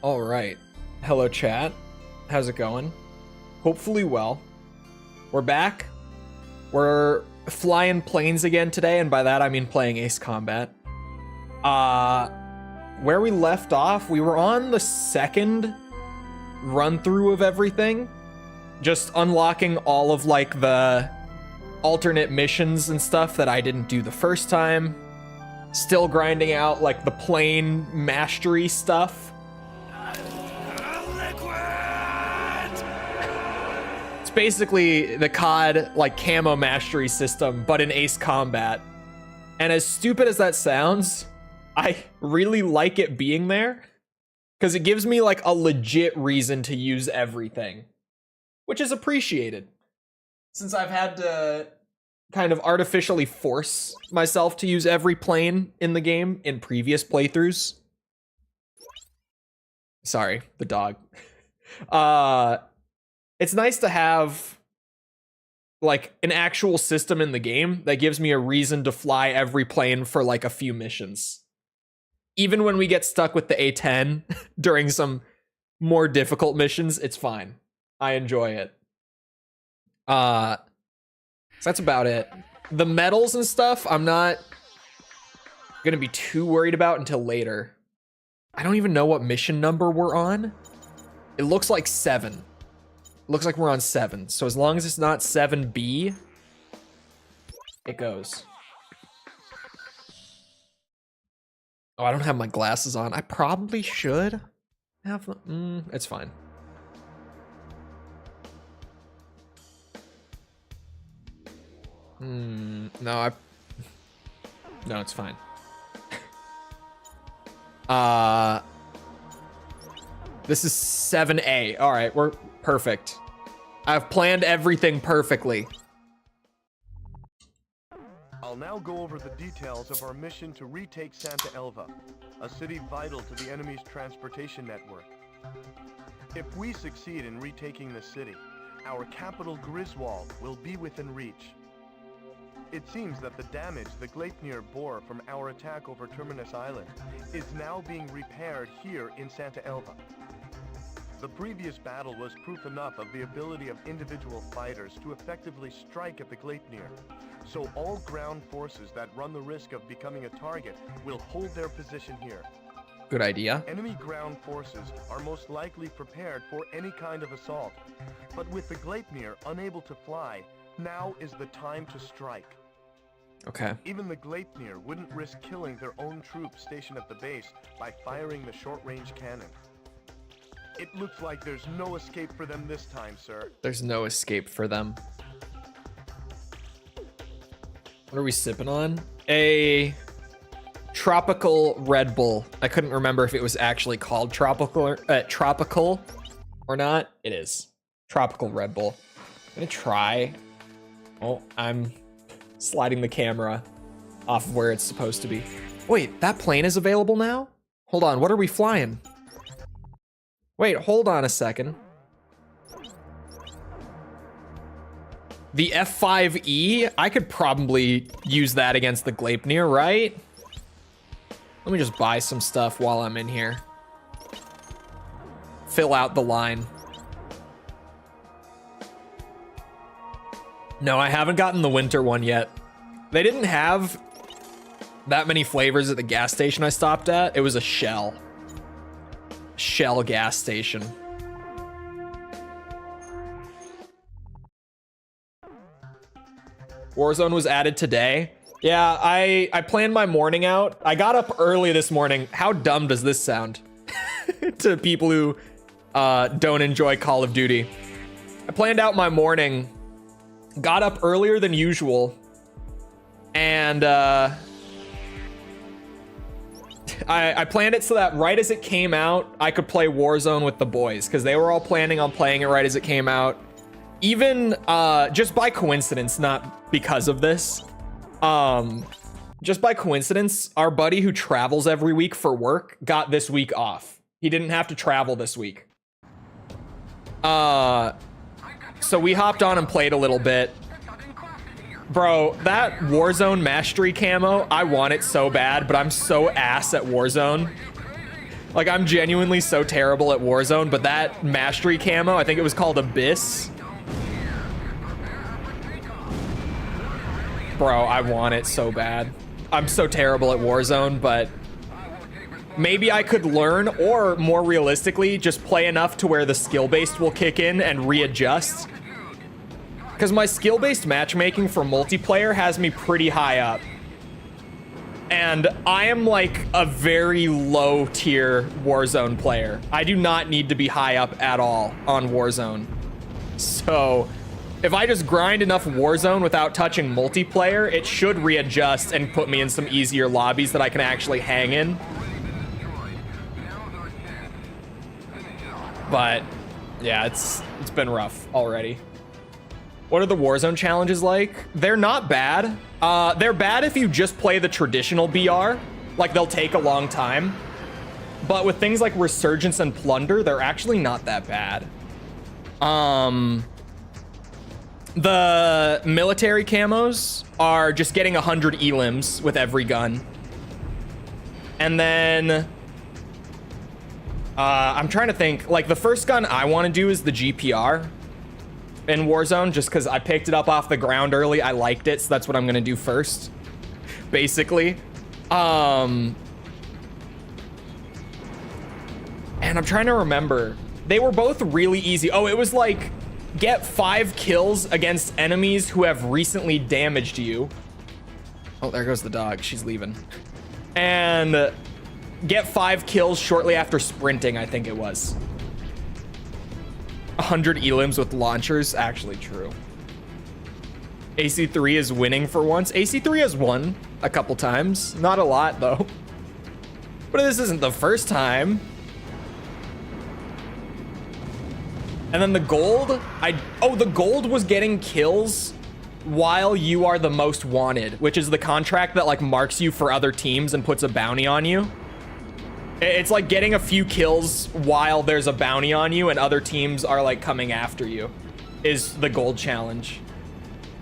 All right. Hello, chat. How's it going? Hopefully well. We're back. We're flying planes again today, and by that I mean playing Ace Combat. Where we left off, we were on the second run through of everything, just unlocking all of like the alternate missions and stuff that I didn't do the first time. Still grinding out like the plane mastery stuff. It's basically the COD like camo mastery system, but in Ace Combat. And as stupid as that sounds, I really like it being there because it gives me like a legit reason to use everything, which is appreciated. Since I've had to kind of artificially force myself to use every plane in the game in previous playthroughs. Sorry, the dog. It's nice to have like an actual system in the game that gives me a reason to fly every plane for like a few missions. Even when we get stuck with the A10 during some more difficult missions, it's fine. I enjoy it. So that's about it. The medals and stuff, I'm not gonna be too worried about until later. I don't even know what mission number we're on. It looks like 7. Looks like we're on 7. So as long as it's not 7B, it goes. Oh, I don't have my glasses on. I probably should have them. It's fine. No, it's fine. This is 7A. All right, we're perfect. I've planned everything perfectly. I'll now go over the details of our mission to retake Santa Elva, a city vital to the enemy's transportation network. If we succeed in retaking the city, our capital Griswold will be within reach. It seems that the damage the Gleipnir bore from our attack over Terminus Island is now being repaired here in Santa Elva. The previous battle was proof enough of the ability of individual fighters to effectively strike at the Gleipnir, so all ground forces that run the risk of becoming a target will hold their position here. Good idea. Enemy ground forces are most likely prepared for any kind of assault, but with the Gleipnir unable to fly, now is the time to strike. Okay. Even the Gleipnir wouldn't risk killing their own troops stationed at the base by firing the short-range cannon. It looks like there's no escape for them this time, sir. There's no escape for them. What are we sipping on? A tropical Red Bull. I couldn't remember if it was actually called tropical or not. It is. Tropical Red Bull. I'm gonna try. Oh, I'm sliding the camera off of where it's supposed to be. Wait, that plane is available now? Hold on, what are we flying? Wait, hold on a second. The F5E, I could probably use that against the Gleipnir, right? Let me just buy some stuff while I'm in here. Fill out the line. No, I haven't gotten the winter one yet. They didn't have that many flavors at the gas station I stopped at. It was a Shell gas station. Warzone was added today. Yeah, I planned my morning out. I got up early this morning. How dumb does this sound to people who don't enjoy Call of Duty? I planned out my morning, got up earlier than usual, and I planned it so that right as it came out, I could play Warzone with the boys, because they were all planning on playing it right as it came out. Even just by coincidence, not because of this. Just by coincidence, our buddy who travels every week for work got this week off. He didn't have to travel this week. So we hopped on and played a little bit. Bro, that Warzone mastery camo, I want it so bad, but I'm so ass at Warzone Like, I'm genuinely so terrible at Warzone, but that mastery camo, I think it was called Abyss. Bro, I want it so bad. I'm so terrible at Warzone, but maybe I could learn, or more realistically, just play enough to where the skill-based will kick in and readjust. Because my skill-based matchmaking for multiplayer has me pretty high up. And I am like a very low tier Warzone player. I do not need to be high up at all on Warzone. So if I just grind enough Warzone without touching multiplayer, it should readjust and put me in some easier lobbies that I can actually hang in. But yeah, it's been rough already. What are the Warzone challenges like? They're not bad. They're bad if you just play the traditional BR. Like, they'll take a long time. But with things like Resurgence and Plunder, they're actually not that bad. The military camos are just getting 100 elims with every gun. And then I'm trying to think. Like, the first gun I want to do is the GPR in Warzone, just because I picked it up off the ground early. I liked it, so that's what I'm gonna do first, basically. And I'm trying to remember. They were both really easy. Oh, it was like, get 5 kills against enemies who have recently damaged you. Oh, there goes the dog. She's leaving. And get 5 kills shortly after sprinting, I think it was. 100 elims with launchers, actually true. AC3 is winning for once. AC3 has won a couple times. Not a lot, though. But this isn't the first time. And then the gold, the gold was getting kills while you are the most wanted, which is the contract that like marks you for other teams and puts a bounty on you. It's like getting a few kills while there's a bounty on you and other teams are like coming after you is the gold challenge.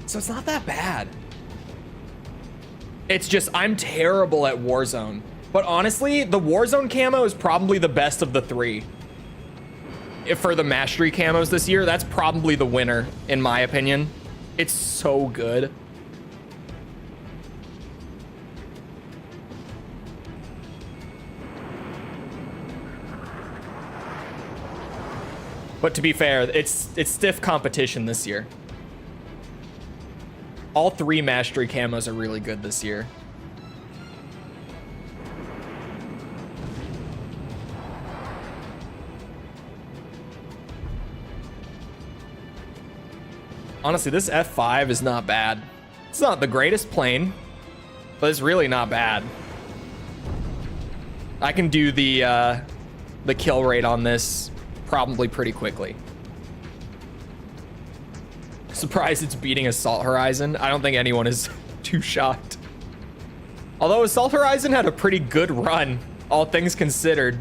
So it's not that bad. It's just, I'm terrible at Warzone. But honestly, the Warzone camo is probably the best of the 3. For the mastery camos this year, that's probably the winner, in my opinion. It's so good. But to be fair, it's stiff competition this year. All 3 mastery camos are really good this year. Honestly, this F5 is not bad. It's not the greatest plane, but it's really not bad. I can do the kill rate on this probably pretty quickly. Surprised it's beating Assault Horizon. I don't think anyone is too shocked. Although Assault Horizon had a pretty good run, all things considered.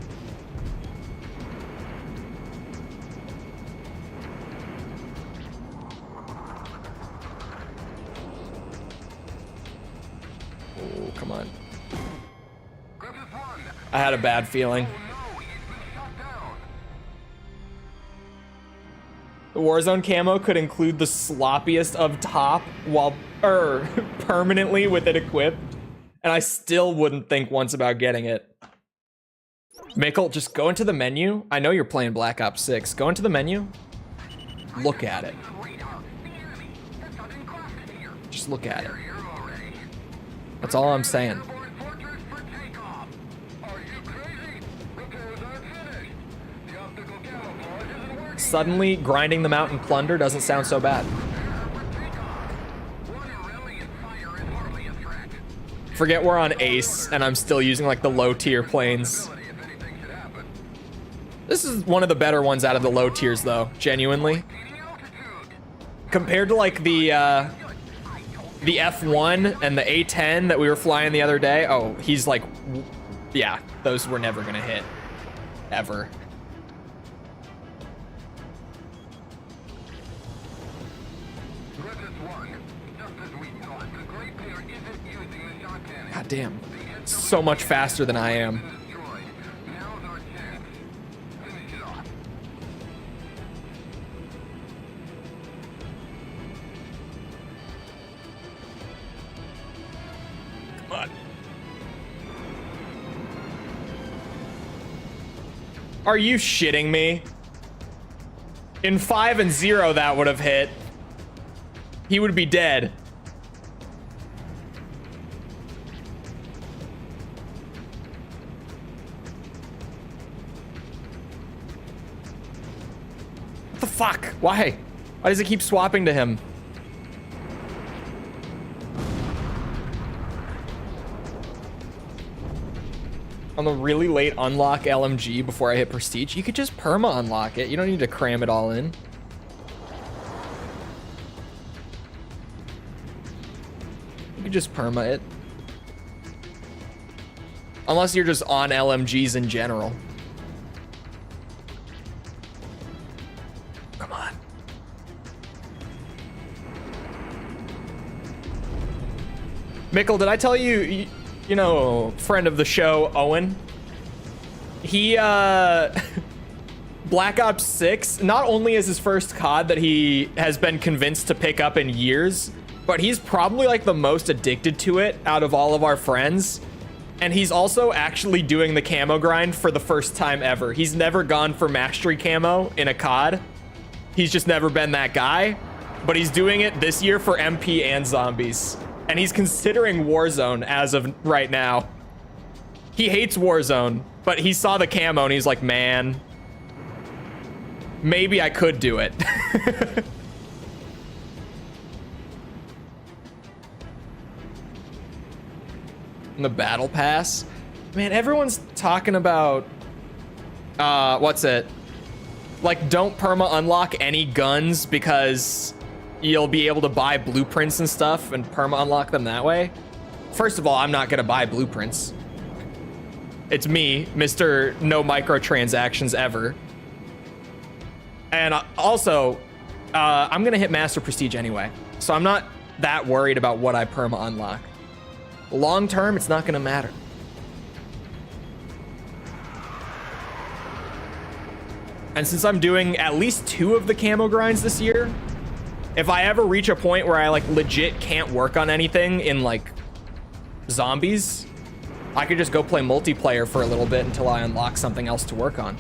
Oh, come on. I had a bad feeling. The Warzone camo could include the sloppiest of top while permanently with it equipped, and I still wouldn't think once about getting it. Mikkel, just go into the menu. I know you're playing Black Ops 6. Go into the menu. Look at it. Just look at it. That's all I'm saying. Suddenly, grinding them out in Plunder doesn't sound so bad. Forget we're on Ace, and I'm still using like the low tier planes. This is one of the better ones out of the low tiers, though, genuinely. Compared to like the F1 and the A10 that we were flying the other day. Oh, he's like, yeah, those were never gonna hit, ever. God damn, so much faster than I am. Are you shitting me? In 5 and 0, that would have hit. He would be dead. What the fuck? Why? Why does it keep swapping to him? On the really late unlock LMG before I hit Prestige, you could just perma unlock it. You don't need to cram it all in. You could just perma it. Unless you're just on LMGs in general. Come on. Mikkel, did I tell you, you know, friend of the show, Owen? He, Black Ops 6, not only is his first COD that he has been convinced to pick up in years, but he's probably like the most addicted to it out of all of our friends. And he's also actually doing the camo grind for the first time ever. He's never gone for mastery camo in a COD. He's just never been that guy, but he's doing it this year for MP and zombies. And he's considering Warzone as of right now. He hates Warzone, but he saw the camo and he's like, man, maybe I could do it. And the battle pass. Man, everyone's talking about, what's it? Like, don't perma unlock any guns because you'll be able to buy blueprints and stuff and perma unlock them that way. First of all, I'm not gonna buy blueprints. It's me, Mr. No microtransactions ever. And also, I'm gonna hit Master Prestige anyway. So I'm not that worried about what I perma unlock. Long term, it's not gonna matter. And since I'm doing at least 2 of the camo grinds this year, if I ever reach a point where I like legit can't work on anything in like zombies, I could just go play multiplayer for a little bit until I unlock something else to work on.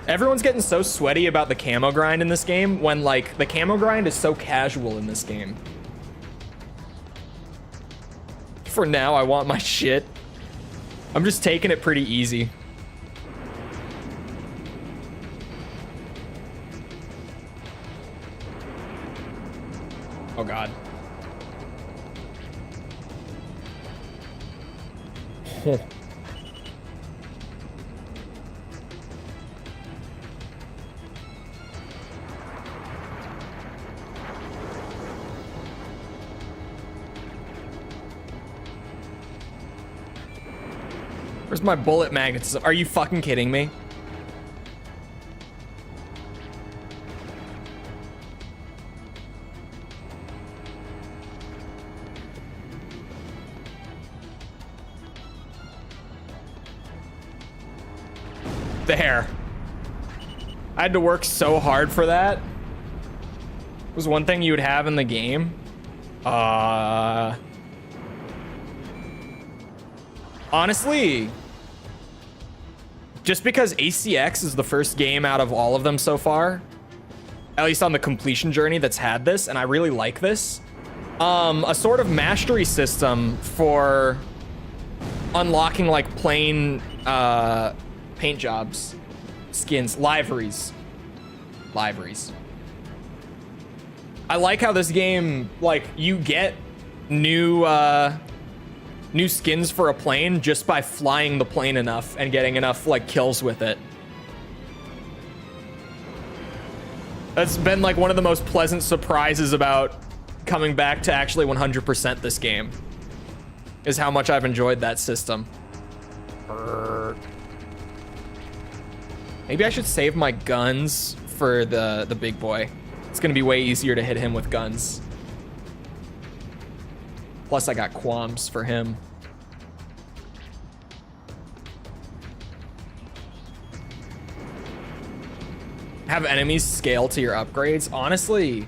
Everyone's getting so sweaty about the camo grind in this game when like the camo grind is so casual in this game. For now, I want my shit. I'm just taking it pretty easy. Oh God. Where's my bullet magnetism? Are you fucking kidding me? There. I had to work so hard for that. It was one thing you would have in the game. Honestly, just because ACX is the first game out of all of them so far, at least on the completion journey that's had this, and I really like this, a sort of mastery system for unlocking like plain paint jobs, skins, liveries. I like how this game, like, you get new skins for a plane just by flying the plane enough and getting enough like kills with it. That's been like one of the most pleasant surprises about coming back to actually 100% this game, is how much I've enjoyed that system. Maybe I should save my guns for the big boy. It's gonna be way easier to hit him with guns. Plus, I got qualms for him. Have enemies scale to your upgrades? Honestly,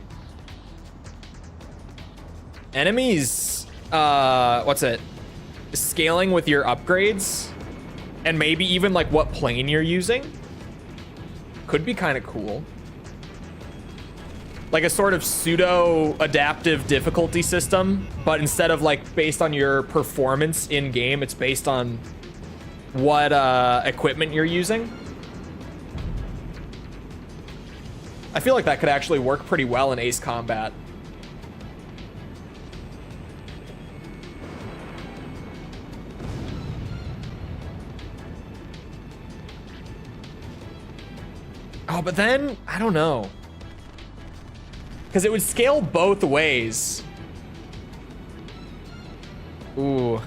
enemies, what's it? scaling with your upgrades and maybe even like what plane you're using could be kind of cool. Like a sort of pseudo adaptive difficulty system, but instead of like based on your performance in game, it's based on what equipment you're using. I feel like that could actually work pretty well in Ace Combat. Oh, but then, I don't know. Because it would scale both ways. Ooh.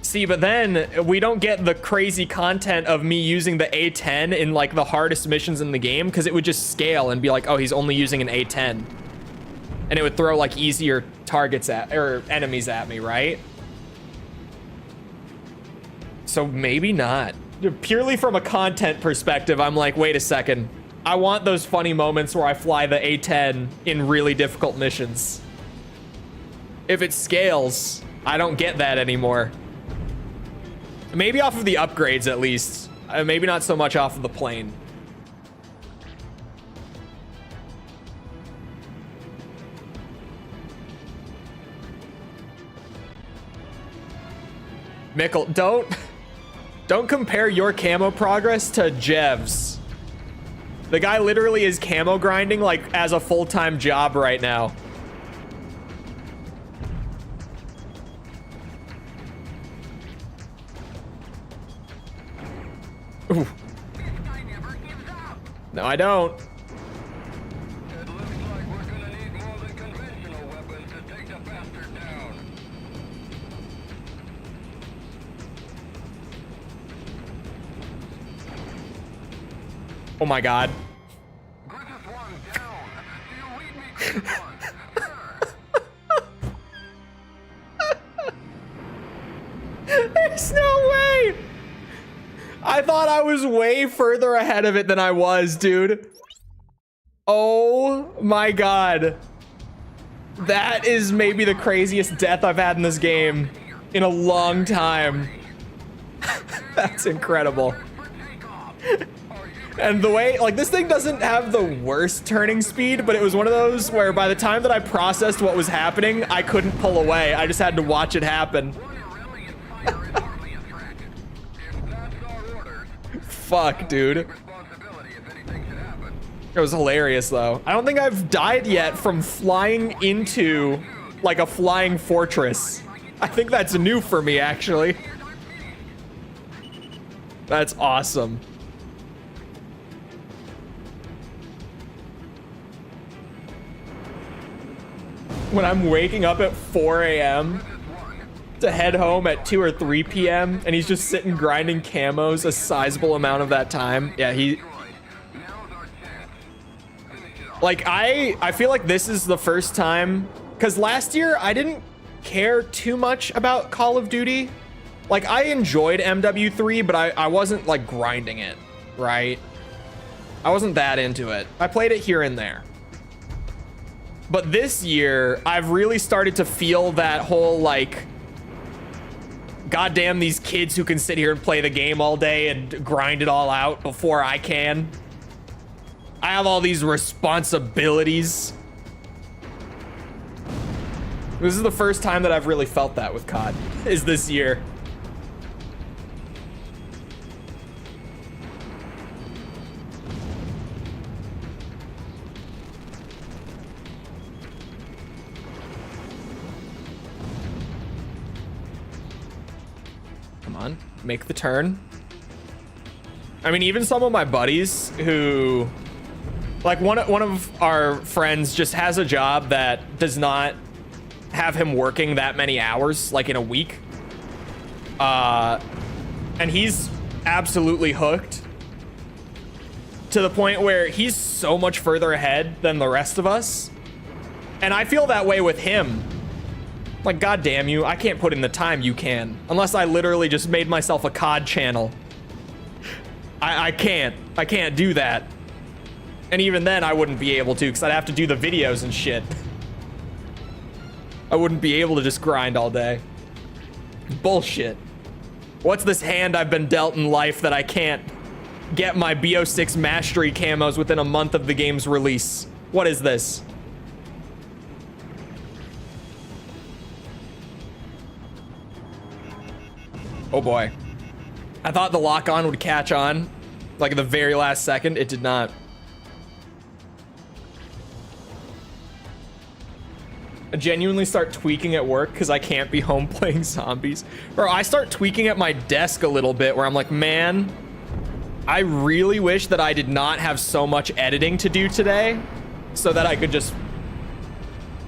See, but then we don't get the crazy content of me using the A10 in like the hardest missions in the game, because it would just scale and be like, oh, he's only using an A10. And it would throw like easier targets at, or enemies at me, right? So maybe not. Purely from a content perspective, I'm like, wait a second. I want those funny moments where I fly the A10 in really difficult missions. If it scales, I don't get that anymore. Maybe off of the upgrades at least. Maybe not so much off of the plane. Mikkel, don't compare your camo progress to Jev's. The guy literally is camo grinding like as a full-time job right now. Ooh. No, I don't. It looks like we're gonna need more than conventional weapons to take the bastard down. Oh my god. Griffith one down. Do you read me, Griffith one? Sir. There's no way. I thought I was way further ahead of it than I was, dude. Oh my god. That is maybe the craziest death I've had in this game in a long time. That's incredible. And the way, like, this thing doesn't have the worst turning speed, but it was one of those where by the time that I processed what was happening, I couldn't pull away. I just had to watch it happen. Fuck, dude. It was hilarious, though. I don't think I've died yet from flying into, like, a flying fortress. I think that's new for me, actually. That's awesome. When I'm waking up at 4 a.m. to head home at 2 or 3 p.m. and he's just sitting grinding camos a sizable amount of that time. Yeah, he... Like, I feel like this is the first time... Because last year, I didn't care too much about Call of Duty. Like, I enjoyed MW3, but I wasn't, like, grinding it, right? I wasn't that into it. I played it here and there. But this year, I've really started to feel that whole, like... Goddamn these kids who can sit here and play the game all day and grind it all out before I can. I have all these responsibilities. This is the first time that I've really felt that with COD, is this year. Come on, make the turn. I mean, even some of my buddies who, like one of our friends just has a job that does not have him working that many hours, like in a week. And he's absolutely hooked to the point where he's so much further ahead than the rest of us. And I feel that way with him. Like, God damn you, I can't put in the time you can. Unless I literally just made myself a COD channel. I can't do that. And even then, I wouldn't be able to, because I'd have to do the videos and shit. I wouldn't be able to just grind all day. Bullshit. What's this hand I've been dealt in life that I can't get my BO6 mastery camos within a month of the game's release? What is this? Oh boy. I thought the lock-on would catch on, like at the very last second. It did not. I genuinely start tweaking at work because I can't be home playing zombies. Bro, I start tweaking at my desk a little bit where I'm like, man, I really wish that I did not have so much editing to do today so that I could just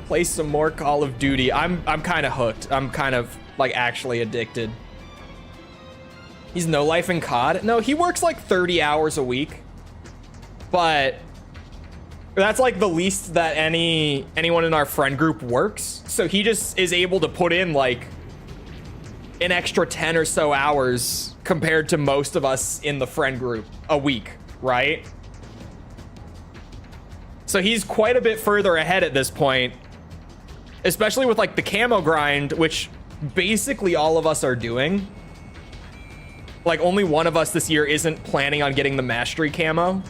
play some more Call of Duty. I'm kind of hooked. I'm kind of like actually addicted. He's no life in COD. No, he works like 30 hours a week, but that's like the least that anyone in our friend group works. So he just is able to put in like an extra 10 or so hours compared to most of us in the friend group a week, right? So he's quite a bit further ahead at this point, especially with like the camo grind, which basically all of us are doing. Like only one of us this year isn't planning on getting the mastery camo.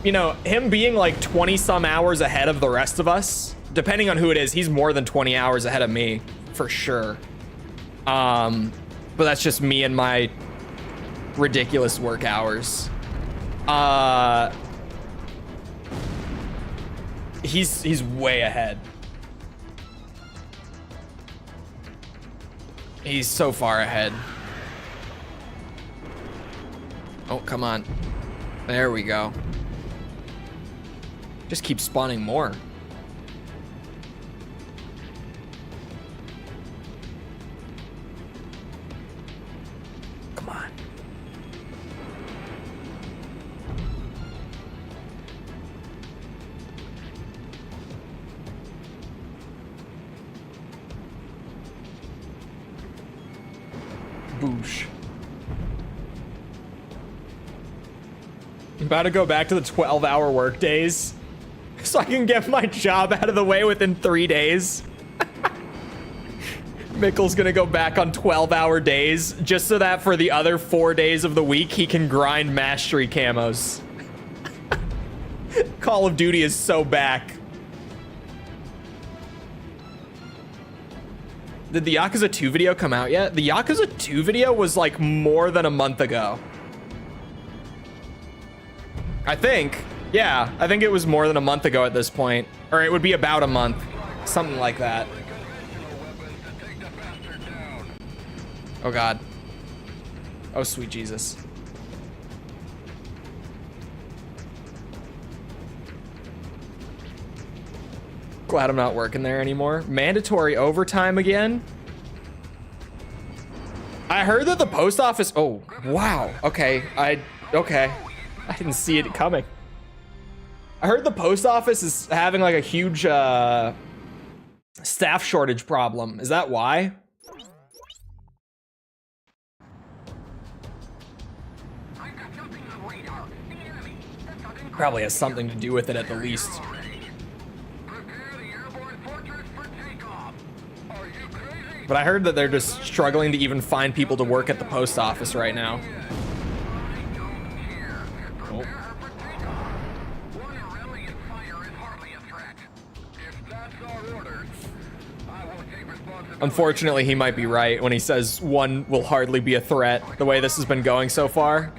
You know, him being like 20 some hours ahead of the rest of us, depending on who it is, he's more than 20 hours ahead of me for sure. But that's just me and my ridiculous work hours. He's way ahead. He's so far ahead. Oh, come on. There we go. Just keep spawning more. Come on. Boosh. I'm about to go back to the 12-hour work days so I can get my job out of the way within 3 days. Mikkel's gonna go back on 12-hour days just so that for the other 4 days of the week he can grind mastery camos. Call of Duty is so back. Did the Yakuza 2 video come out yet? The Yakuza 2 video was like more than a month ago. I think. Yeah, I think it was more than a month ago at this point. Or it would be about a month. Something like that. Oh God. Oh sweet Jesus. Glad I'm not working there anymore. Mandatory overtime again? I heard that the post office... Oh, wow. Okay. Okay. I didn't see it coming. I heard the post office is having like a huge staff shortage problem. Is that why? Probably has something to do with it at the least. But I heard that they're just struggling to even find people to work at the post office right now. Oh. Unfortunately, he might be right when he says one will hardly be a threat, the way this has been going so far.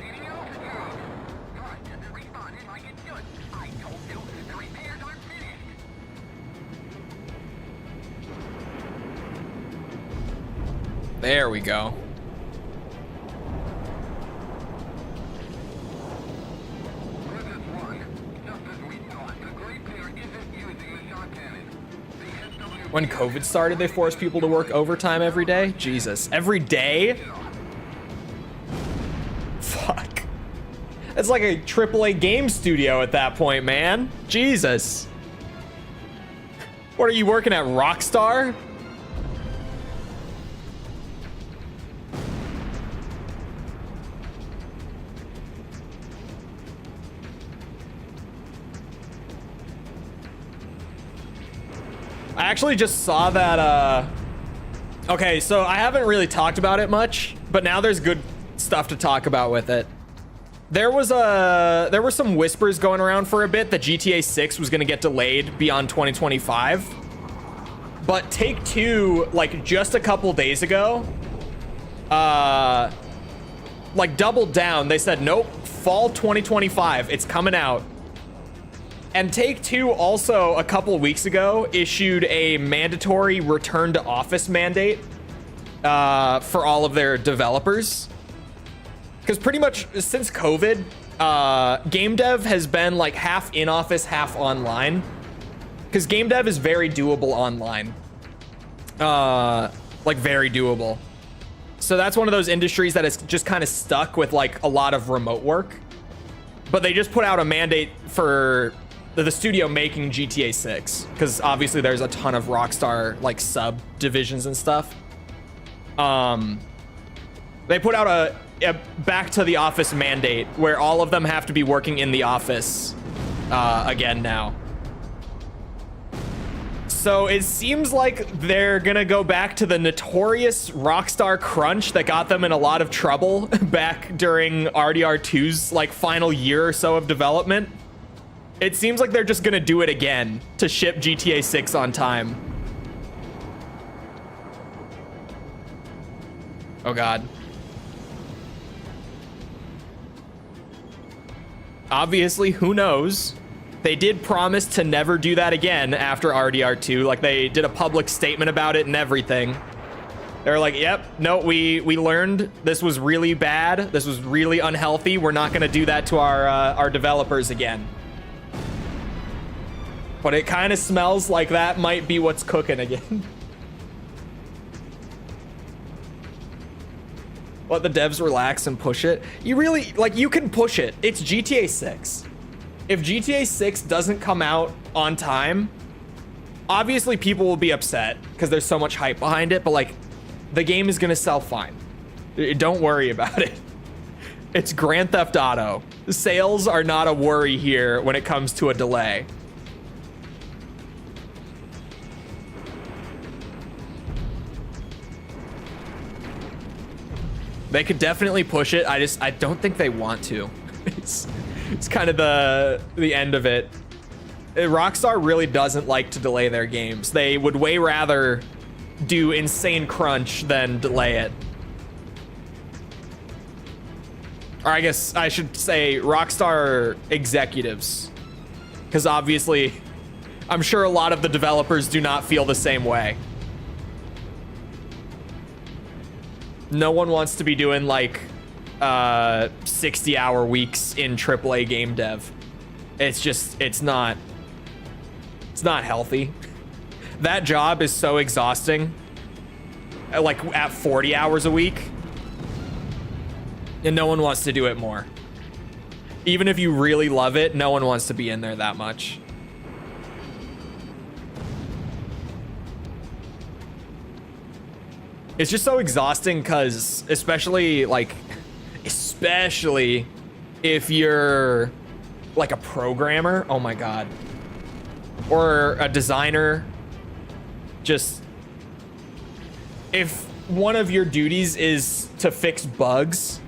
There we go. When COVID started, they forced people to work overtime every day? Jesus. Every day? Fuck. It's like a AAA game studio at that point, man. Jesus. What are you working at, Rockstar? I actually just saw that, okay, so I haven't really talked about it much, but now there's good stuff to talk about with it. There were some whispers going around for a bit that GTA 6 was going to get delayed beyond 2025. But Take-Two, like, just a couple days ago, like, doubled down. They said, nope, fall 2025, it's coming out. And Take-Two also, a couple weeks ago, issued a mandatory return to office mandate for all of their developers. Because pretty much since COVID, game dev has been like half in office, half online. Because game dev is very doable online. Like very doable. So that's one of those industries that is just kind of stuck with like a lot of remote work. But they just put out a mandate for the studio making GTA 6. Because obviously there's a ton of Rockstar like subdivisions and stuff. They put out a back to the office mandate where all of them have to be working in the office again now. So it seems like they're gonna go back to the notorious Rockstar crunch that got them in a lot of trouble back during RDR2's like final year or so of development. It seems like they're just gonna do it again to ship GTA 6 on time. Oh God. Obviously, who knows? They did promise to never do that again after RDR2. Like, they did a public statement about it and everything. They were like, yep, no, we learned this was really bad. This was really unhealthy. We're not going to do that to our developers again. But it kind of smells like that might be what's cooking again. Let the devs relax and push it. You really, like, you can push it. It's GTA 6. If GTA 6 doesn't come out on time, obviously people will be upset because there's so much hype behind it, but like, the game is gonna sell fine. Don't worry about it. It's Grand Theft Auto. Sales are not a worry here when it comes to a delay. They could definitely push it. I don't think they want to. It's kind of the end of it. Rockstar really doesn't like to delay their games. They would way rather do insane crunch than delay it. Or I guess I should say Rockstar executives. Because obviously, I'm sure a lot of the developers do not feel the same way. No one wants to be doing like 60-hour weeks in AAA game dev. It's not healthy. That job is so exhausting. Like at 40 hours a week. And no one wants to do it more. Even if you really love it, no one wants to be in there that much. It's just so exhausting because especially if you're like a programmer, oh my God, or a designer, just if one of your duties is to fix bugs,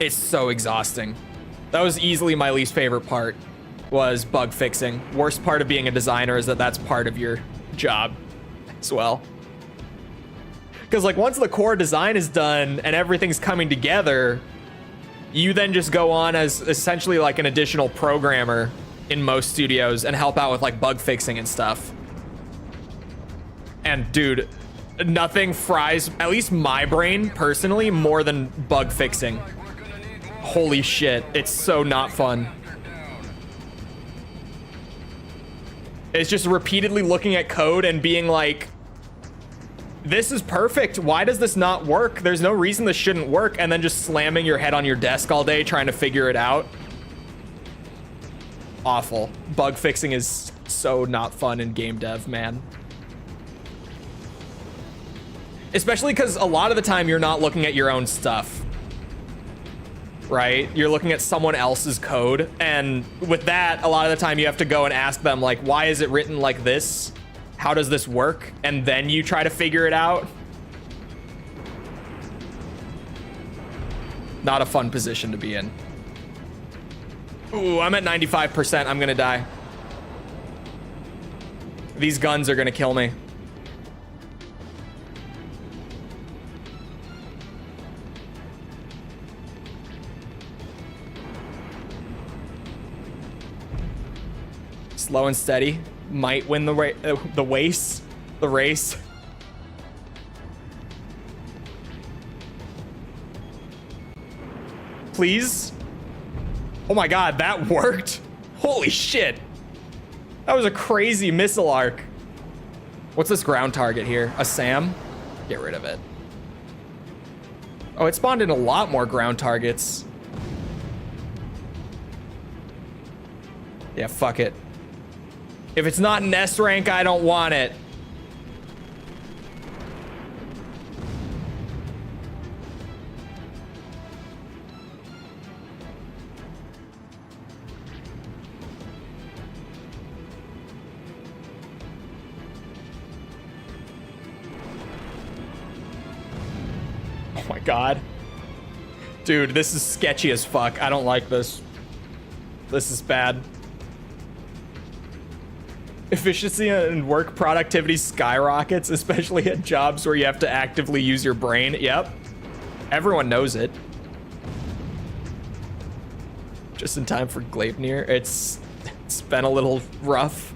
it's so exhausting. That was easily my least favorite part, was bug fixing. Worst part of being a designer is that that's part of your job as well. Because like once the core design is done and everything's coming together, you then just go on as essentially like an additional programmer in most studios and help out with like bug fixing and stuff. And dude, nothing fries, at least my brain personally, more than bug fixing. Holy shit, it's so not fun. It's just repeatedly looking at code and being like, this is perfect. Why does this not work? There's no reason this shouldn't work. And then just slamming your head on your desk all day trying to figure it out. Awful. Bug fixing is so not fun in game dev, man. Especially because a lot of the time you're not looking at your own stuff. right? You're looking at someone else's code, and with that, a lot of the time you have to go and ask them, like, why is it written like this? How does this work? And then you try to figure it out. Not a fun position to be in. Ooh, I'm at 95%. I'm gonna die. These guns are gonna kill me. Slow and steady might win the race. Please. Oh my god, that worked. Holy shit. That was a crazy missile arc. What's this ground target here? A SAM? Get rid of it. Oh, it spawned in a lot more ground targets. Yeah, fuck it. If it's not an S rank, I don't want it. Oh my god. Dude, this is sketchy as fuck. I don't like this. This is bad. Efficiency and work productivity skyrockets, especially at jobs where you have to actively use your brain. Yep. Everyone knows it. Just in time for Gleipnir. It's been a little rough.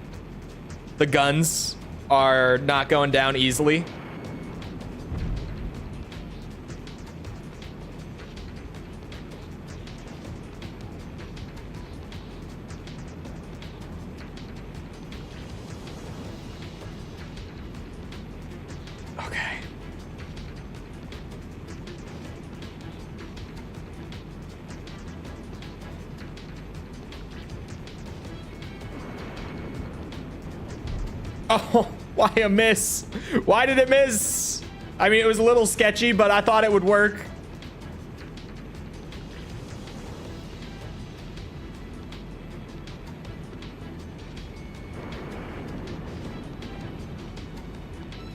The guns are not going down easily. Oh, why a miss? Why did it miss? I mean, it was a little sketchy, but I thought it would work.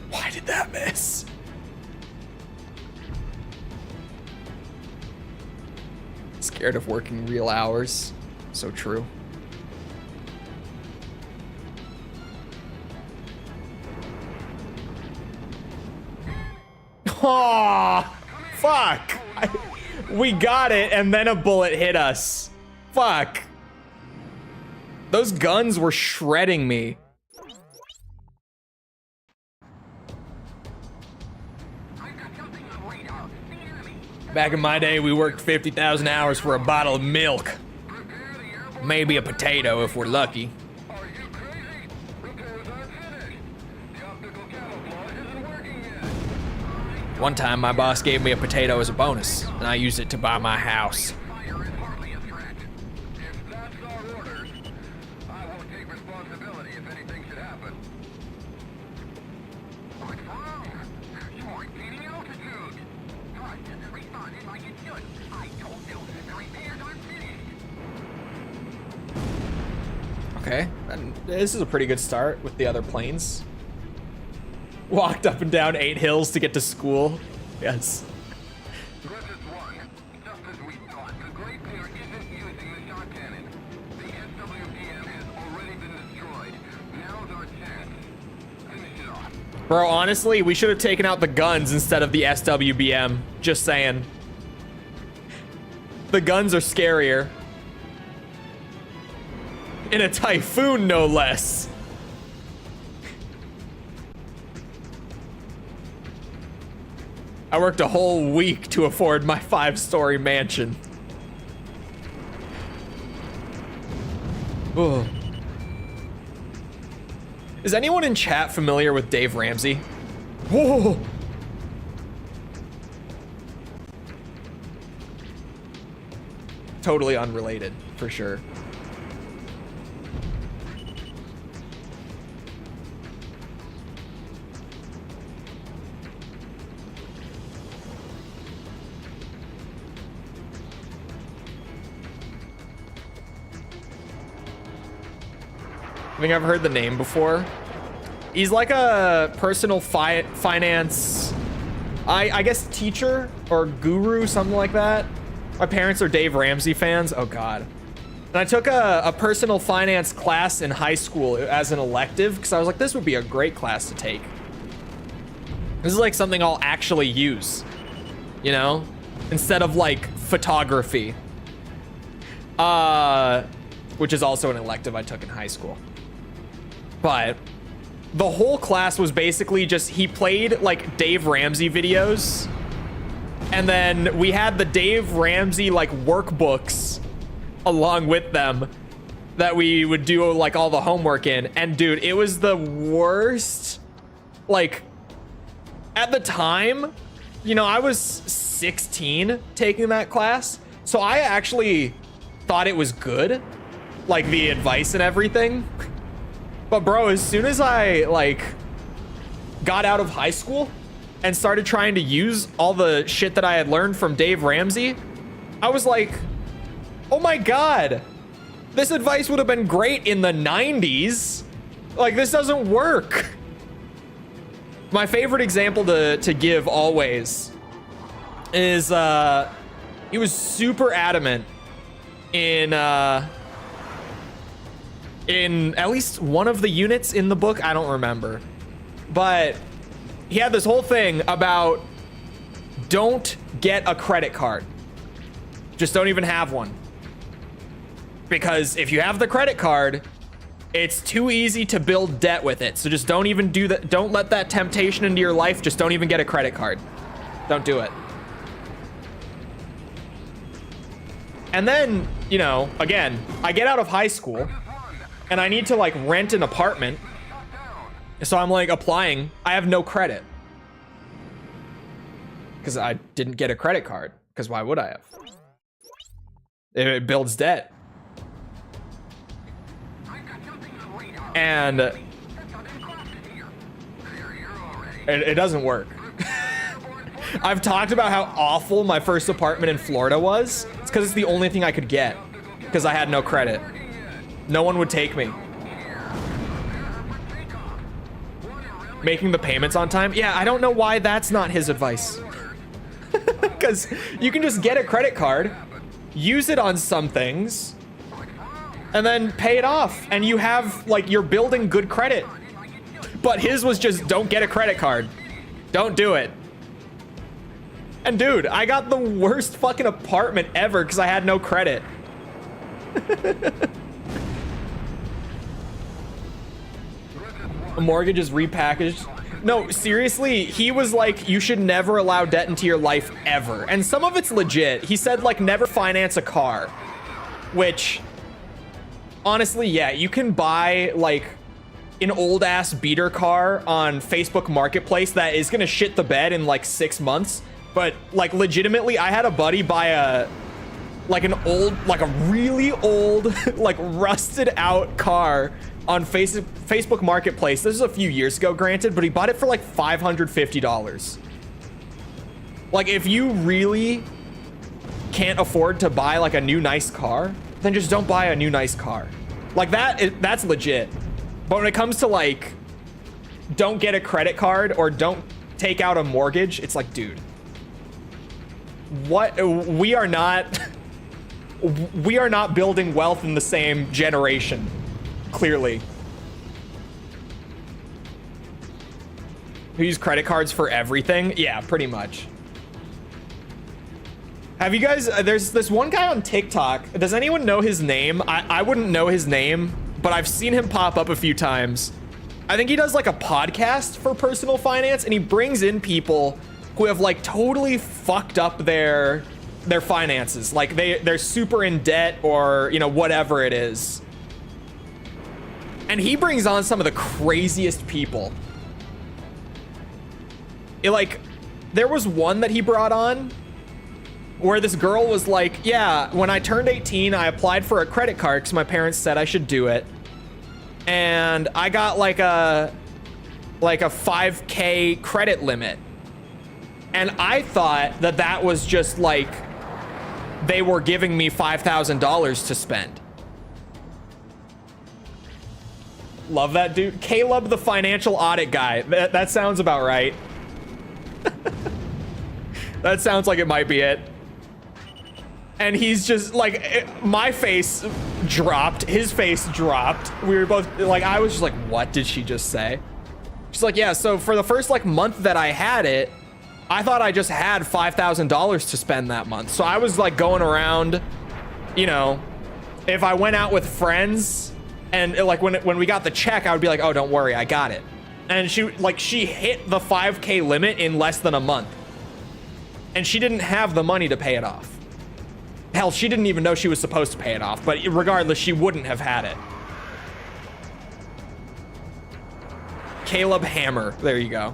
Why did that miss? Scared of working real hours. So true. Oh, fuck. We got it, and then a bullet hit us. Fuck. Those guns were shredding me. Back in my day, we worked 50,000 hours for a bottle of milk. Maybe a potato if we're lucky. One time, my boss gave me a potato as a bonus, and I used it to buy my house. Okay, and this is a pretty good start with the other planes. Walked up and down 8 hills to get to school. Yes. This is one. Just as we thought, the Great Bear isn't using the shot cannon. The SWPM has already been destroyed. Now's our chance. Finish it off. Bro, honestly, we should have taken out the guns instead of the SWBM. Just saying. The guns are scarier. In a typhoon, no less. I worked a whole week to afford my 5-story mansion. Ugh. Is anyone in chat familiar with Dave Ramsey? Whoa. Totally unrelated, for sure. I think I've heard the name before. He's like a personal finance, I guess, teacher or guru, something like that. My parents are Dave Ramsey fans. Oh God. And I took a personal finance class in high school as an elective because I was like, this would be a great class to take. This is like something I'll actually use, you know, instead of like photography, which is also an elective I took in high school. But the whole class was basically just, he played like Dave Ramsey videos, and then we had the Dave Ramsey like workbooks along with them that we would do like all the homework in. And dude, it was the worst. Like, at the time, you know, I was 16 taking that class, so I actually thought it was good, like the advice and everything. But bro, as soon as I like got out of high school and started trying to use all the shit that I had learned from Dave Ramsey, I was like, oh my God, this advice would have been great in the 90s. Like, this doesn't work. My favorite example to give always is he was super adamant in at least one of the units in the book, I don't remember, but he had this whole thing about don't get a credit card. Just don't even have one. Because if you have the credit card, it's too easy to build debt with it. So just don't even do that. Don't let that temptation into your life. Just don't even get a credit card. Don't do it. And then, you know, again, I get out of high school and I need to like rent an apartment. So I'm like applying. I have no credit because I didn't get a credit card. Because why would I have? It builds debt. And it doesn't work. I've talked about how awful my first apartment in Florida was. It's because it's the only thing I could get because I had no credit. No one would take me. Making the payments on time. Yeah, I don't know why that's not his advice. Because you can just get a credit card, use it on some things, and then pay it off, and you have, like, you're building good credit. But his was just, don't get a credit card. Don't do it. And dude, I got the worst fucking apartment ever because I had no credit. A mortgage is repackaged. No, seriously, he was like, you should never allow debt into your life ever. And some of it's legit. He said, like, never finance a car, which... honestly, yeah, you can buy like an old ass beater car on Facebook Marketplace that is gonna shit the bed in like 6 months. But like legitimately, I had a buddy buy a really old, like rusted out car on Facebook Marketplace. This is a few years ago, granted, but he bought it for like $550. Like, if you really can't afford to buy like a new nice car, then just don't buy a new nice car. Like that's legit. But when it comes to like, don't get a credit card or don't take out a mortgage, it's like, dude, what? We are not building wealth in the same generation, clearly. We use credit cards for everything? Yeah, pretty much. Have you guys, there's this one guy on TikTok. Does anyone know his name? I wouldn't know his name, but I've seen him pop up a few times. I think he does like a podcast for personal finance, and he brings in people who have like totally fucked up their finances. Like they're super in debt or, you know, whatever it is. And he brings on some of the craziest people. There was one that he brought on where this girl was like, yeah, when I turned 18, I applied for a credit card because my parents said I should do it. And I got like a 5K credit limit. And I thought that was just like, they were giving me $5,000 to spend. Love that dude. Caleb, the financial audit guy. That sounds about right. That sounds like it might be it. And he's just like, my face dropped, his face dropped. We were both like, I was just like, what did she just say? She's like, yeah, so for the first like month that I had it, I thought I just had $5,000 to spend that month. So I was like going around, you know, if I went out with friends and like when we got the check, I would be like, oh, don't worry, I got it. And she hit the 5K limit in less than a month. And she didn't have the money to pay it off. Hell, she didn't even know she was supposed to pay it off, but regardless, she wouldn't have had it. Caleb Hammer, there you go.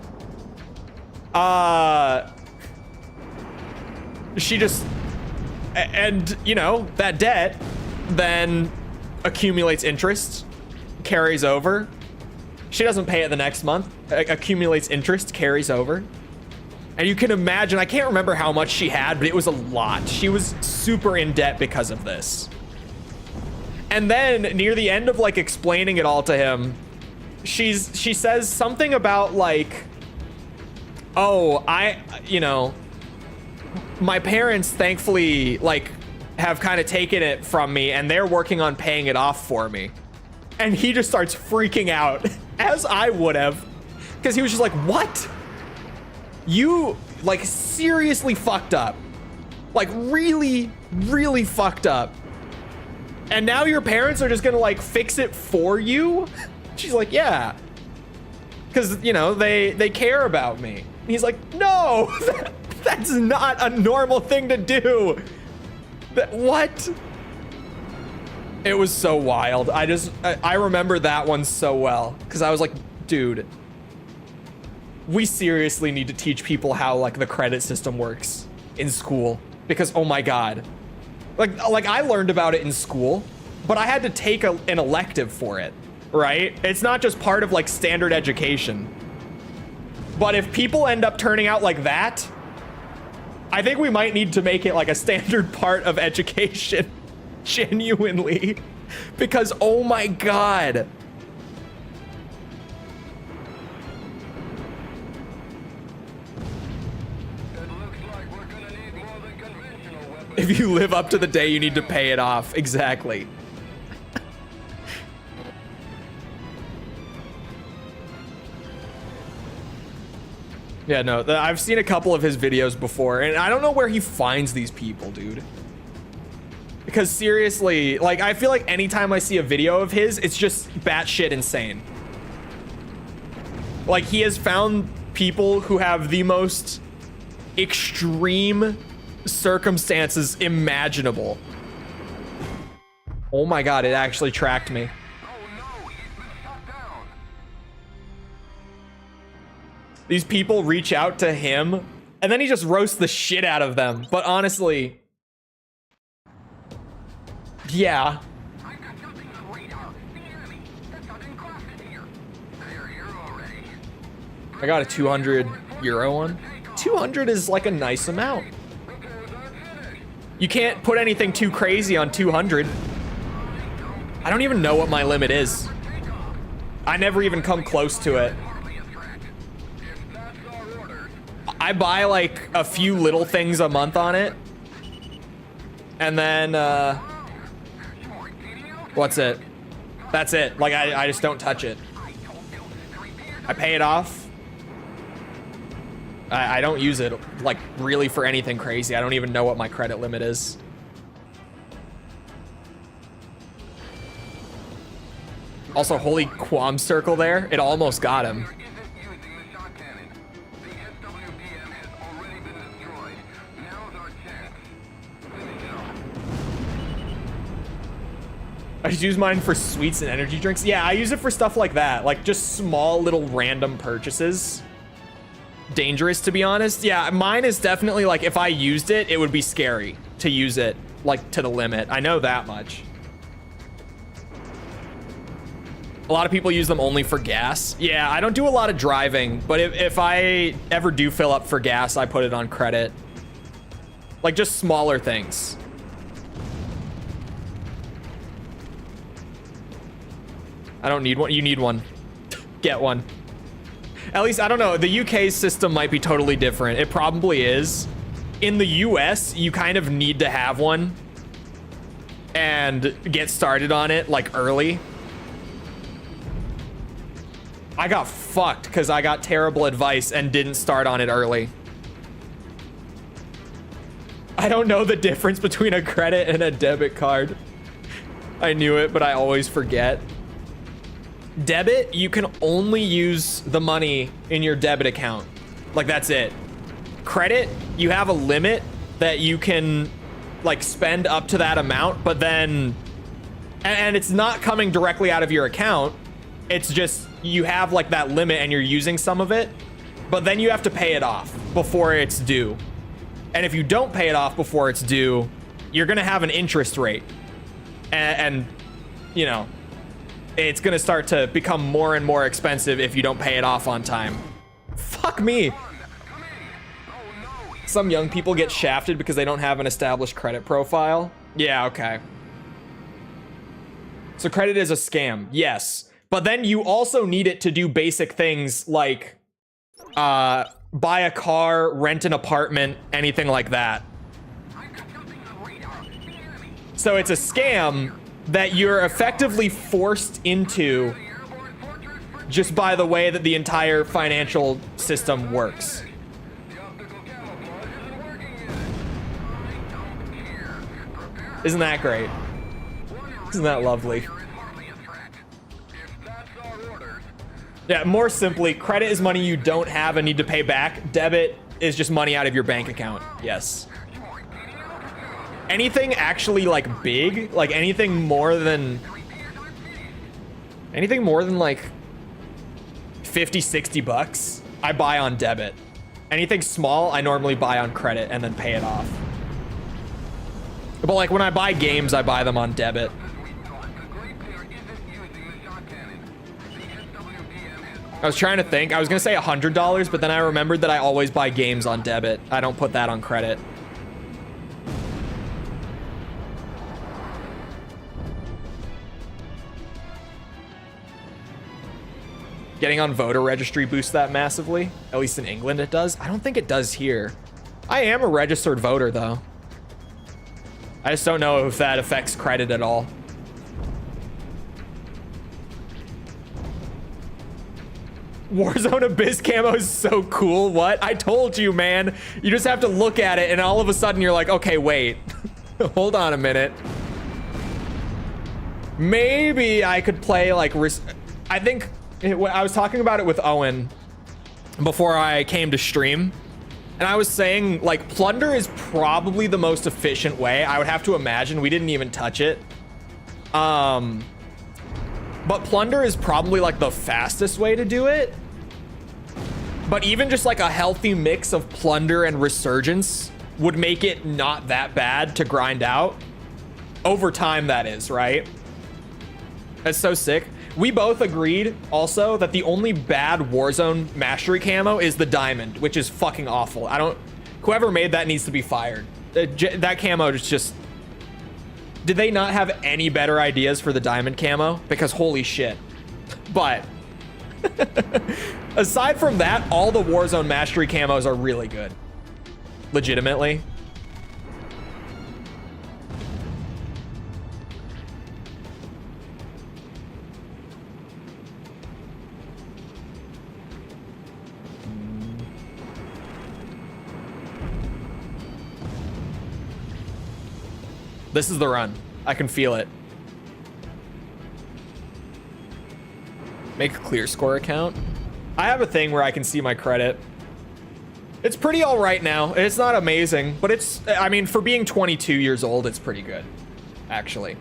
She just, and you know, that debt then accumulates interest, carries over. She doesn't pay it the next month, accumulates interest, carries over. And you can imagine, I can't remember how much she had, but it was a lot. She was super in debt because of this. And then near the end of like explaining it all to him, she says something about like, oh, you know, my parents thankfully like have kind of taken it from me and they're working on paying it off for me. And he just starts freaking out, as I would have, because he was just like, what? You like seriously fucked up, like really, really fucked up. And now your parents are just gonna like fix it for you? She's like, yeah, because you know they care about me. And he's like, no, that's not a normal thing to do. What? It was so wild. I remember that one so well because I was like, dude, we seriously need to teach people how like the credit system works in school, because oh my god, like I learned about it in school, but I had to take an elective for it, right? It's not just part of like standard education. But if people end up turning out like that, I think we might need to make it like a standard part of education. Genuinely, because oh my god. If you live up to the day you need to pay it off. Exactly. Yeah, no, I've seen a couple of his videos before, and I don't know where he finds these people, dude. Because seriously, like, I feel like anytime I see a video of his, it's just batshit insane. Like, he has found people who have the most extreme circumstances imaginable. Oh my god, it actually tracked me. These people reach out to him, and then he just roasts the shit out of them. But honestly, yeah. I got a 200 euro one. 200 is like a nice amount. You can't put anything too crazy on 200. I don't even know what my limit is. I never even come close to it. I buy like a few little things a month on it. And then, what's it? That's it. Like, I just don't touch it. I pay it off. I don't use it, like, really for anything crazy. I don't even know what my credit limit is. Also, holy qualm circle there. It almost got him. I just use mine for sweets and energy drinks. Yeah, I use it for stuff like that. Like, just small little random purchases. Dangerous, to be honest. Yeah, mine is definitely like, if I used it, it would be scary to use it like to the limit. I know that much. A lot of people use them only for gas. Yeah, I don't do a lot of driving, but if I ever do fill up for gas, I put it on credit. Like, just smaller things. I don't need one. You need one. Get one. At least, I don't know. The UK system might be totally different. It probably is. In the US, you kind of need to have one and get started on it like early. I got fucked because I got terrible advice and didn't start on it early. I don't know the difference between a credit and a debit card. I knew it, but I always forget. Debit, you can only use the money in your debit account. Like, that's it. Credit, you have a limit that you can like spend up to that amount, but then, and it's not coming directly out of your account. It's just, you have like that limit and you're using some of it, but then you have to pay it off before it's due. And if you don't pay it off before it's due, you're gonna have an interest rate. And you know, it's gonna start to become more and more expensive if you don't pay it off on time. Fuck me. Some young people get shafted because they don't have an established credit profile. Yeah, okay. So credit is a scam, yes. But then you also need it to do basic things like buy a car, rent an apartment, anything like that. So it's a scam that you're effectively forced into just by the way that the entire financial system works. Isn't that great? Isn't that lovely? Yeah, more simply, credit is money you don't have and need to pay back. Debit is just money out of your bank account. Yes. Anything actually like big, like anything more than like 50, 60 bucks, I buy on debit. Anything small, I normally buy on credit and then pay it off. But like when I buy games, I buy them on debit. I was trying to think. I was gonna say $100, but then I remembered that I always buy games on debit. I don't put that on credit. Getting on voter registry boosts that massively. At least in England it does. I don't think it does here. I am a registered voter though. I just don't know if that affects credit at all. Warzone Abyss camo is so cool. What? I told you, man. You just have to look at it and all of a sudden you're like, okay, wait. Hold on a minute. Maybe I could play like... I think... I was talking about it with Owen before I came to stream. And I was saying, like, plunder is probably the most efficient way. I would have to imagine. We didn't even touch it. But plunder is probably, like, the fastest way to do it. But even just, like, a healthy mix of plunder and resurgence would make it not that bad to grind out. Over time, that is, right? That's so sick. We both agreed also that the only bad Warzone mastery camo is the diamond, which is fucking awful. Whoever made that needs to be fired. That camo is just... Did they not have any better ideas for the diamond camo? Because holy shit. But aside from that, all the Warzone mastery camos are really good. Legitimately. This is the run. I can feel it. Make a clear score account. I have a thing where I can see my credit. It's pretty all right now. It's not amazing, but it's, I mean, for being 22 years old, it's pretty good, actually.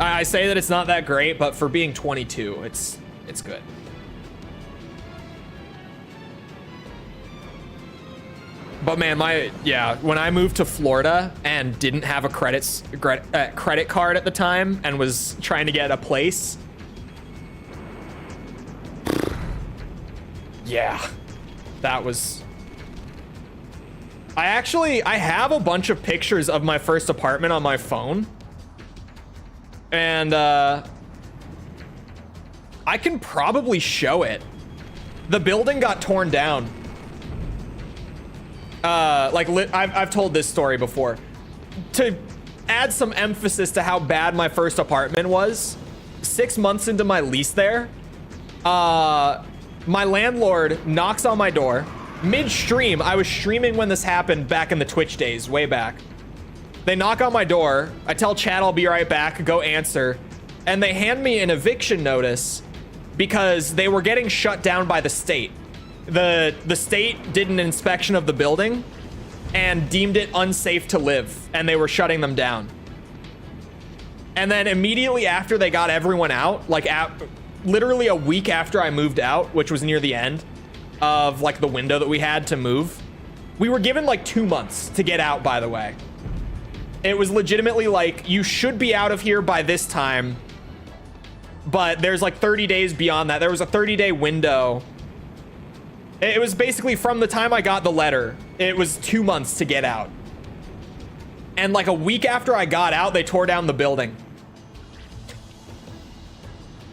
I say that it's not that great, but for being 22, it's good. But man, when I moved to Florida and didn't have a credit card at the time and was trying to get a place. Yeah, that was I have a bunch of pictures of my first apartment on my phone. And I can probably show it. The building got torn down. I've told this story before. To add some emphasis to how bad my first apartment was, 6 months into my lease there, my landlord knocks on my door. Midstream, I was streaming when this happened back in the Twitch days, way back. They knock on my door. I tell Chad I'll be right back, go answer. And they hand me an eviction notice because they were getting shut down by the state. The state did an inspection of the building and deemed it unsafe to live, and they were shutting them down. And then immediately after they got everyone out, like literally a week after I moved out, which was near the end of like the window that we had to move, we were given like 2 months to get out, by the way. It was legitimately like, you should be out of here by this time, but there's like 30 days beyond that. There was a 30-day window. It was basically from the time I got the letter, it was 2 months to get out. And like a week after I got out, they tore down the building.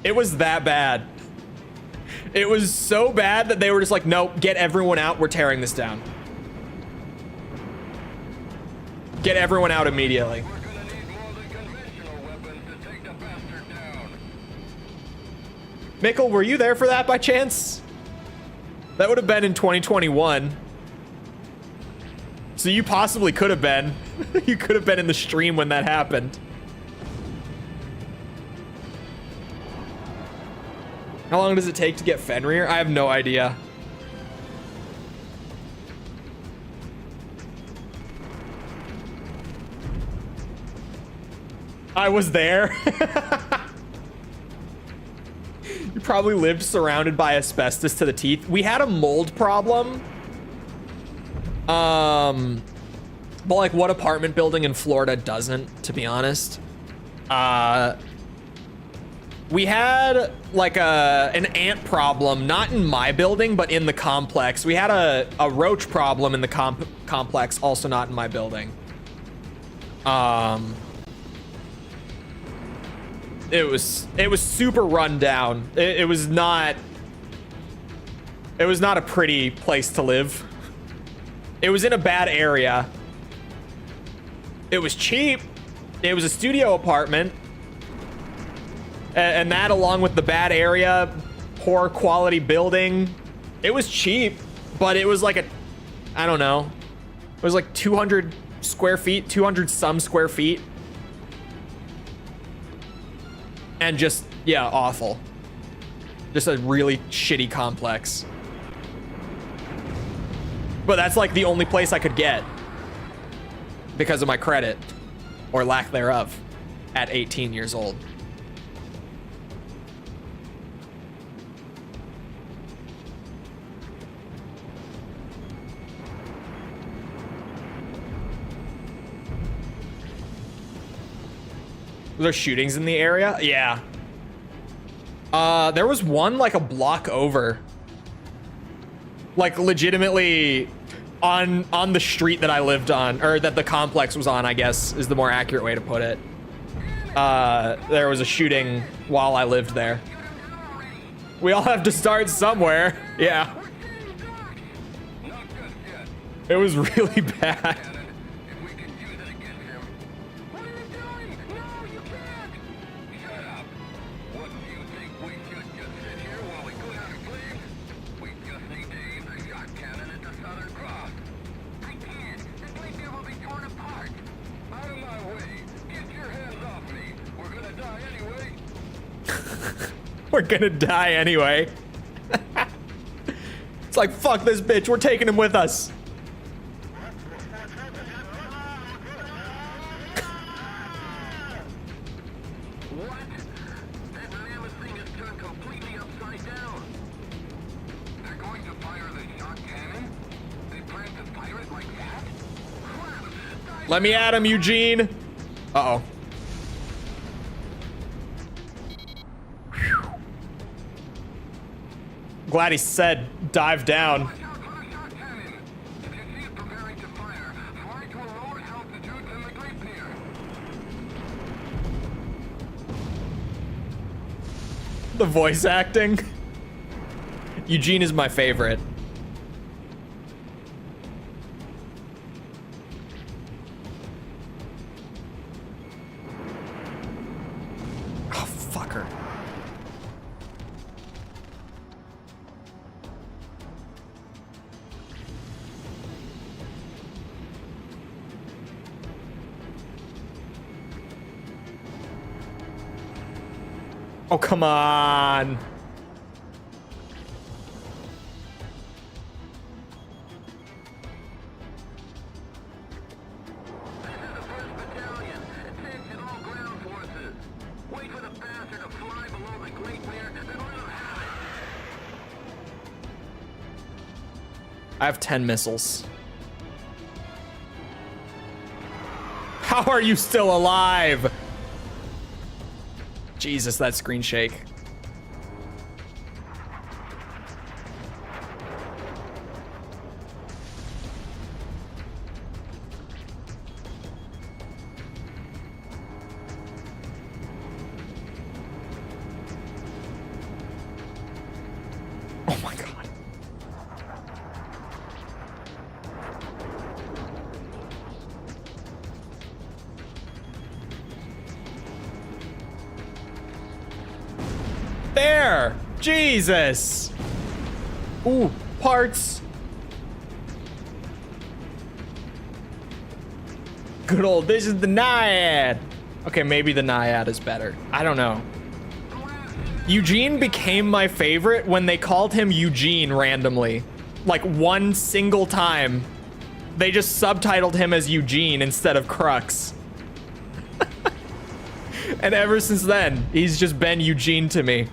It was that bad. It was so bad that they were just like, nope, get everyone out. We're tearing this down. Get everyone out immediately. We're gonna need more than conventional weapons to take the bastard down. Mikkel, were you there for that by chance? That would have been in 2021. So you possibly could have been. You could have been in the stream when that happened. How long does it take to get Fenrir? I have no idea. I was there. You probably lived surrounded by asbestos to the teeth. We had a mold problem. But like, what apartment building in Florida doesn't, to be honest? We had like an ant problem, not in my building, but in the complex. We had a roach problem in the complex, also not in my building. It was super run down. It was not a pretty place to live. It was in a bad area. It was cheap. It was a studio apartment. And that, along with the bad area, poor quality building, it was cheap, but it was like I don't know. It was like 200 square feet, 200 some square feet. And just, yeah, awful. Just a really shitty complex. But that's like the only place I could get because of my credit, or lack thereof, at 18 years old. Was there shootings in the area? Yeah. There was one like a block over. Like legitimately on the street that I lived on, or that the complex was on, I guess is the more accurate way to put it. There was a shooting while I lived there. We all have to start somewhere. Yeah. It was really bad. We're gonna die anyway. It's like, fuck this bitch, we're taking him with us. What? That mammoth thing has turned completely upside down. They're going to fire the shot cannon? They plan to fire it like that? Crap! Let me at him, Eugene. Uh-oh. Glad he said dive down. Watch out for the shot cannon! If you see it preparing to fire, The voice acting. Eugene is my favorite. Oh, fucker. Oh, come on. I have 10 missiles. How are you still alive? Jesus, that screen shake. Oh my God. There! Jesus! Ooh, parts! Good old, this is the Naiad! Okay, maybe the Naiad is better. I don't know. Eugene became my favorite when they called him Eugene randomly. Like one single time. They just subtitled him as Eugene instead of Crux. And ever since then, he's just been Eugene to me.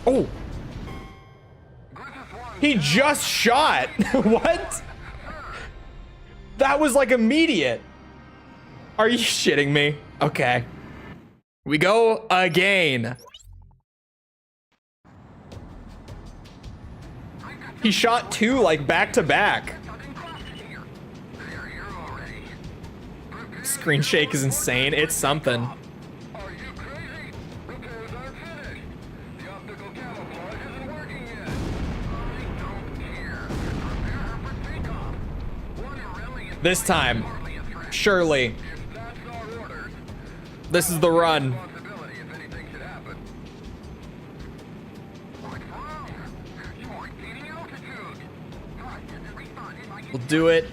Oh. He just shot. What? That was like immediate. Are you shitting me? Okay. We go again. He shot two like back to back. Screen shake is insane. It's something. This time, surely. This is the run. We'll do it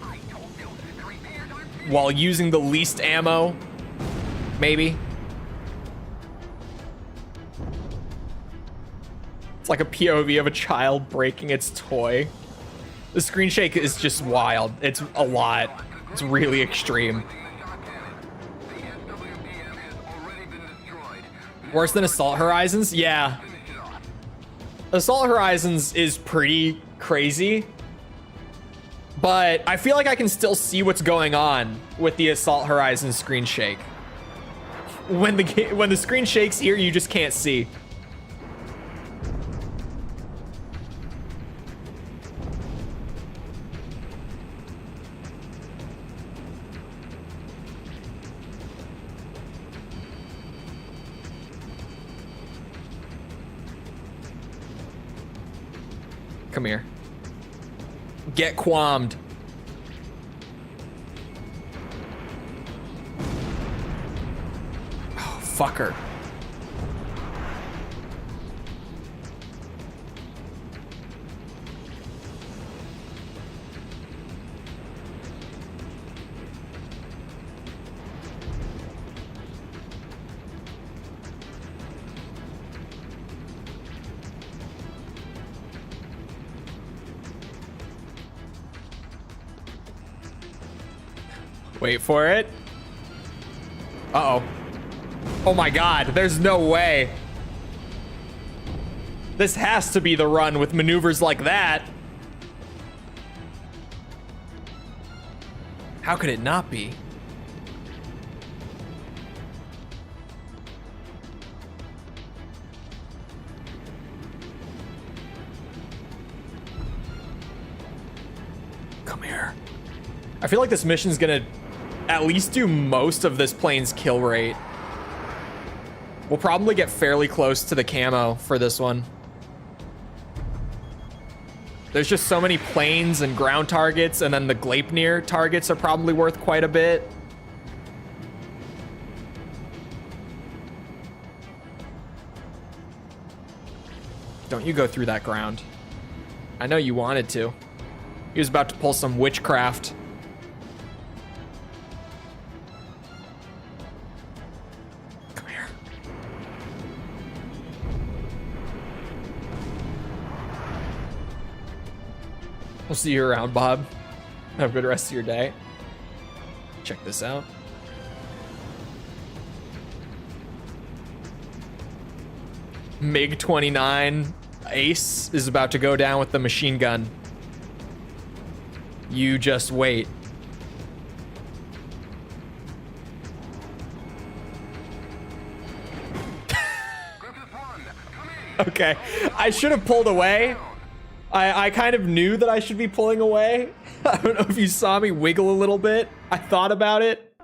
while using the least ammo, maybe. It's like a POV of a child breaking its toy. The screen shake is just wild. It's a lot. It's really extreme. Worse than Assault Horizons? Yeah. Assault Horizons is pretty crazy. But I feel like I can still see what's going on with the Assault Horizons screen shake. When the screen shakes here, you just can't see. Come here. Get qualmed. Oh, fucker. Wait for it. Uh-oh. Oh my God, there's no way. This has to be the run with maneuvers like that. How could it not be? Come here. I feel like this mission's gonna at least do most of this plane's kill rate. We'll probably get fairly close to the camo for this one. There's just so many planes and ground targets, and then the Gleipnir targets are probably worth quite a bit. Don't you go through that ground. I know you wanted to. He was about to pull some witchcraft. Come here. We'll see you around, Bob. Have a good rest of your day. Check this out. MiG-29 Ace is about to go down with the machine gun. You just wait. Okay, I should have pulled away. I kind of knew that I should be pulling away. I don't know if you saw me wiggle a little bit. I thought about it.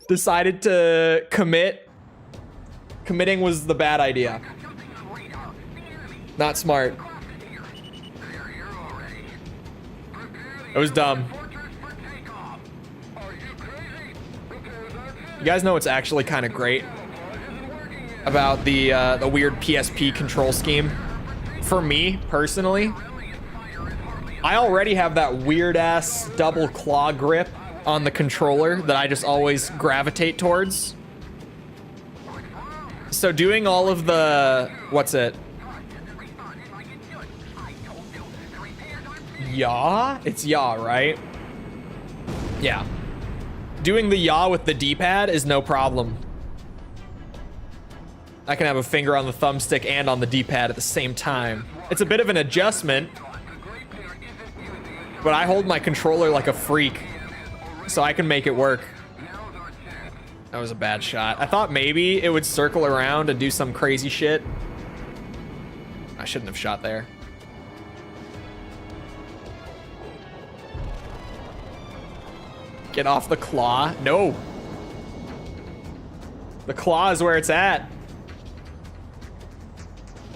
Decided to commit. Committing was the bad idea. Not smart. It was dumb. You guys know what's actually kind of great about the weird PSP control scheme? For me, personally, I already have that weird-ass double claw grip on the controller that I just always gravitate towards. So doing all of the... What's it? Yaw? It's yaw, right? Yeah. Doing the yaw with the D-pad is no problem. I can have a finger on the thumbstick and on the D-pad at the same time. It's a bit of an adjustment, but I hold my controller like a freak, so I can make it work. That was a bad shot. I thought maybe it would circle around and do some crazy shit. I shouldn't have shot there. Get off the claw. No. The claw is where it's at.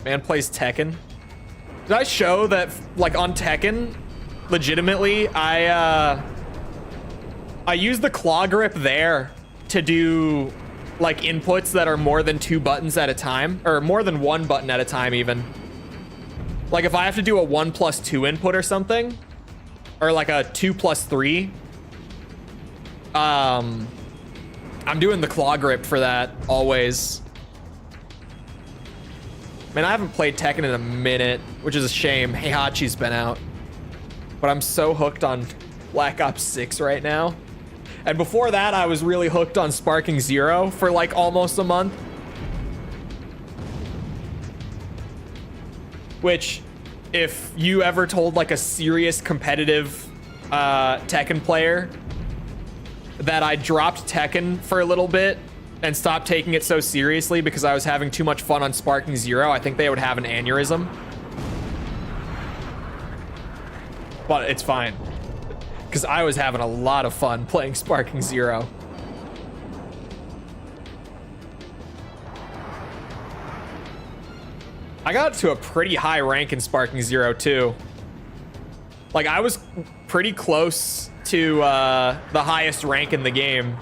Man plays Tekken. Did I show that, like, on Tekken, legitimately, I use the claw grip there to do, like, inputs that are more than 2 buttons at a time, or more than 1 button at a time, even. Like, if I have to do a 1+2 input or something, or like a 2+3, I'm doing the claw grip for that always. Man, I haven't played Tekken in a minute, which is a shame. Heihachi's been out. But I'm so hooked on Black Ops 6 right now. And before that, I was really hooked on Sparking Zero for like almost a month. Which, if you ever told like a serious competitive Tekken player that I dropped Tekken for a little bit and stopped taking it so seriously because I was having too much fun on Sparking Zero, I think they would have an aneurysm. But it's fine, because I was having a lot of fun playing Sparking Zero. I got to a pretty high rank in Sparking Zero too. Like, I was pretty close to the highest rank in the game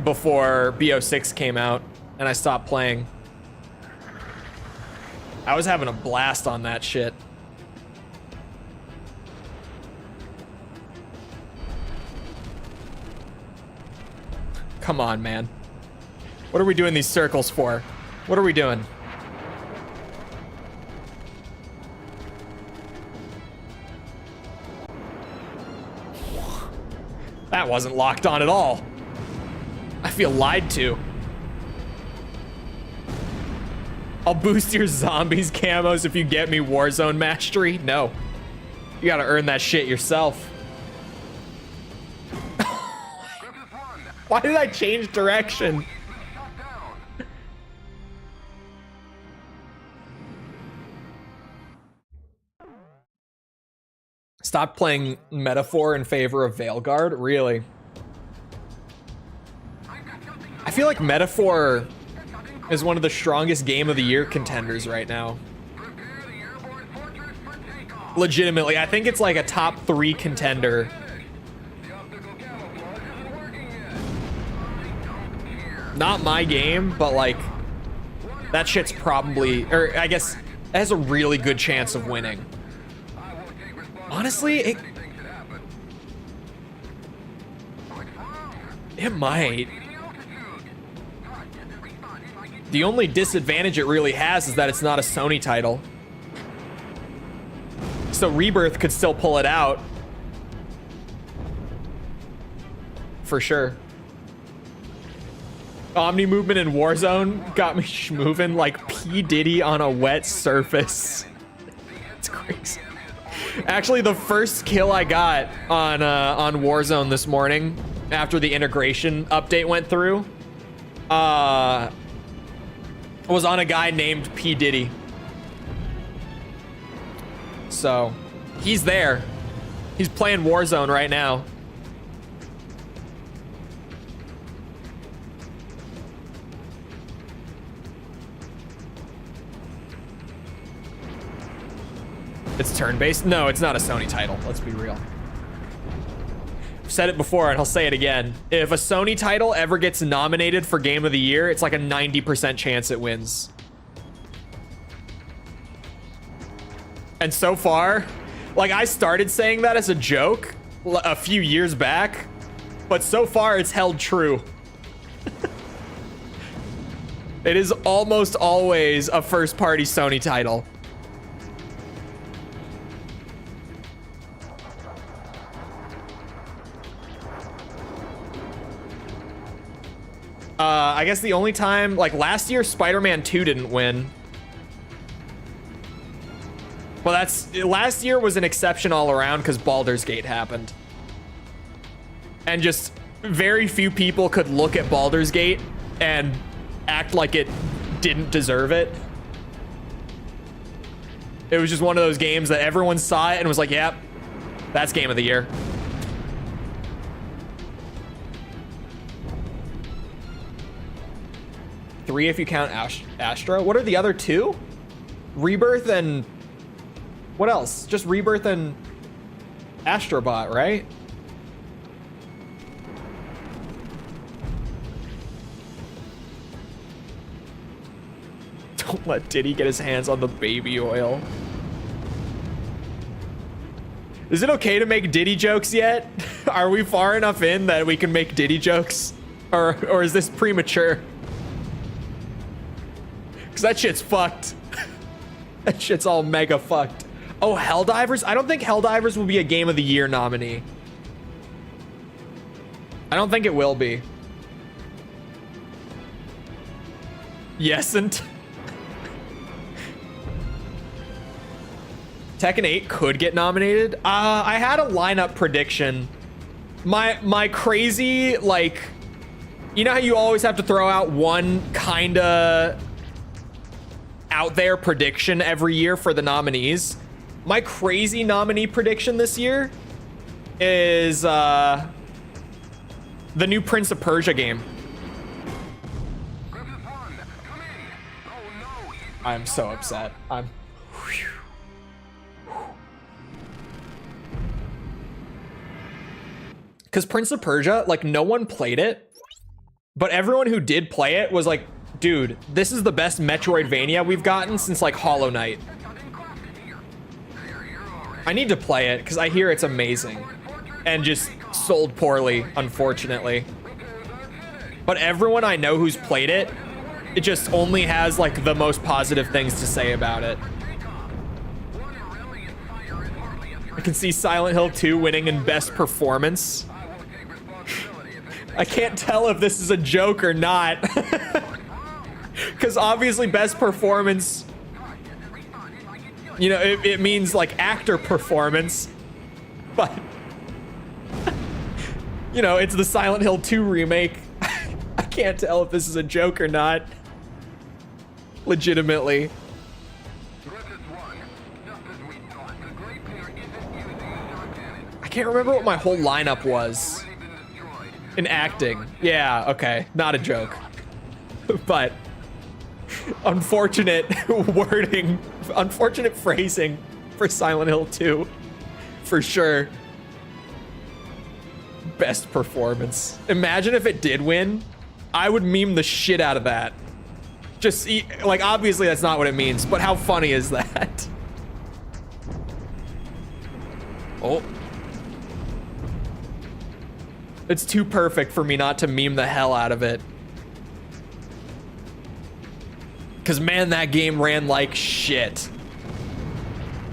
before BO6 came out, and I stopped playing. I was having a blast on that shit. Come on, man. What are we doing these circles for? What are we doing? That wasn't locked on at all. I feel lied to. I'll boost your zombies camos if you get me Warzone mastery. No. You gotta earn that shit yourself. Why did I change direction? Stop playing Metaphor in favor of Veilguard? Really? I feel like Metaphor is one of the strongest Game of the Year contenders right now. Legitimately, I think it's like a top 3 contender. Not my game, but like that shit's probably, or I guess it has a really good chance of winning. Honestly, it might. The only disadvantage it really has is that it's not a Sony title. So Rebirth could still pull it out. For sure. Omni movement in Warzone got me schmoving like P. Diddy on a wet surface. It's crazy. Actually, the first kill I got on Warzone this morning after the integration update went through was on a guy named P. Diddy. So he's there. He's playing Warzone right now. It's turn-based? No, it's not a Sony title. Let's be real. I've said it before and I'll say it again. If a Sony title ever gets nominated for Game of the Year, it's like a 90% chance it wins. And so far, like I started saying that as a joke a few years back, but so far it's held true. It is almost always a first-party Sony title. I guess the only time, like last year, Spider-Man 2 didn't win. Well, last year was an exception all around because Baldur's Gate happened. And just very few people could look at Baldur's Gate and act like it didn't deserve it. It was just one of those games that everyone saw it and was like, yep, that's Game of the Year. Three if you count Astra. What are the other two? Rebirth and... what else? Just Rebirth and Astrobot, right? Don't let Diddy get his hands on the baby oil. Is it okay to make Diddy jokes yet? Are we far enough in that we can make Diddy jokes? Or is this premature? Because that shit's fucked. That shit's all mega fucked. Oh, Helldivers? I don't think Helldivers will be a Game of the Year nominee. I don't think it will be. Yesn't. Tekken 8 could get nominated. I had a lineup prediction. My crazy, like, you know how you always have to throw out one kinda out there prediction every year for the nominees? My crazy nominee prediction this year is the new Prince of Persia game. I'm so upset. Because Prince of Persia, like, no one played it, but everyone who did play it was like, dude, this is the best Metroidvania we've gotten since like Hollow Knight. I need to play it because I hear it's amazing and just sold poorly, unfortunately. But everyone I know who's played it, it just only has like the most positive things to say about it. I can see Silent Hill 2 winning in best performance. I can't tell if this is a joke or not. Because obviously best performance, you know, it means like actor performance. But, you know, it's the Silent Hill 2 remake. I can't tell if this is a joke or not. Legitimately. can't remember what my whole lineup was in acting. Yeah, okay, not a joke. But unfortunate wording, unfortunate phrasing for Silent Hill 2, for sure. Best performance. Imagine if it did win. I would meme the shit out of that. Just, like, obviously that's not what it means, but how funny is that? Oh. It's too perfect for me not to meme the hell out of it. Because, man, that game ran like shit.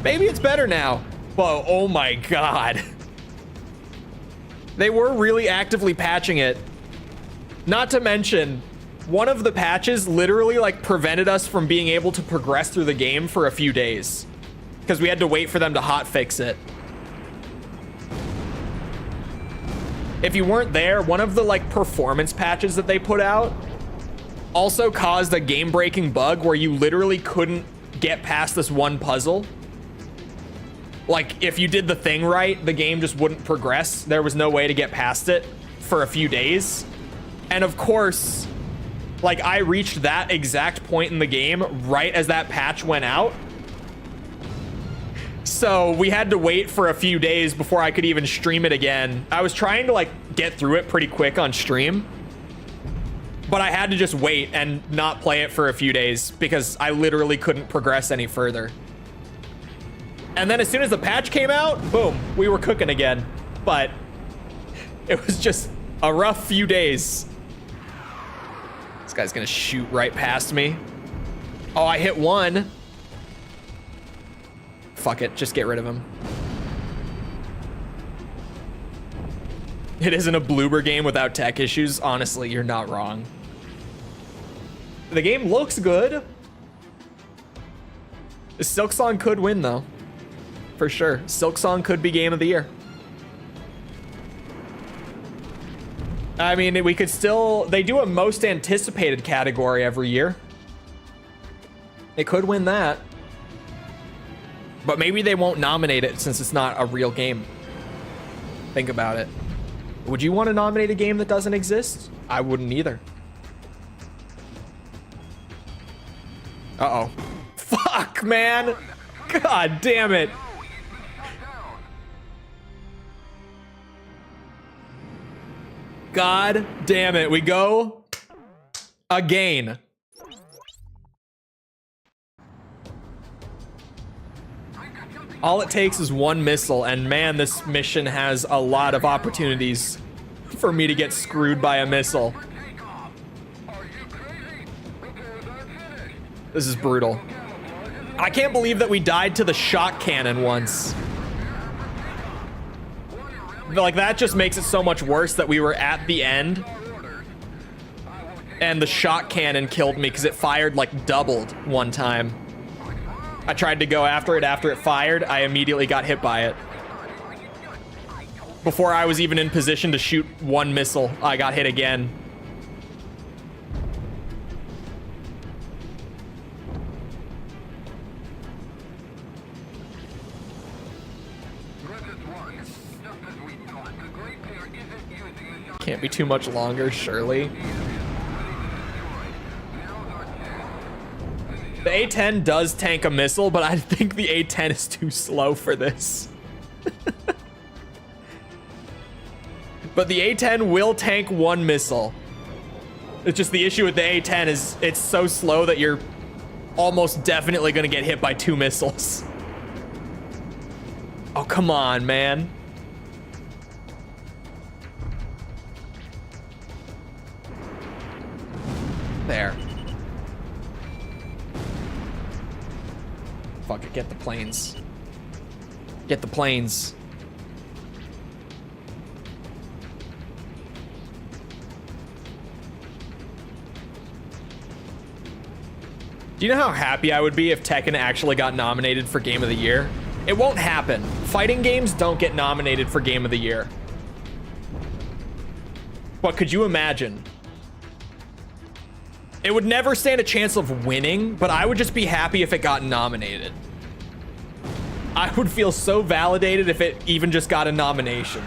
Maybe it's better now. Whoa, oh my god. They were really actively patching it. Not to mention, one of the patches literally like prevented us from being able to progress through the game for a few days. Because we had to wait for them to hotfix it. If you weren't there, one of the like performance patches that they put out also caused a game-breaking bug where you literally couldn't get past this one puzzle. Like, if you did the thing right, the game just wouldn't progress. There was no way to get past it for a few days. And of course, like, I reached that exact point in the game right as that patch went out. So we had to wait for a few days before I could even stream it again. I was trying to, like, get through it pretty quick on stream, but I had to just wait and not play it for a few days because I literally couldn't progress any further. And then as soon as the patch came out, boom, we were cooking again. But it was just a rough few days. This guy's gonna shoot right past me. Oh, I hit one. Fuck it, just get rid of him. It isn't a bloober game without tech issues. Honestly, you're not wrong. The game looks good. Silksong could win though. For sure. Silksong could be game of the year. I mean, we could still... They do a most anticipated category every year. It could win that. But maybe they won't nominate it since it's not a real game. Think about it. Would you want to nominate a game that doesn't exist? I wouldn't either. Uh-oh. Fuck, man! God damn it! God damn it, we go again. All it takes is one missile, and man, this mission has a lot of opportunities for me to get screwed by a missile. This is brutal. I can't believe that we died to the shock cannon once. Like, that just makes it so much worse that we were at the end and the shock cannon killed me because it fired like doubled one time. I tried to go after it fired. I immediately got hit by it. Before I was even in position to shoot one missile, I got hit again. Can't be too much longer, surely. The A-10 does tank a missile, but I think the A-10 is too slow for this. But the A-10 will tank one missile. It's just the issue with the A-10 is it's so slow that you're almost definitely gonna get hit by two missiles. Oh, come on, man. There. Fuck it, get the planes. Get the planes. Do you know how happy I would be if Tekken actually got nominated for Game of the Year? It won't happen. Fighting games don't get nominated for Game of the Year. But could you imagine? It would never stand a chance of winning, but I would just be happy if it got nominated. I would feel so validated if it even just got a nomination.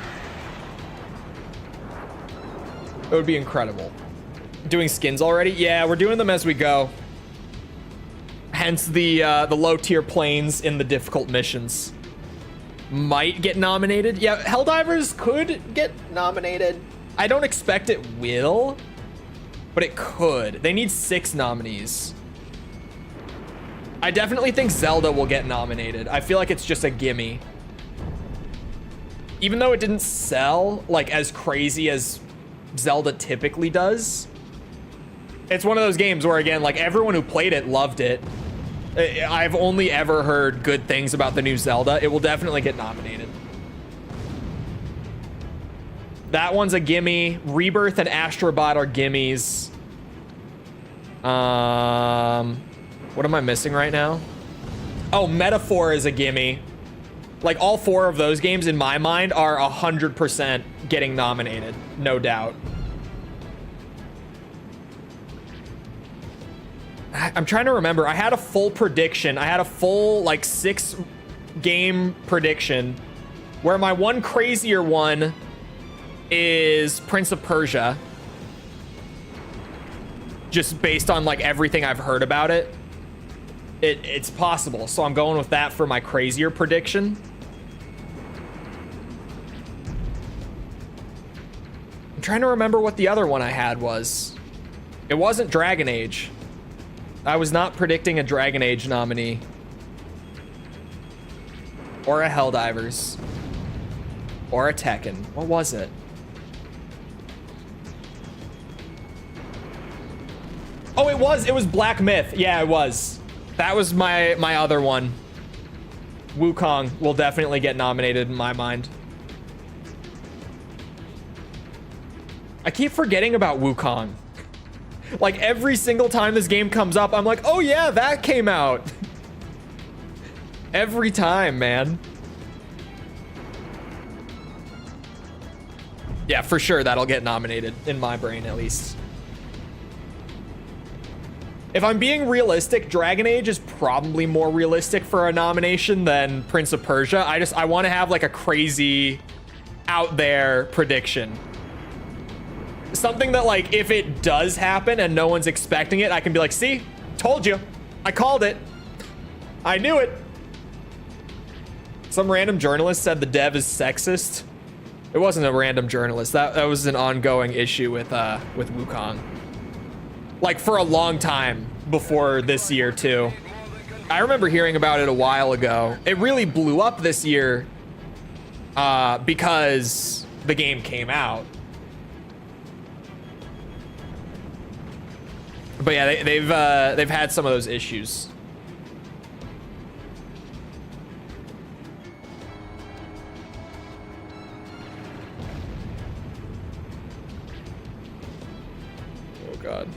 It would be incredible. Doing skins already? Yeah, we're doing them as we go. Hence the low tier planes in the difficult missions. Might get nominated. Yeah, Helldivers could get nominated. I don't expect it will, but it could. They need 6 nominees. I definitely think Zelda will get nominated. I feel like it's just a gimme. Even though it didn't sell like as crazy as Zelda typically does, it's one of those games where, again, like everyone who played it loved it. I've only ever heard good things about the new Zelda. It will definitely get nominated. That one's a gimme. Rebirth and Astrobot are gimmies. What am I missing right now? Oh, Metaphor is a gimme. Like all 4 of those games in my mind are 100% getting nominated, no doubt. I'm trying to remember. I had a full prediction. I had a full like 6 game prediction where my one crazier one is Prince of Persia. Just based on like everything I've heard about it. It's possible. So I'm going with that for my crazier prediction. I'm trying to remember what the other one I had was. It wasn't Dragon Age. I was not predicting a Dragon Age nominee. Or a Helldivers. Or a Tekken. What was it? Oh, it was Black Myth. Yeah, it was. That was my other one. Wukong will definitely get nominated in my mind. I keep forgetting about Wukong. Like every single time this game comes up, I'm like, oh yeah, that came out. Every time, man. Yeah, for sure that'll get nominated in my brain at least. If I'm being realistic, Dragon Age is probably more realistic for a nomination than Prince of Persia. I want to have like a crazy out there prediction. Something that like if it does happen and no one's expecting it, I can be like, see, told you. I called it. I knew it. Some random journalist said the dev is sexist. It wasn't a random journalist. That was an ongoing issue with Wukong. Like for a long time before this year too. I remember hearing about it a while ago. It really blew up this year because the game came out. But yeah, they've had some of those issues. Oh God.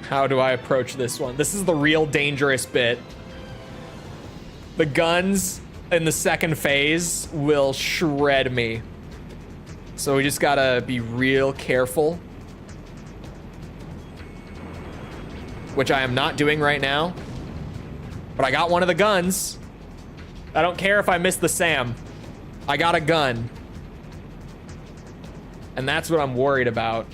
How do I approach this one? This is the real dangerous bit. The guns in the second phase will shred me. So we just gotta be real careful. Which I am not doing right now. But I got one of the guns. I don't care if I miss the SAM. I got a gun. And that's what I'm worried about.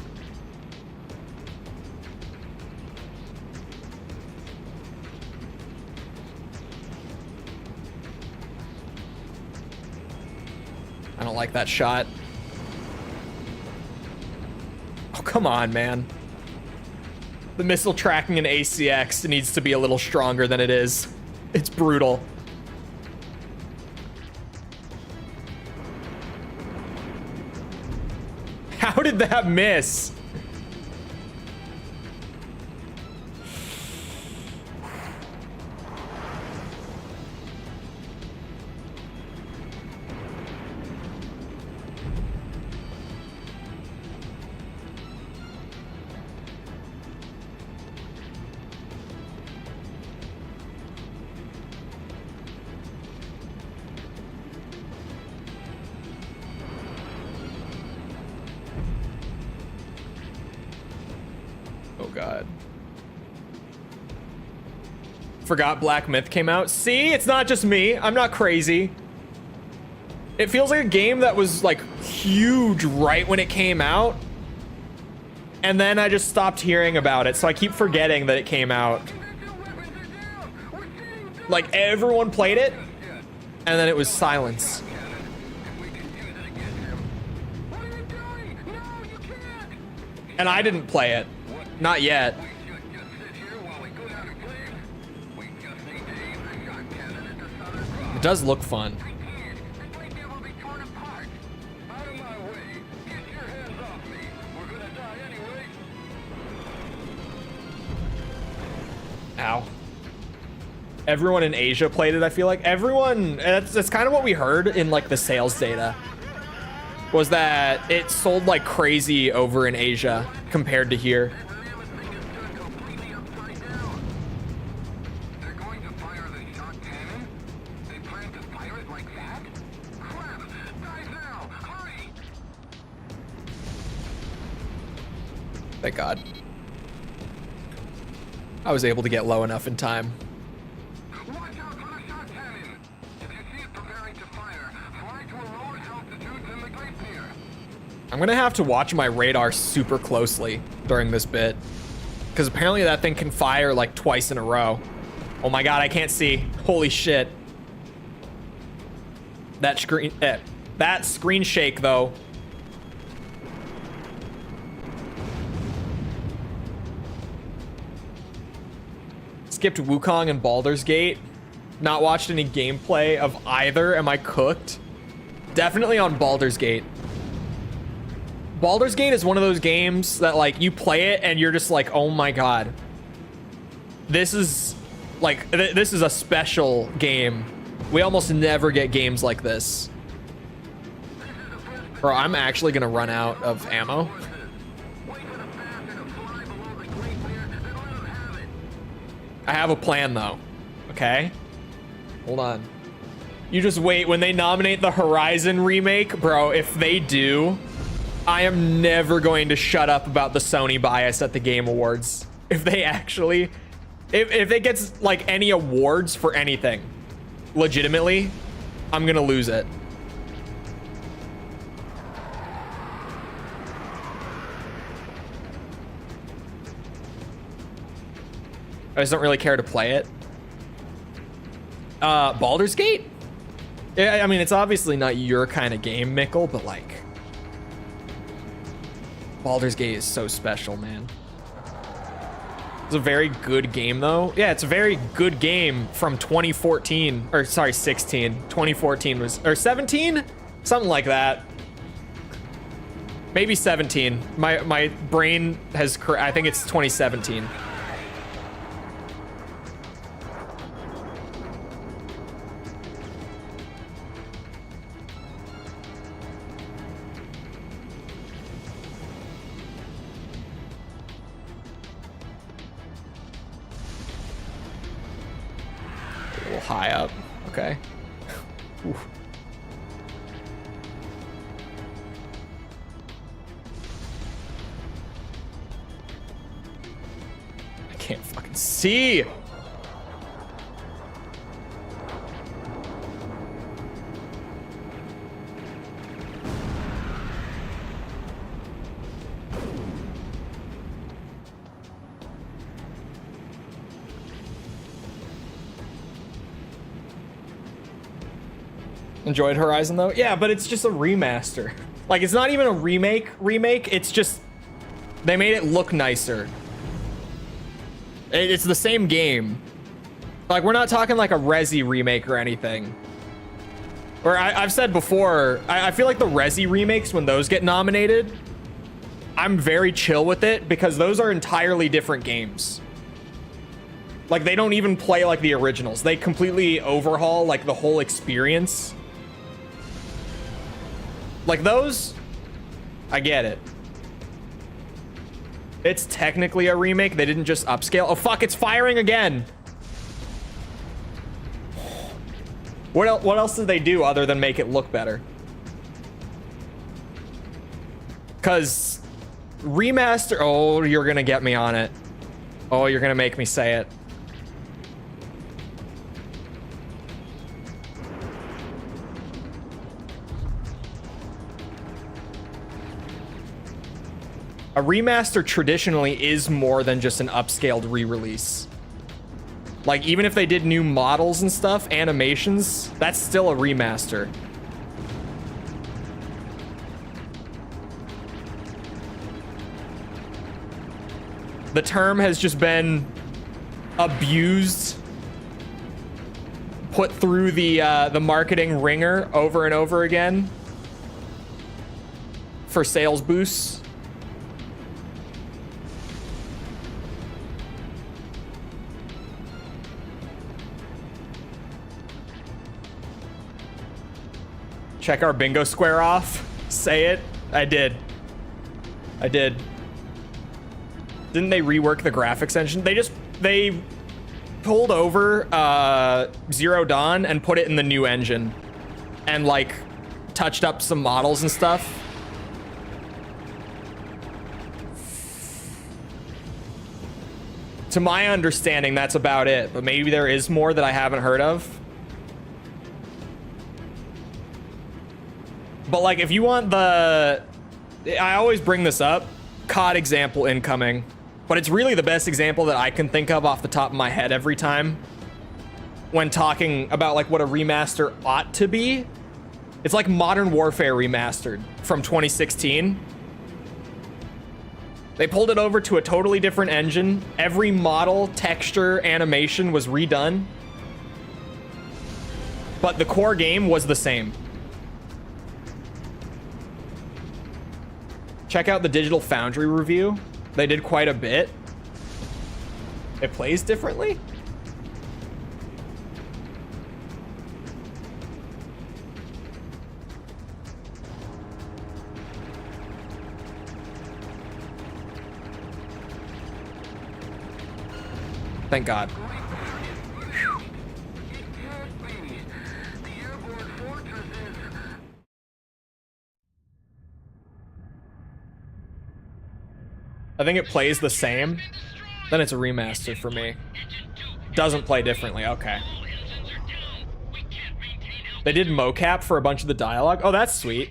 I don't like that shot. Oh, come on, man. The missile tracking in ACX needs to be a little stronger than it is. It's brutal. How did that miss? God. Forgot Black Myth came out. See, it's not just me. I'm not crazy. It feels like a game that was like huge right when it came out. And then I just stopped hearing about it. So I keep forgetting that it came out. Like everyone played it. And then it was silence. And I didn't play it. Not yet. It does look fun. Ow. Everyone in Asia played it, I feel like. Everyone, that's kind of what we heard in like the sales data. Was that it sold like crazy over in Asia compared to here. Thank God. I was able to get low enough in time. I'm gonna have to watch my radar super closely during this bit, because apparently that thing can fire like twice in a row. Oh my God, I can't see. Holy shit. That screen shake though. Skipped Wukong and Baldur's Gate. Not watched any gameplay of either. Am I cooked? Definitely on Baldur's Gate. Baldur's Gate is one of those games that like you play it and you're just like, oh my God. This is like, this is a special game. We almost never get games like this. Bro, I'm actually gonna run out of ammo. I have a plan though, okay? Hold on. You just wait, when they nominate the Horizon remake, bro, if they do, I am never going to shut up about the Sony bias at the Game Awards. If they actually, if it gets like any awards for anything, legitimately, I'm gonna lose it. I just don't really care to play it. Baldur's Gate? Yeah, I mean, it's obviously not your kind of game, Mickle, but like, Baldur's Gate is so special, man. It's a very good game, though. Yeah, it's a very good game from 2014, or sorry, 16. 2014 was, or 17? Something like that. Maybe 17. My brain has, I think it's 2017. High up. Okay. Oof. I can't fucking see. Enjoyed Horizon though? Yeah, but it's just a remaster. Like, it's not even a remake, it's just, they made it look nicer. It's the same game. Like, we're not talking like a Resi remake or anything. Or I've said before, I feel like the Resi remakes, when those get nominated, I'm very chill with it because those are entirely different games. Like, they don't even play like the originals. They completely overhaul like the whole experience. Like those, I get it. It's technically a remake. They didn't just upscale. Oh fuck, it's firing again. What else did they do other than make it look better? Cause remaster, oh, you're gonna get me on it. Oh, you're gonna make me say it. A remaster traditionally is more than just an upscaled re-release. Like, even if they did new models and stuff, animations, that's still a remaster. The term has just been abused, put through the marketing ringer over and over again for sales boosts. Check our bingo square off. Say it. I did. I did. Didn't they rework the graphics engine? They pulled over Zero Dawn and put it in the new engine and like touched up some models and stuff. To my understanding, that's about it, but maybe there is more that I haven't heard of. But like, if you want the, I always bring this up, COD example incoming, but it's really the best example that I can think of off the top of my head every time when talking about like what a remaster ought to be. It's like Modern Warfare Remastered from 2016. They pulled it over to a totally different engine. Every model, texture, animation was redone, but the core game was the same. Check out the Digital Foundry review. They did quite a bit. It plays differently? Thank God. I think it plays the same. Then it's a remaster for me. Doesn't play differently. Okay. They did mocap for a bunch of the dialogue. Oh, that's sweet.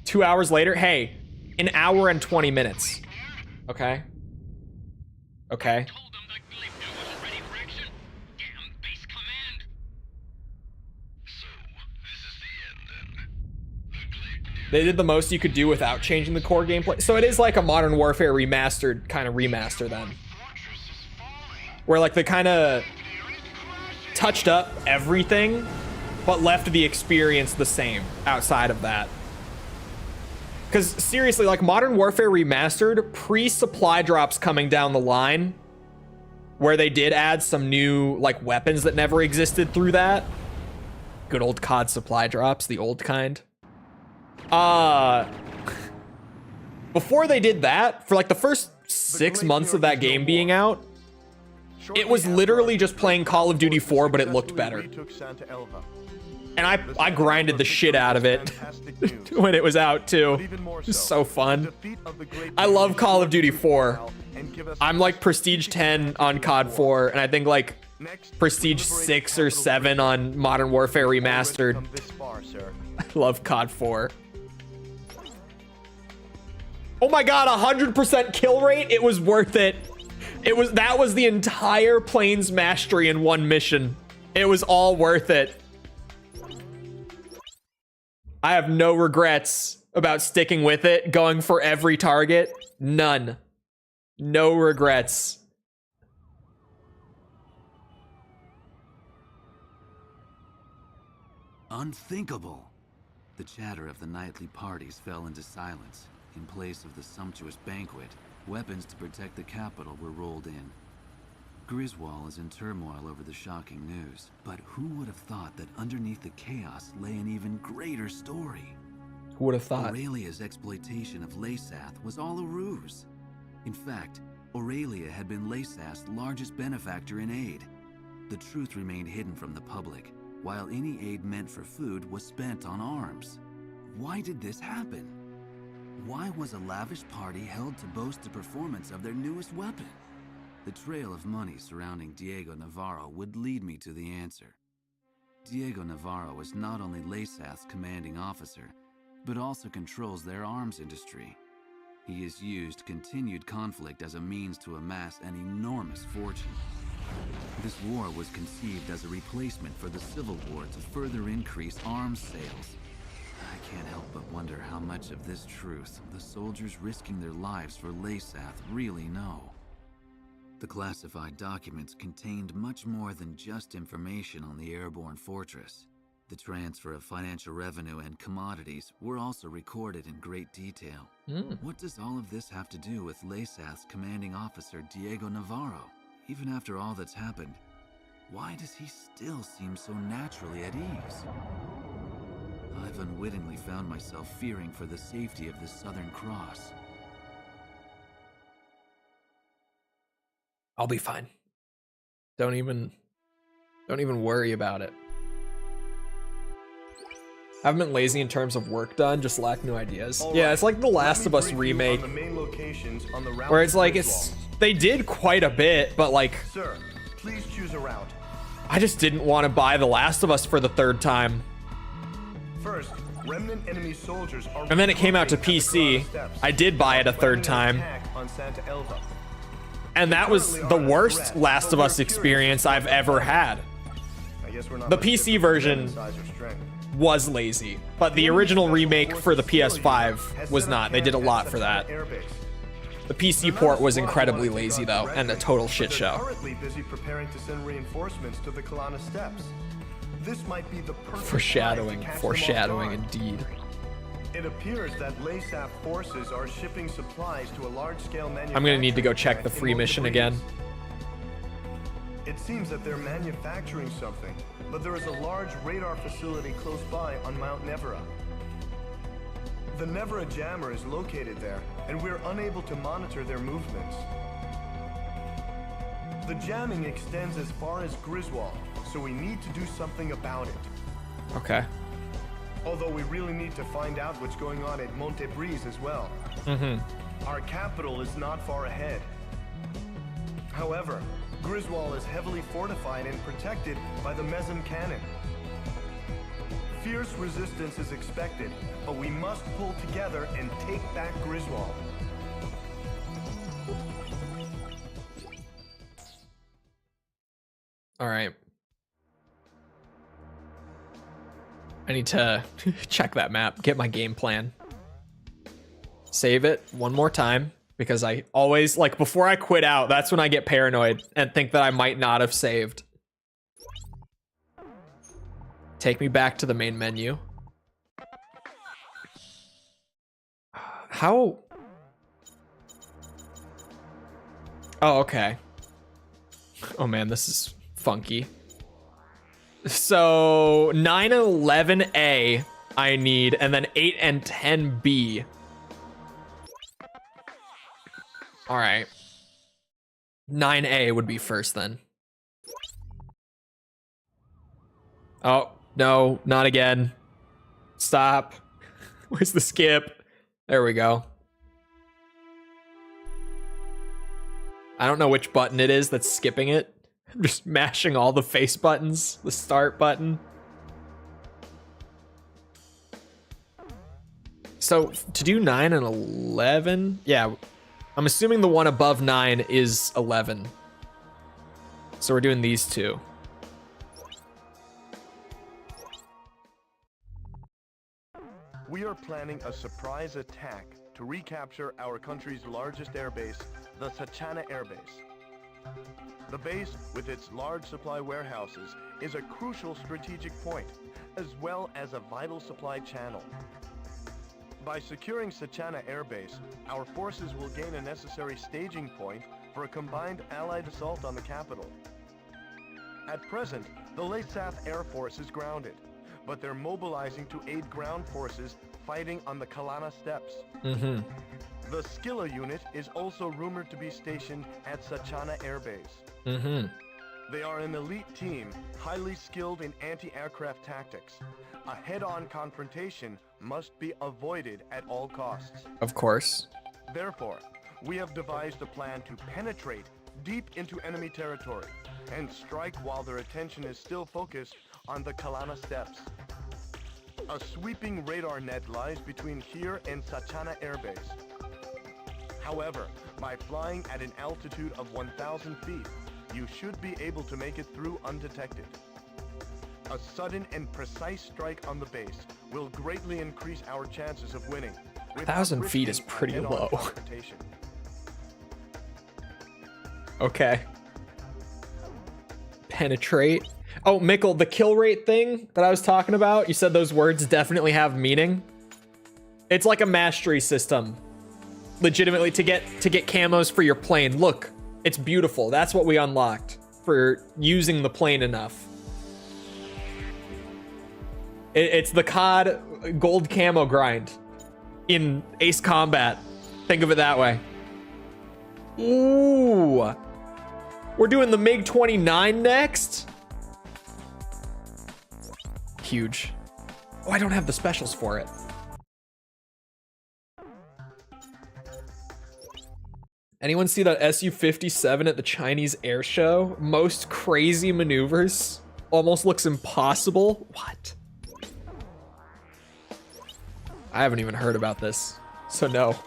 2 hours later. Hey, an hour and 20 minutes. Okay. Okay. They did the most you could do without changing the core gameplay. So it is like a Modern Warfare remastered kind of remaster then. Where like they kind of touched up everything, but left the experience the same outside of that. Because seriously, like Modern Warfare Remastered, pre-supply drops coming down the line, where they did add some new like weapons that never existed through that. Good old COD supply drops, the old kind. Before they did that, for like the first 6 months of that game being out, it was literally just playing Call of Duty 4, but it looked better. And I grinded the shit out of it when it was out too. It was so fun. I love Call of Duty 4. I'm like Prestige 10 on COD 4, and I think like Prestige 6 or 7 on Modern Warfare Remastered. I love COD 4. Oh my God, 100% kill rate. It was worth it. That was the entire Plains mastery in one mission. It was all worth it. I have no regrets about sticking with it, going for every target. None. No regrets. Unthinkable. The chatter of the nightly parties fell into silence. In place of the sumptuous banquet, weapons to protect the capital were rolled in. Griswold is in turmoil over the shocking news, but who would have thought that underneath the chaos lay an even greater story? Who would have thought? Aurelia's exploitation of Laysath was all a ruse. In fact, Aurelia had been Laysath's largest benefactor in aid. The truth remained hidden from the public, while any aid meant for food was spent on arms. Why did this happen? Why was a lavish party held to boast the performance of their newest weapon? The trail of money surrounding Diego Navarro would lead me to the answer. Diego Navarro is not only Laysath's commanding officer, but also controls their arms industry. He has used continued conflict as a means to amass an enormous fortune. This war was conceived as a replacement for the Civil War to further increase arms sales. I can't help but wonder how much of this truth the soldiers risking their lives for Laysath really know. The classified documents contained much more than just information on the airborne fortress. The transfer of financial revenue and commodities were also recorded in great detail. What does all of this have to do with Laysath's commanding officer, Diego Navarro? Even after all that's happened, why does he still seem so naturally at ease? I've unwittingly found myself fearing for the safety of the Southern Cross. I'll be fine. Don't even worry about it. I haven't been lazy in terms of work done, just lack new ideas. Yeah, it's like the Last of Us remake, where it's like they did quite a bit, but like, Sir, please choose a route. I just didn't want to buy The Last of Us for the third time. First, remnant enemy soldiers are And then it came out to PC. I did buy it a third time. On Santa Elva. And that was the worst Last of Us experience I've ever had. I guess we're not The much PC different version in size or strength. was lazy, but the original remake for the PS5 was not. They did a lot for that. The PC port was incredibly lazy though, and a total shit show. Currently busy preparing to send reinforcements to the Kalana Steppes. This might be the perfect Foreshadowing, time to catch them off foreshadowing guard. indeed. It appears that Laysath forces are shipping supplies to a large-scale manufacturing. I'm gonna need to go check the plant in free mission Montebriz. again. It seems that they're manufacturing something, but there is a large radar facility close by on Mount Nevera. The Nevera jammer is located there, and we're unable to monitor their movements. The jamming extends as far as Griswold, so we need to do something about it. Okay. Although we really need to find out what's going on at Montebriz as well. Our capital is not far ahead. However, Griswold is heavily fortified and protected by the Mesem cannon. Fierce resistance is expected, but we must pull together and take back Griswold. All right. I need to check that map, get my game plan. Save it one more time, because I always, like, before I quit out, that's when I get paranoid and think that I might not have saved. Take me back to the main menu. How? Oh, okay. Oh man, this is funky. So 9 and 11A I need, and then 8 and 10B. All right. 9A would be first then. Oh, no, not again. Stop. Where's the skip? There we go. I don't know which button it is that's skipping it. I'm just mashing all the face buttons. The start button. So to do 9 and 11, yeah, I'm assuming the one above 9 is 11. So we're doing these two. We are planning a surprise attack to recapture our country's largest airbase, the Sachana Airbase. The base, with its large supply warehouses, is a crucial strategic point, as well as a vital supply channel. By securing Sachana Airbase, our forces will gain a necessary staging point for a combined Allied assault on the capital. At present, the Laysath Air Force is grounded, but they're mobilizing to aid ground forces fighting on the Kalana Steppes. The Skilla unit is also rumored to be stationed at Sachana Airbase. They are an elite team, highly skilled in anti-aircraft tactics. A head-on confrontation must be avoided at all costs. Of course. Therefore, we have devised a plan to penetrate deep into enemy territory and strike while their attention is still focused on the Kalana Steppes. A sweeping radar net lies between here and Sachana Airbase. However, by flying at an altitude of 1,000 feet, you should be able to make it through undetected. A sudden and precise strike on the base will greatly increase our chances of winning. 1,000 feet is pretty head-on low. confrontation. Okay. Penetrate. Oh, Mickle, the kill rate thing that I was talking about, you said those words definitely have meaning. It's like a mastery system. Legitimately, to get camos for your plane. Look, it's beautiful. That's what we unlocked for using the plane enough. It's the COD gold camo grind in Ace Combat. Think of it that way. Ooh. We're doing the MiG-29 next? Huge. Oh, I don't have the specials for it. Anyone see that Su-57 at the Chinese air show? Most crazy maneuvers. Almost looks impossible. What? I haven't even heard about this, so no.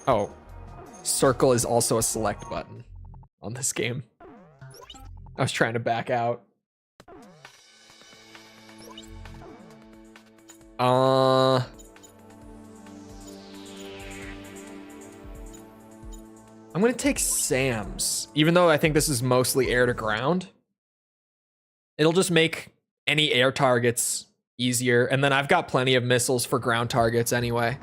Oh, circle is also a select button on this game. I was trying to back out. I'm gonna take Sam's, even though I think this is mostly air to ground. It'll just make any air targets easier, and then I've got plenty of missiles for ground targets anyway.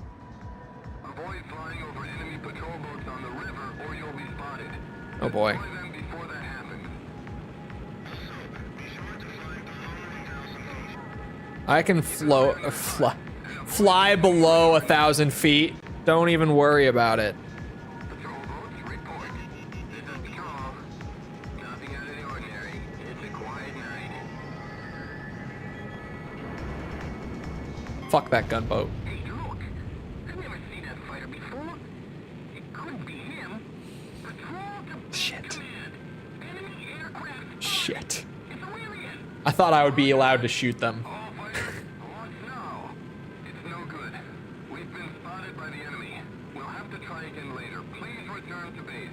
Avoid flying over enemy patrol boats on the river or you'll be spotted. Oh boy. Destroy them before that happens. I can fly below 1,000 feet. Don't even worry about it. Patrol boats, report. This is Patrol. Nothing out of the ordinary. It's a quiet night. Fuck that gunboat. Hey, look! I've never seen that fighter before. It couldn't be him. Patrol to Shit. command. Enemy aircraft. Shit. It's Aurelian. I thought I would be allowed to shoot them. All fighters, launch now. It's no good. We've been spotted by the enemy. We'll have to try again later. Please return to base.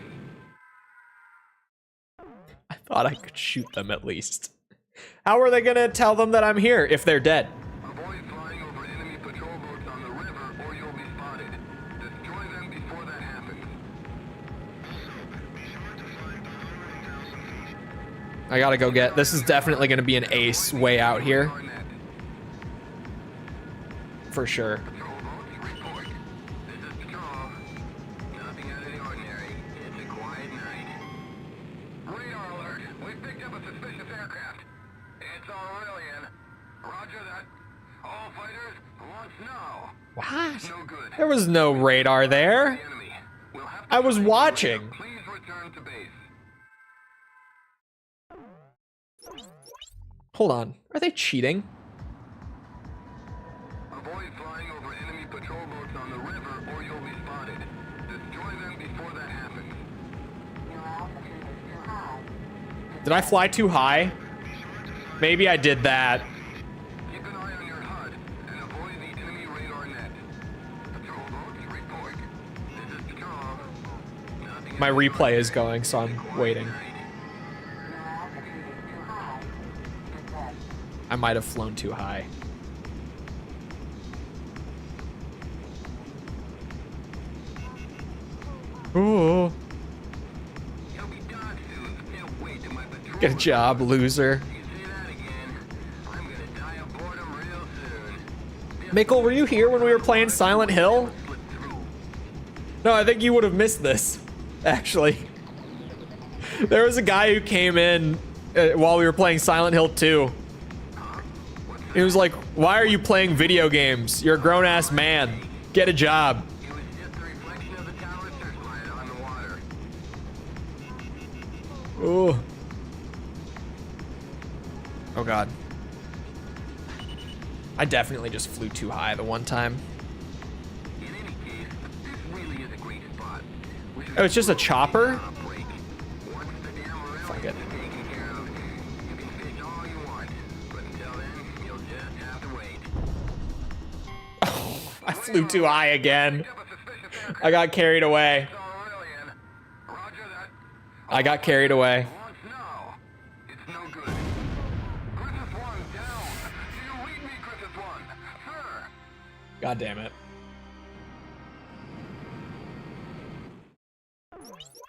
I thought I could shoot them at least. How are they gonna tell them that I'm here if they're dead? Avoid flying over enemy patrol boats on the river or you'll be spotted. Destroy them before that happens. I gotta go get. This is definitely gonna be an ace way out here. Arnett. For sure. Patrol boats, report. This is Patrol. Nothing out of the ordinary. It's a quiet night. Radar alert. We picked up a suspicious aircraft. It's Aurelian. Roger that. All fighters, launch now. What? No good. There was no radar there. The enemy. We'll have to I was try again watching. later. Please return to base. Hold on. Are they cheating? Avoid flying over enemy patrol boats on the river or you'll be spotted. Destroy them before that happens. Did I fly too high? Maybe I did that. Keep an eye on your HUD and avoid the enemy radar net. Patrol boats, report. This is Patrol. Nothing My replay is going, so I'm waiting. I might have flown too high. Ooh. You'll be done soon. Can't wait till my patrol. Good job, loser. You say that again, I'm gonna die of boredom real soon. Mickle, were you here when we were playing Silent Hill? Slip through. No, I think you would have missed this, actually. There was a guy who came in while we were playing Silent Hill 2. He was like, why are you playing video games? You're a grown-ass man. Get a job. It was just a reflection of the tower searchlight on the water. Ooh. Oh, God. I definitely just flew too high the one time. In any case, this really is a great spot. We should Oh, it's just a chopper? take a break. Once the damn Fuck Aurelian it. is taken care of, you can fish all you want. But until then, you'll just have to wait. I flew too high again. I got carried away. I got carried away. God damn it.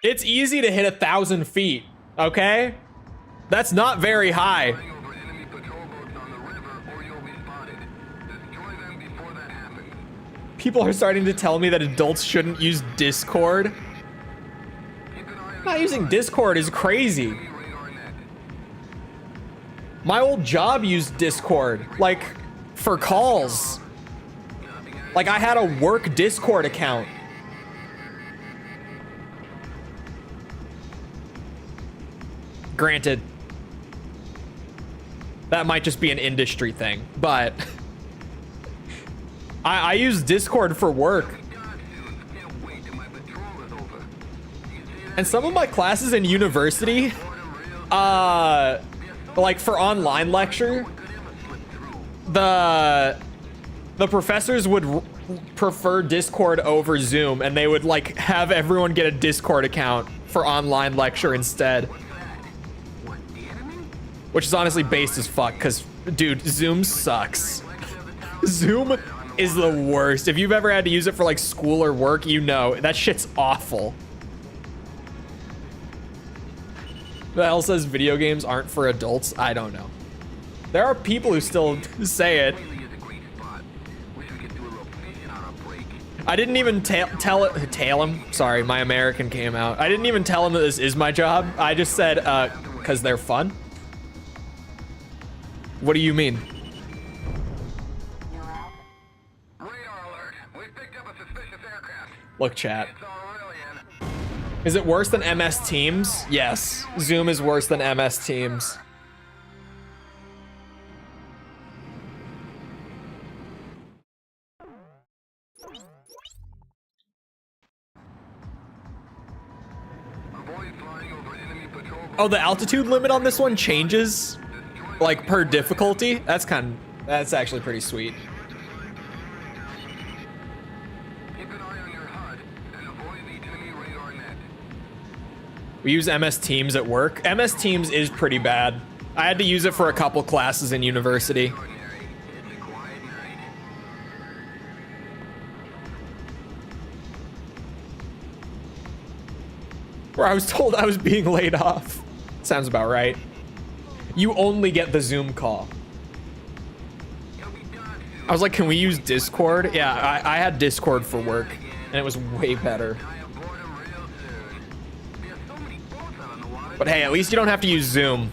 It's easy to hit 1,000 feet, okay? That's not very high. People are starting to tell me that adults shouldn't use Discord. Not using Discord is crazy. My old job used Discord, like, for calls. Like, I had a work Discord account. Granted, that might just be an industry thing, but I use Discord for work. And some of my classes in university, like for online lecture, the professors would prefer Discord over Zoom, and they would like have everyone get a Discord account for online lecture instead. Which is honestly based as fuck, because, dude, Zoom sucks. Zoom is the worst. If you've ever had to use it for, like, school or work, you know. That shit's awful. The hell says video games aren't for adults? I don't know. There are people who still say it. I didn't even tell him. Sorry, my American came out. I didn't even tell him that this is my job. I just said, because they're fun. What do you mean? Look, chat. Is it worse than MS Teams? Yes. Zoom is worse than MS Teams. Oh, the altitude limit on this one changes? Like per difficulty? That's actually pretty sweet. We use MS Teams at work. MS Teams is pretty bad. I had to use it for a couple classes in university. Where I was told I was being laid off. Sounds about right. You only get the Zoom call. I was like, can we use Discord? Yeah, I had Discord for work, and it was way better. But hey, at least you don't have to use Zoom.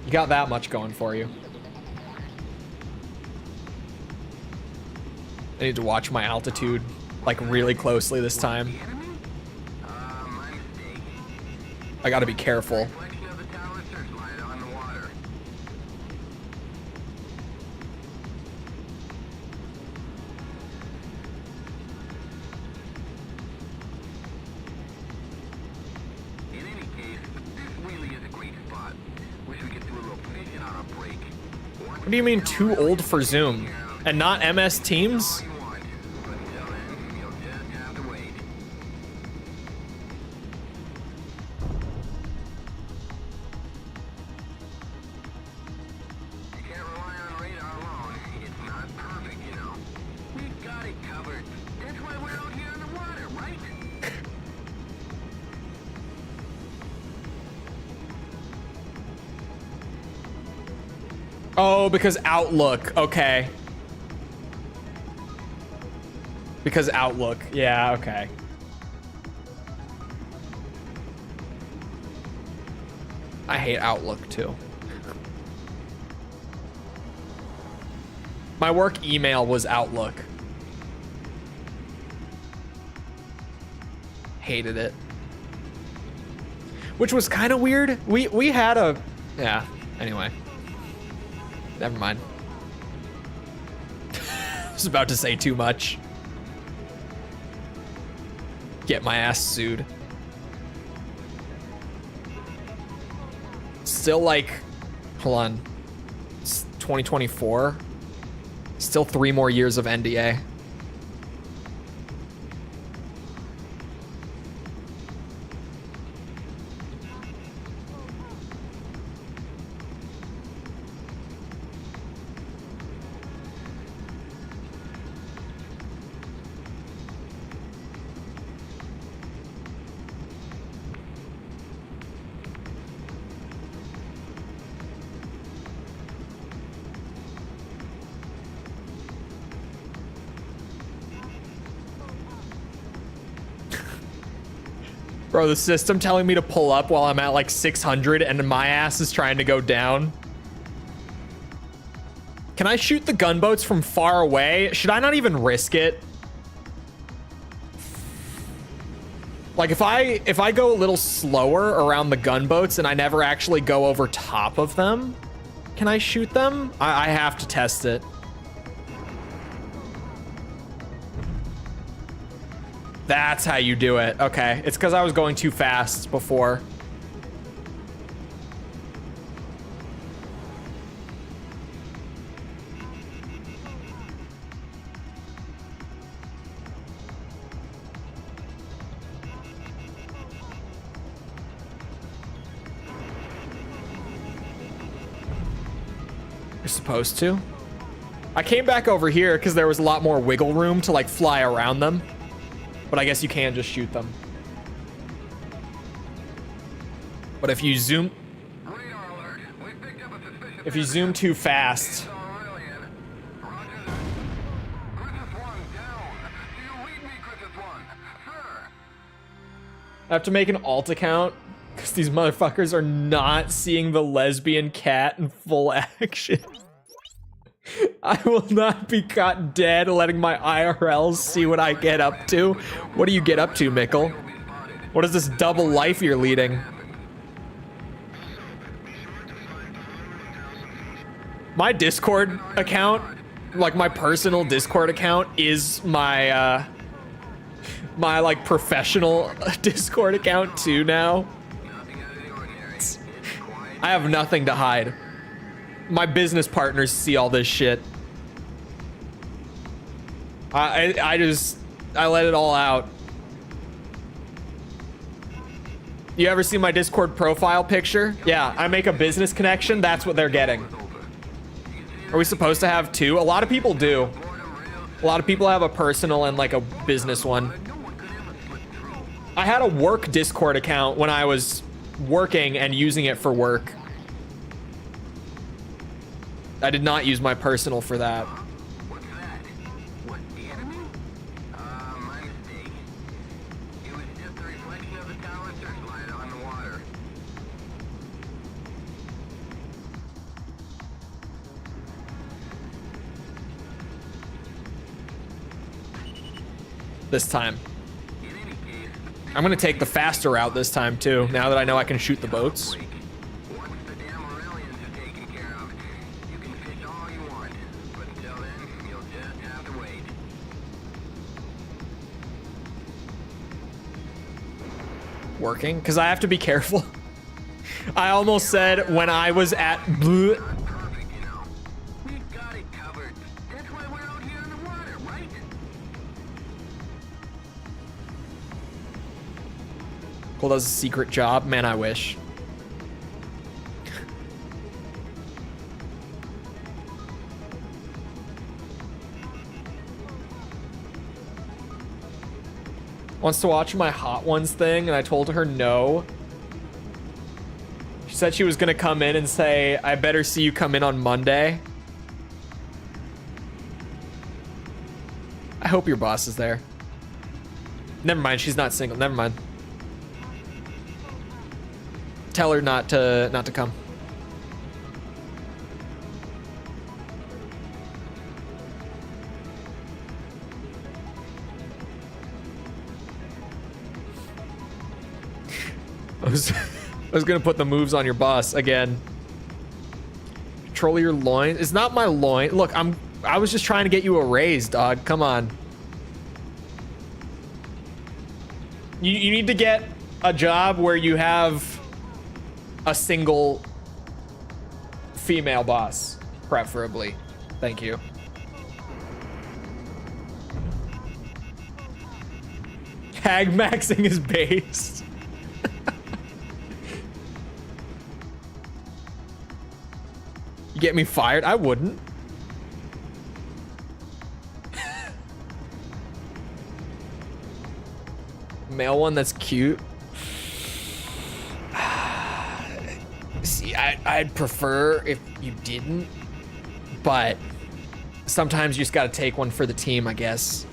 You got that much going for you. I need to watch my altitude, like, really closely this time. I gotta be careful. What do you mean too old for Zoom? And not MS Teams? Oh, because Outlook. Okay. Because Outlook. Yeah, okay. I hate Outlook too. My work email was Outlook. Hated it. Which was kind of weird. We had a... Yeah, anyway. Never mind. I was about to say too much. Get my ass sued. Still like... Hold on. It's 2024. Still 3 more years of NDA. Bro, the system telling me to pull up while I'm at like 600 and my ass is trying to go down. Can I shoot the gunboats from far away? Should I not even risk it? Like if I go a little slower around the gunboats and I never actually go over top of them, can I shoot them? I have to test it. That's how you do it. Okay. It's because I was going too fast before. You're supposed to. I came back over here because there was a lot more wiggle room to like fly around them. But I guess you can just shoot them. But if you zoom too fast, I have to make an alt account because these motherfuckers are not seeing the lesbian cat in full action. I will not be caught dead letting my IRLs see what I get up to. What do you get up to, Mikkel? What is this double life you're leading? My Discord account, like my personal Discord account, is my my like professional Discord account too now. I have nothing to hide. My business partners see all this shit. I let it all out. You ever see my Discord profile picture? Yeah, I make a business connection. That's what they're getting. Are we supposed to have 2? A lot of people do. A lot of people have a personal and like a business one. I had a work Discord account when I was working and using it for work. I did not use my personal for that. What's that? What, the enemy? My mistake. It was just a reflection of the tower searchlight on the water. This time. I'm gonna take the faster route this time too, now that I know I can shoot the boats. Working because I have to be careful. I almost said when I was at blue. Perfect, you know. We've got it covered. That's why we're out here in the water, right? Cole does a secret job. Man, I wish. Wants to watch my Hot Ones thing, and I told her no. She said she was gonna come in and say, I better see you come in on Monday. I hope your boss is there. Never mind, she's not single. Never mind. Tell her not to come. I was gonna put the moves on your boss again. Control your loin. It's not my loin. Look, I was just trying to get you a raise, dog. Come on. You need to get a job where you have a single female boss, preferably. Thank you. tag maxing his base. You get me fired? I wouldn't. Male one that's cute. See, I'd prefer if you didn't, but sometimes you just gotta take one for the team, I guess.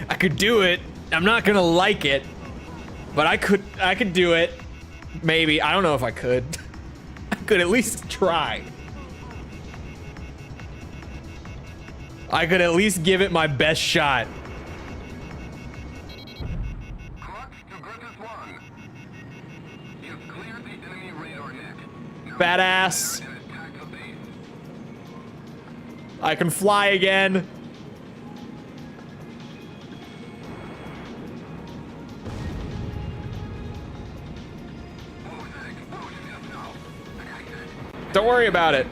I could do it. I'm not gonna like it, but I could do it. Maybe. I don't know if I could. I could at least try. I could at least give it my best shot. Badass. I can fly again. Don't worry about it.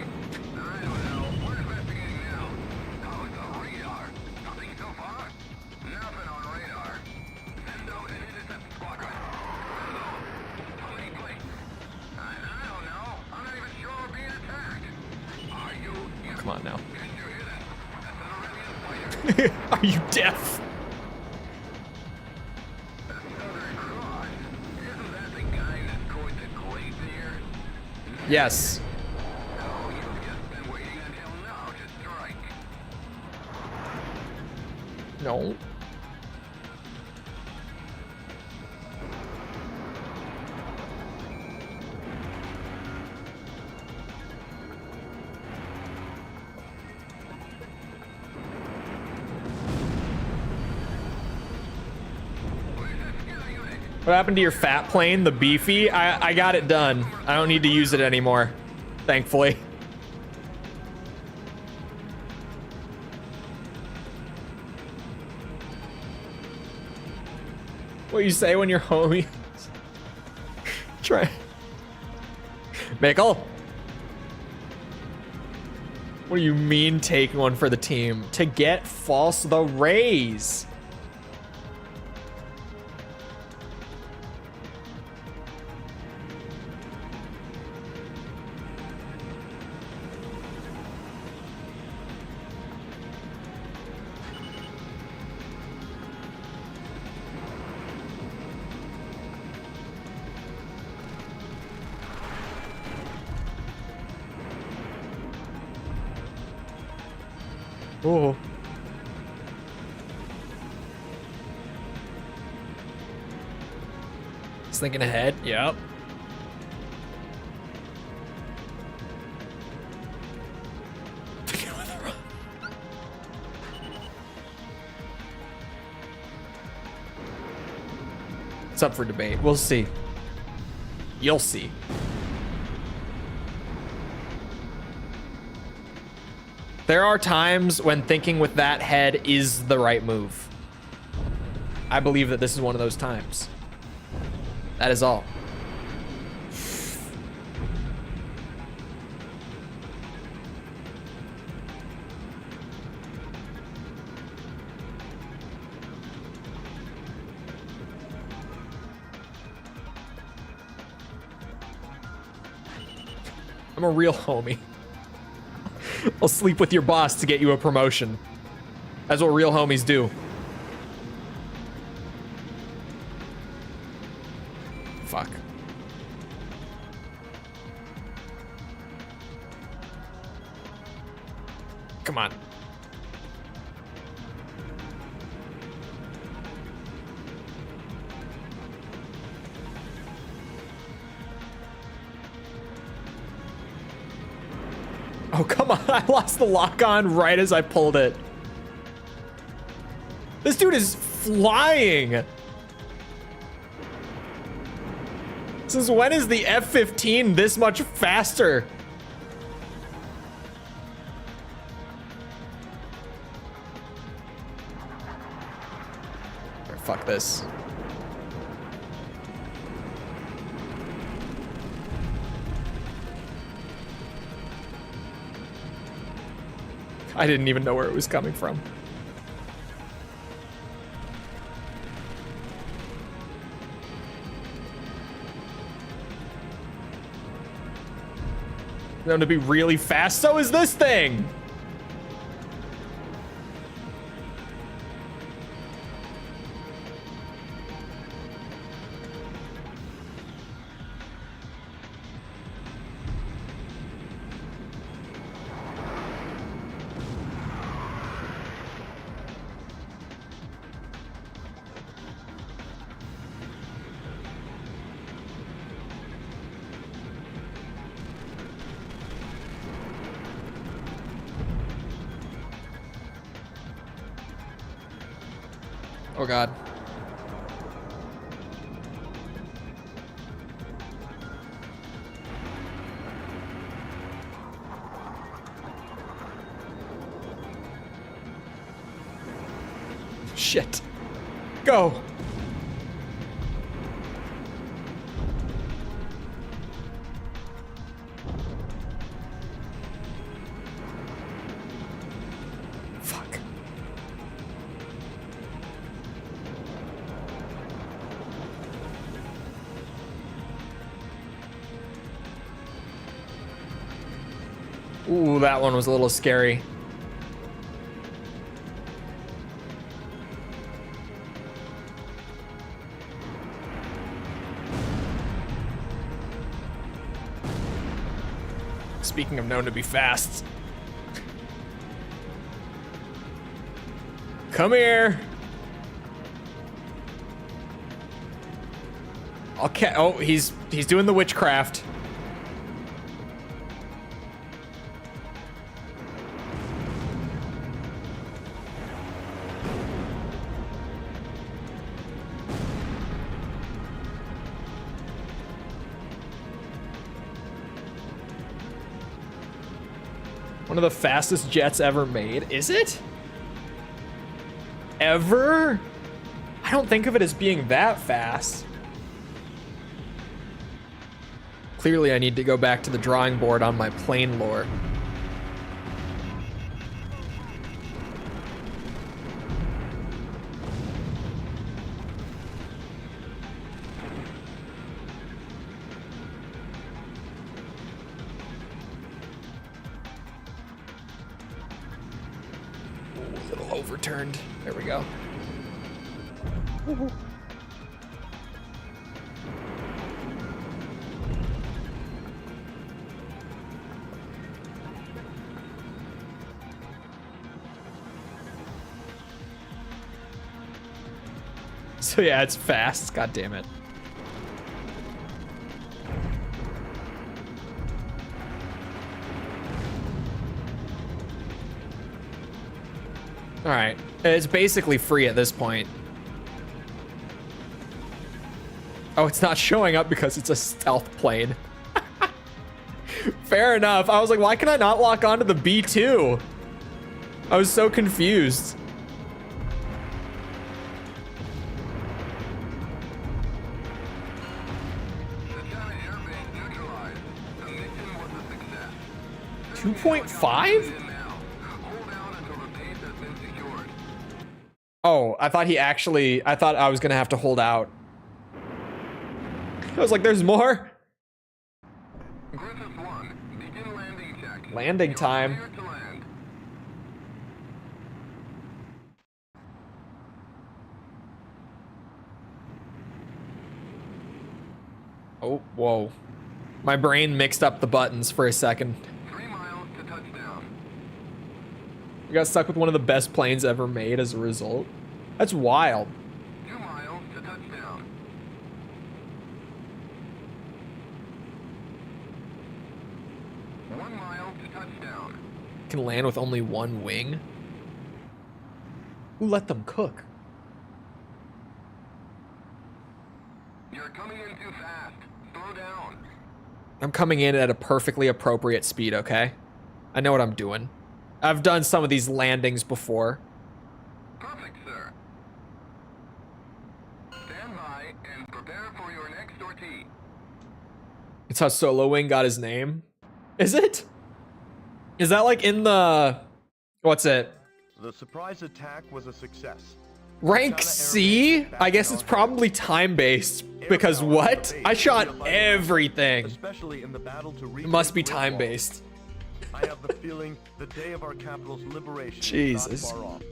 Come on now. Are you deaf? Yes. No. What happened to your fat plane, the beefy? I got it done. I don't need to use it anymore, thankfully. What you say when you're homie? Try. Mickle. What do you mean take one for the team? To get false the raise. Oh. Just thinking ahead. Yep. It's up for debate. We'll see. You'll see. There are times when thinking with that head is the right move. I believe that this is one of those times. That is all. I'm a real homie. I'll sleep with your boss to get you a promotion. That's what real homies do. Fuck. Come on. Oh, come on. I lost the lock on right as I pulled it. This dude is flying. Since when is the F-15 this much faster? Fuck this. I didn't even know where it was coming from. Known to be really fast, so is this thing! Oh god. Shit. Go. Fuck. Ooh, that one was a little scary. Speaking of known to be fast. Come here. Okay. Oh, he's doing the witchcraft. One of the fastest jets ever made. Is it? Ever? I don't think of it as being that fast. Clearly, I need to go back to the drawing board on my plane lore. Overturned. There we go. So yeah, it's fast. God damn it. All right, it's basically free at this point. Oh, it's not showing up because it's a stealth plane. Fair enough. I was like, why can I not lock onto the B2? I was so confused. The 2.5? Oh, I thought I was gonna have to hold out. I was like, there's more? Landing time. Oh, whoa. My brain mixed up the buttons for a second. 3 miles to touchdown. We got stuck with one of the best planes ever made as a result. That's wild. 2 miles to touchdown. 1 mile to touchdown. Can land with only one wing. Who let them cook? You're coming in too fast. Slow down. I'm coming in at a perfectly appropriate speed, okay? I know what I'm doing. I've done some of these landings before. Perfect, sir. It's how Solo Wing got his name. Is it? Is that like in the... What's it? The surprise attack was a success. Rank C? I guess it's probably time-based. Because what? I shot everything. Especially in the battle to It must be time-based. I have the feeling the day of our capital's liberation Jesus. is not far off.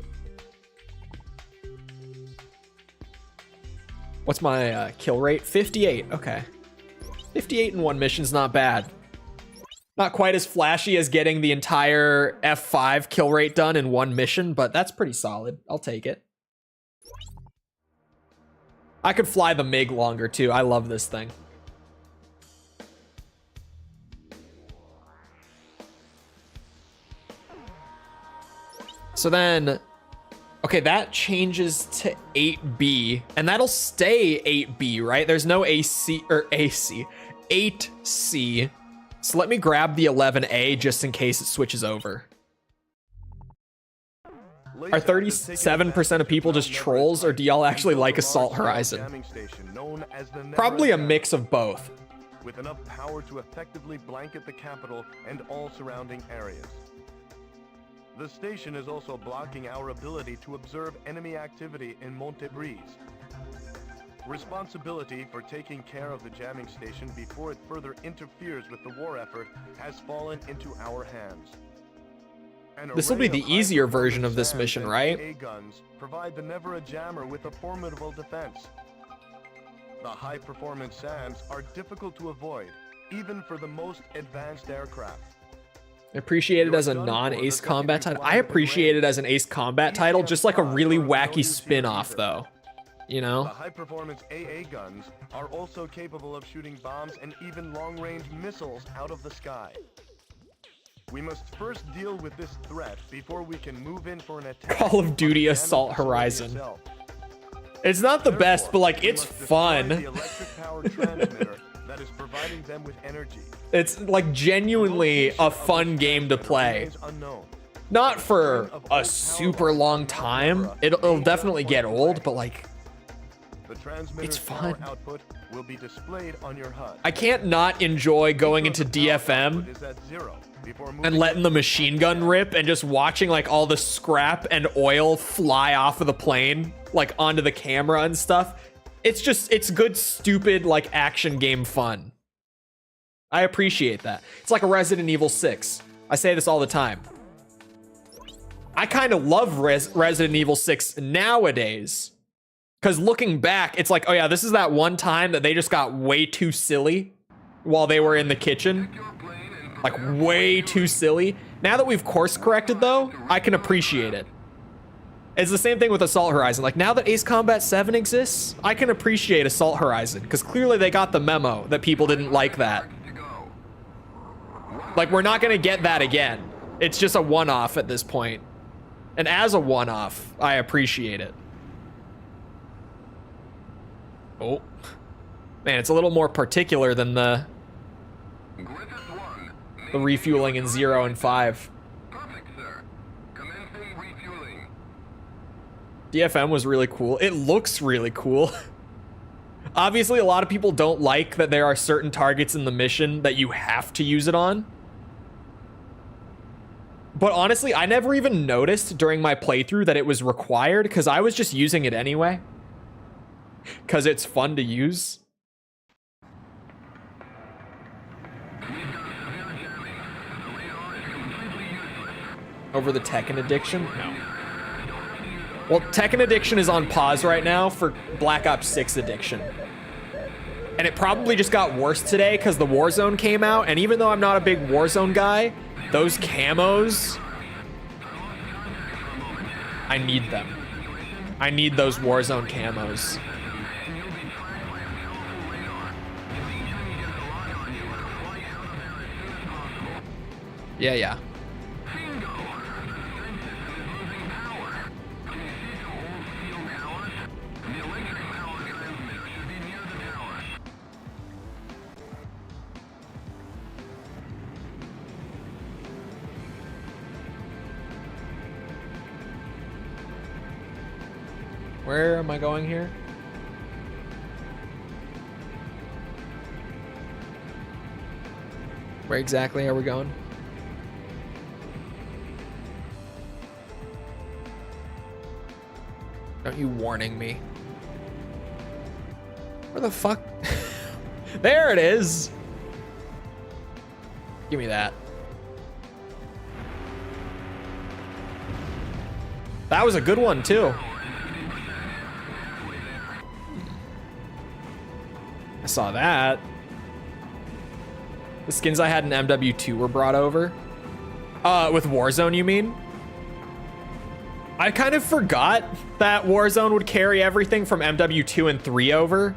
What's my kill rate? 58. Okay. 58 in one mission's not bad. Not quite as flashy as getting the entire F5 kill rate done in one mission, but that's pretty solid. I'll take it. I could fly the MiG longer too. I love this thing. So then, okay, that changes to 8B, and that'll stay 8B, right? There's no AC, or AC, 8C. So let me grab the 11A just in case it switches over. Are 37% of people just trolls, or do y'all actually like Assault Horizon? Probably a mix of both. With enough power to effectively blanket the capital and all surrounding areas. The station is also blocking our ability to observe enemy activity in Monte Breeze. Responsibility for taking care of the jamming station before it further interferes with the war effort has fallen into our hands. This will be the easier version of this mission, right? AA guns provide the Never-a-Jammer with a formidable defense. The high-performance SANs are difficult to avoid, even for the most advanced aircraft. I appreciate it as a non-Ace Combat title. I appreciate it as an Ace Combat title, just like a really wacky spin-off, though. You The know? high-performance AA guns are also capable of shooting bombs and even long-range missiles out of the sky. We must first deal with this threat before we can move in for an attack. Call of Duty on the Assault facility Horizon. itself. It's not the best, but like, We it's must destroy fun. the electric power transmitter that is providing them with energy. It's like genuinely a fun game to play. Not for a super long time. It'll definitely get old, but like, it's fun. Output will be displayed on your HUD. I can't not enjoy going into DFM and letting the machine gun rip and just watching like all the scrap and oil fly off of the plane, like onto the camera and stuff. It's just, it's good, stupid, like action game fun. I appreciate that. It's like a Resident Evil 6. I say this all the time. I kind of love Resident Evil 6 nowadays. Because looking back, it's like, oh yeah, this is that one time that they just got way too silly while they were in the kitchen. Like, way too silly. Now that we've course corrected, though, I can appreciate it. It's the same thing with Assault Horizon. Like, now that Ace Combat 7 exists, I can appreciate Assault Horizon. Because clearly they got the memo that people didn't like that. Like, we're not going to get that again. It's just a one-off at this point. And as a one-off, I appreciate it. Oh. Man, it's a little more particular than the refueling in 0 and 5. Perfect, sir. Commencing refueling. DFM was really cool. It looks really cool. Obviously, a lot of people don't like that there are certain targets in the mission that you have to use it on. But honestly, I never even noticed during my playthrough that it was required because I was just using it anyway. Because it's fun to use. Over the Tekken Addiction? No. Well, Tekken Addiction is on pause right now for Black Ops 6 Addiction. And it probably just got worse today because the Warzone came out. And even though I'm not a big Warzone guy, those camos, I need them. I need those Warzone camos. Yeah. Where am I going here? Where exactly are we going? Aren't you warning me? Where the fuck? There it is. Give me that. That was a good one too. I saw that. The skins I had in MW2 were brought over. With Warzone, you mean? I kind of forgot that Warzone would carry everything from MW2 and 3 over.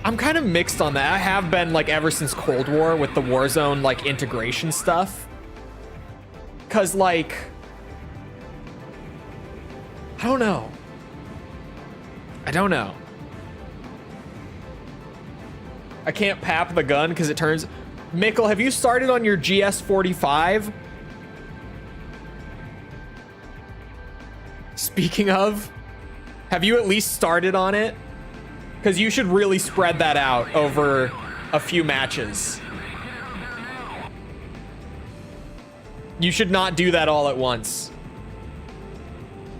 I'm kind of mixed on that. I have been like ever since Cold War with the Warzone like integration stuff. Cause like, I don't know. I can't pap the gun because it turns. Mikkel, have you started on your GS45? Speaking of, have you at least started on it? Because you should really spread that out over a few matches. You should not do that all at once.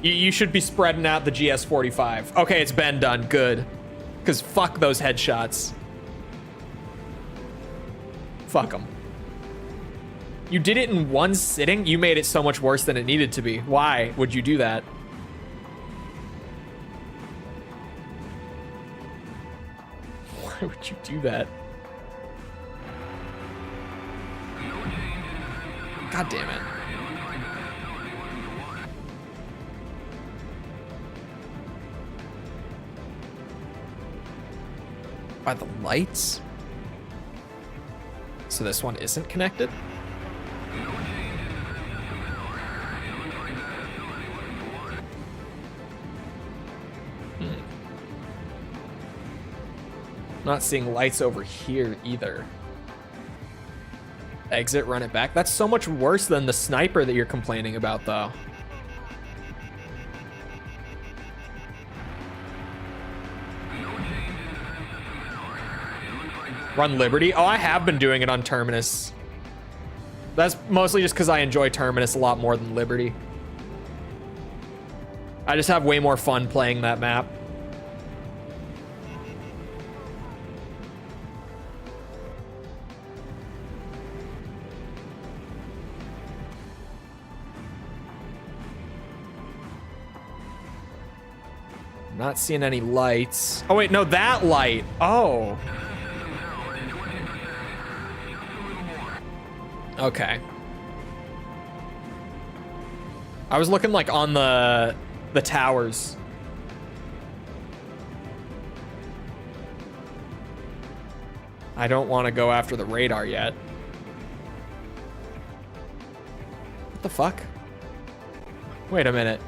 You should be spreading out the GS45. Okay, it's been done. Good. Because fuck those headshots. Fuck them. You did it in one sitting? You made it so much worse than it needed to be. Why would you do that? Why would you do that? God damn it. By the lights? So this one isn't connected? Not seeing lights over here either. Exit, run it back. That's so much worse than the sniper that you're complaining about, though. Run Liberty? Oh, I have been doing it on Terminus. That's mostly just because I enjoy Terminus a lot more than Liberty. I just have way more fun playing that map. Not seeing any lights. Oh wait, no, that light. Oh. Okay. I was looking like on the towers. I don't want to go after the radar yet. What the fuck? Wait a minute.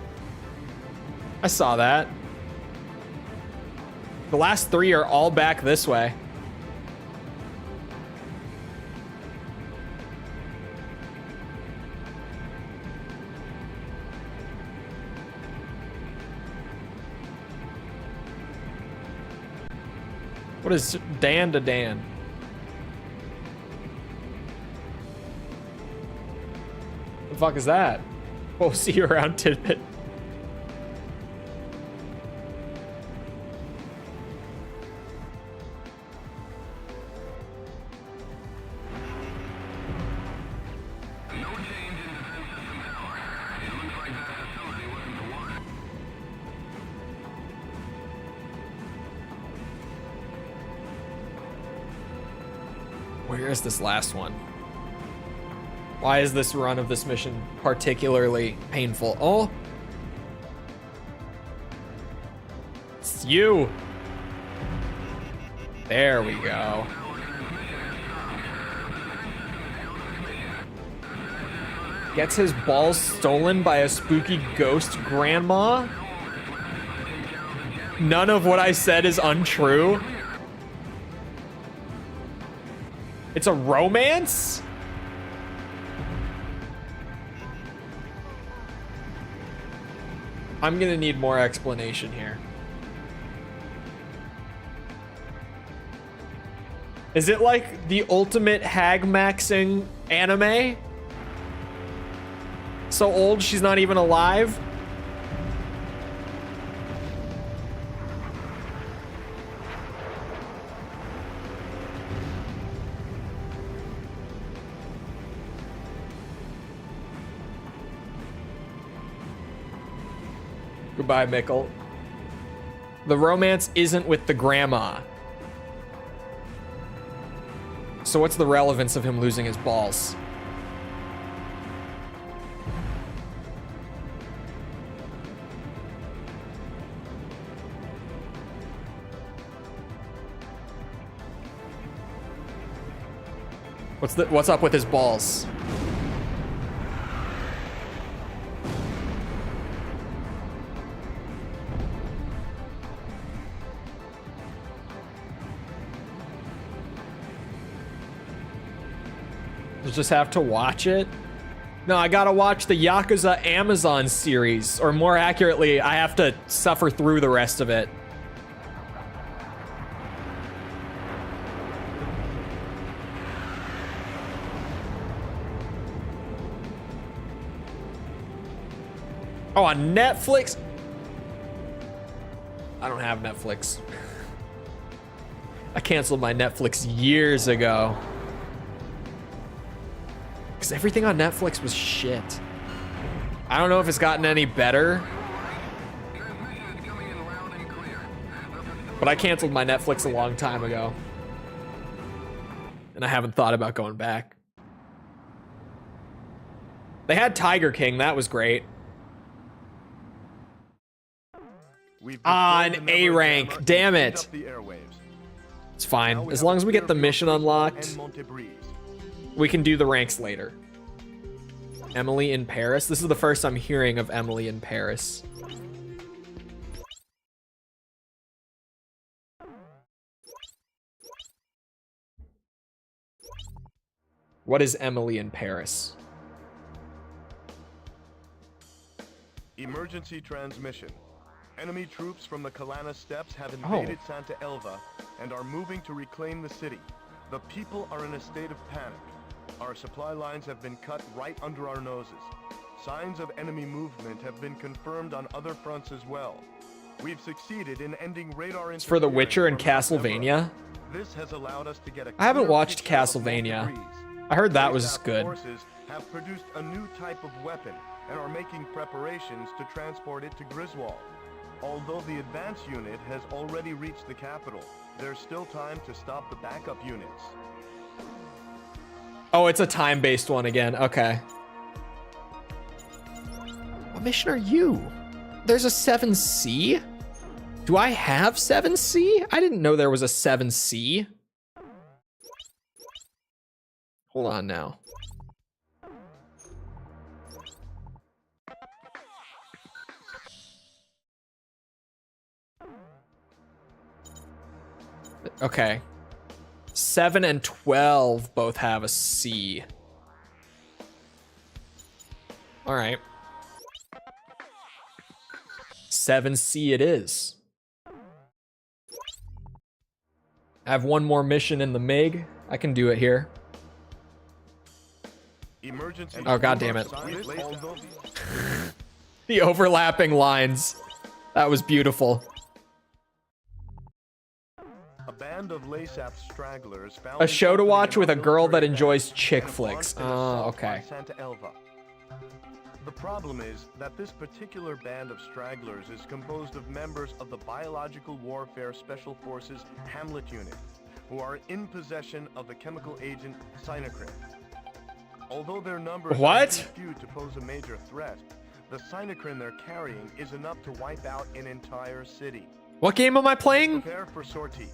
I saw that. The last three are all back this way. What is Dan to Dan? The fuck is that? We'll see you around, Tidbit. Where is this last one? Why is this run of this mission particularly painful? Oh, it's you. There we go. Gets his balls stolen by a spooky ghost grandma? None of what I said is untrue. It's a romance? I'm gonna need more explanation here. Is it like the ultimate hag maxing anime? So old she's not even alive? Goodbye, Mikkel. The romance isn't with the grandma. So what's the relevance of him losing his balls? What's up with his balls? You'll just have to watch it? No, I gotta watch the Yakuza Amazon series, or more accurately, I have to suffer through the rest of it. Oh, on Netflix? I don't have Netflix. I canceled my Netflix years ago. Because everything on Netflix was shit. I don't know if it's gotten any better. But I canceled my Netflix a long time ago. And I haven't thought about going back. They had Tiger King, that was great. An A rank, damn it. It's fine, as long as we get the mission unlocked. We can do the ranks later. Emily in Paris. This is the first I'm hearing of Emily in Paris. What is Emily in Paris? Emergency transmission. Enemy troops from the Kalana Steppes have invaded Santa Elva and are moving to reclaim the city. The people are in a state of panic. Our supply lines have been cut right under our noses. Signs of enemy movement have been confirmed on other fronts as well. We've succeeded in ending radar It's for The Witcher and Castlevania. This has allowed us to get a I haven't watched clear picture of Castlevania. degrees. I heard that was Leysap good. Forces have produced a new type of weapon and are making preparations to transport it to Griswold. Although the advance unit has already reached the capital, there's still time to stop the backup units. Oh, it's a time-based one again. Okay. What mission are you? There's a 7C? Do I have 7C? I didn't know there was a 7C. Hold on now. Okay. 7 and 12 both have a C. All right. 7C it is. I have one more mission in the MiG. I can do it here. Emergency Oh, God damn it. although The overlapping lines. That was beautiful. a band of Leysap stragglers found A show to themselves watch in with a girl that military enjoys band chick and flicks. launched an Oh, assault okay. by Santa Elva. The problem is that this particular band of stragglers is composed of members of the Biological Warfare Special Forces Hamlet Unit, who are in possession of the chemical agent cyanocrin. Although their numbers are too few to pose a major threat, the cyanocrin they're carrying is enough to wipe out an entire city. What game am I playing? Prepare for sortie.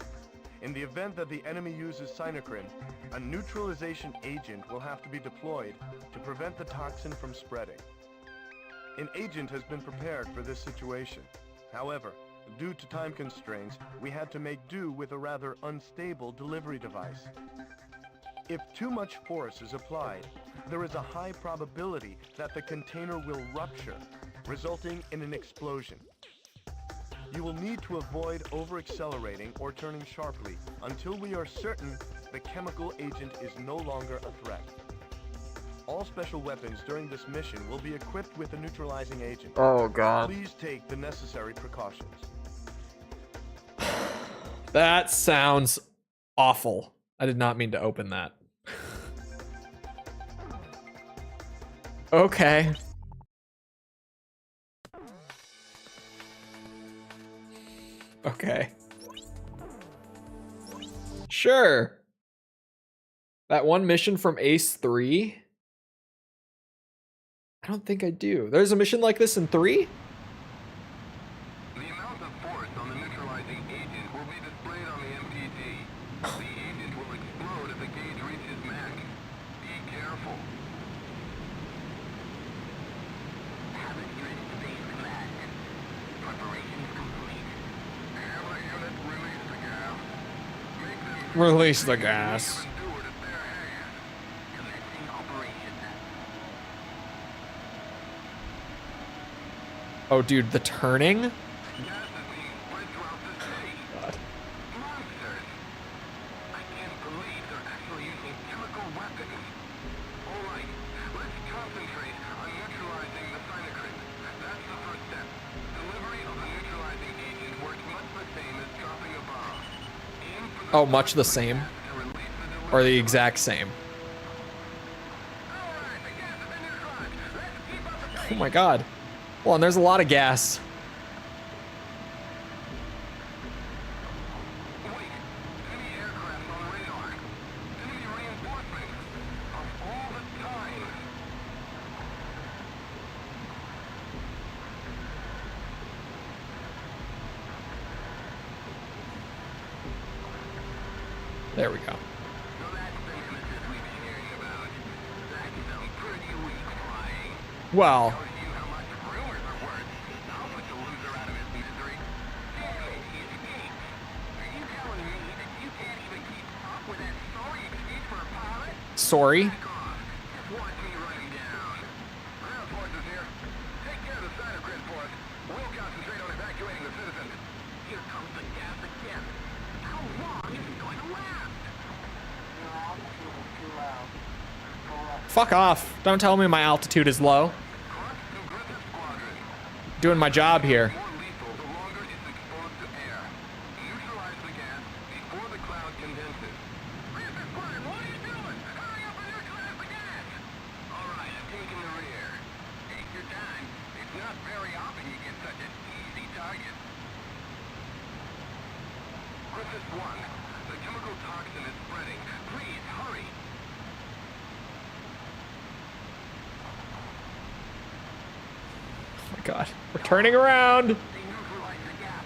In the event that the enemy uses cyanocrin, a neutralization agent will have to be deployed to prevent the toxin from spreading. An agent has been prepared for this situation. However, due to time constraints, we had to make do with a rather unstable delivery device. If too much force is applied, there is a high probability that the container will rupture, resulting in an explosion. You will need to avoid over-accelerating or turning sharply until we are certain the chemical agent is no longer a threat. All special weapons during this mission will be equipped with a neutralizing agent. Oh god. Please take the necessary precautions. That sounds awful. I did not mean to open that. Okay. Okay. Sure. That one mission from Ace 3? I don't think I do. There's a mission like this in 3? The amount of force on the neutralizing agent will be displayed on the MPD. The agent will explode if the gauge reaches max. Be careful. Habitat space class. Preparation complete. Every unit release the gas. Make them Release the gas. do it at their hand. Commencing operation. Oh, dude, the turning? Gas is being spread throughout the city. God. Monsters! I can't believe they're actually using chemical weapons. Alright, let's concentrate on neutralizing the cyanide. That's the first step. Delivery of the neutralizing agent works much the same as dropping a bomb. Aim for the Oh, much the same? to release the Or delivery. the exact same? Alright, the gas has been neutralized. Let's keep up the pace. Oh my god. Well, and there's a lot of gas. Wait, enemy aircraft on radar. Enemy reinforcements. Of all the time. There we go. So that's the nemesis we've been hearing about. That's some pretty weak flying. Well, Tells you how much rumors are worth. I'll put the loser out of his misery. Damn it, he escaped. Are you telling me that you can't even keep up with that sorry excuse for a pilot? sorry. Back off. Just watch me run him down. Ground forces here. Take care of the side of grid for us. We'll concentrate on evacuating the citizens. Here comes the gas again. How long is it going to last? Fuck off. Don't tell me my altitude is low. Crux to Griffith Squadron. Doing my job here. More lethal the longer it's exposed to air. Neutralize the gas before the cloud condenses. Griffith Squadron, what are you doing? Hurry up and neutralize the gas! Alright, I'm taking the rear. Take your time. It's not very often you get such an easy target. Griffith 1, the chemical toxin is spreading. Please, hurry! Oh my god. We're turning around. They neutralize the gas.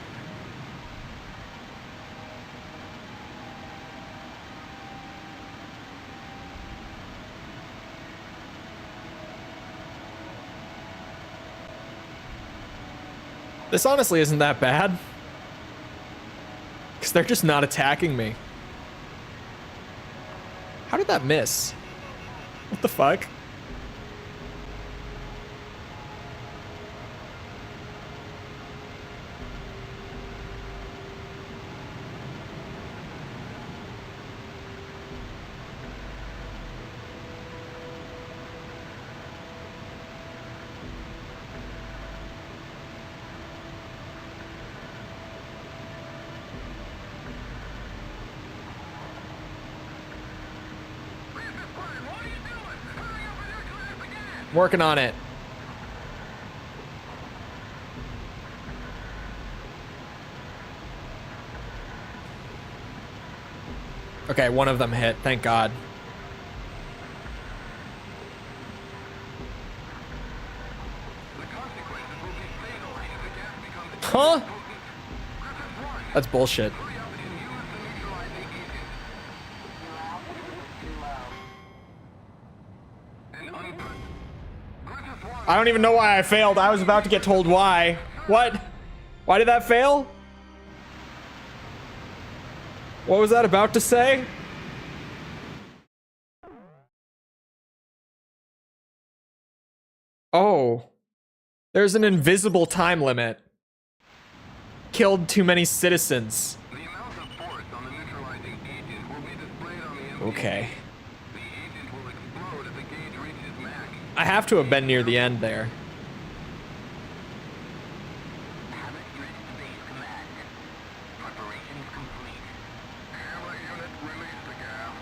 This honestly isn't that bad. Because they're just not attacking me. How did that miss? What the fuck? Working on it. Okay, one of them hit, thank God. Huh? That's bullshit. I don't even know why I failed. I was about to get told why. What? Why did that fail? What was that about to say? Oh. There's an invisible time limit. Killed too many citizens. The amount of force on the neutralizing agent will be displayed on the Okay. The agent will explode if the gauge reaches max. I have to have been near the end there. Habit reached base command. Preparations complete. Hammer unit, release the gas.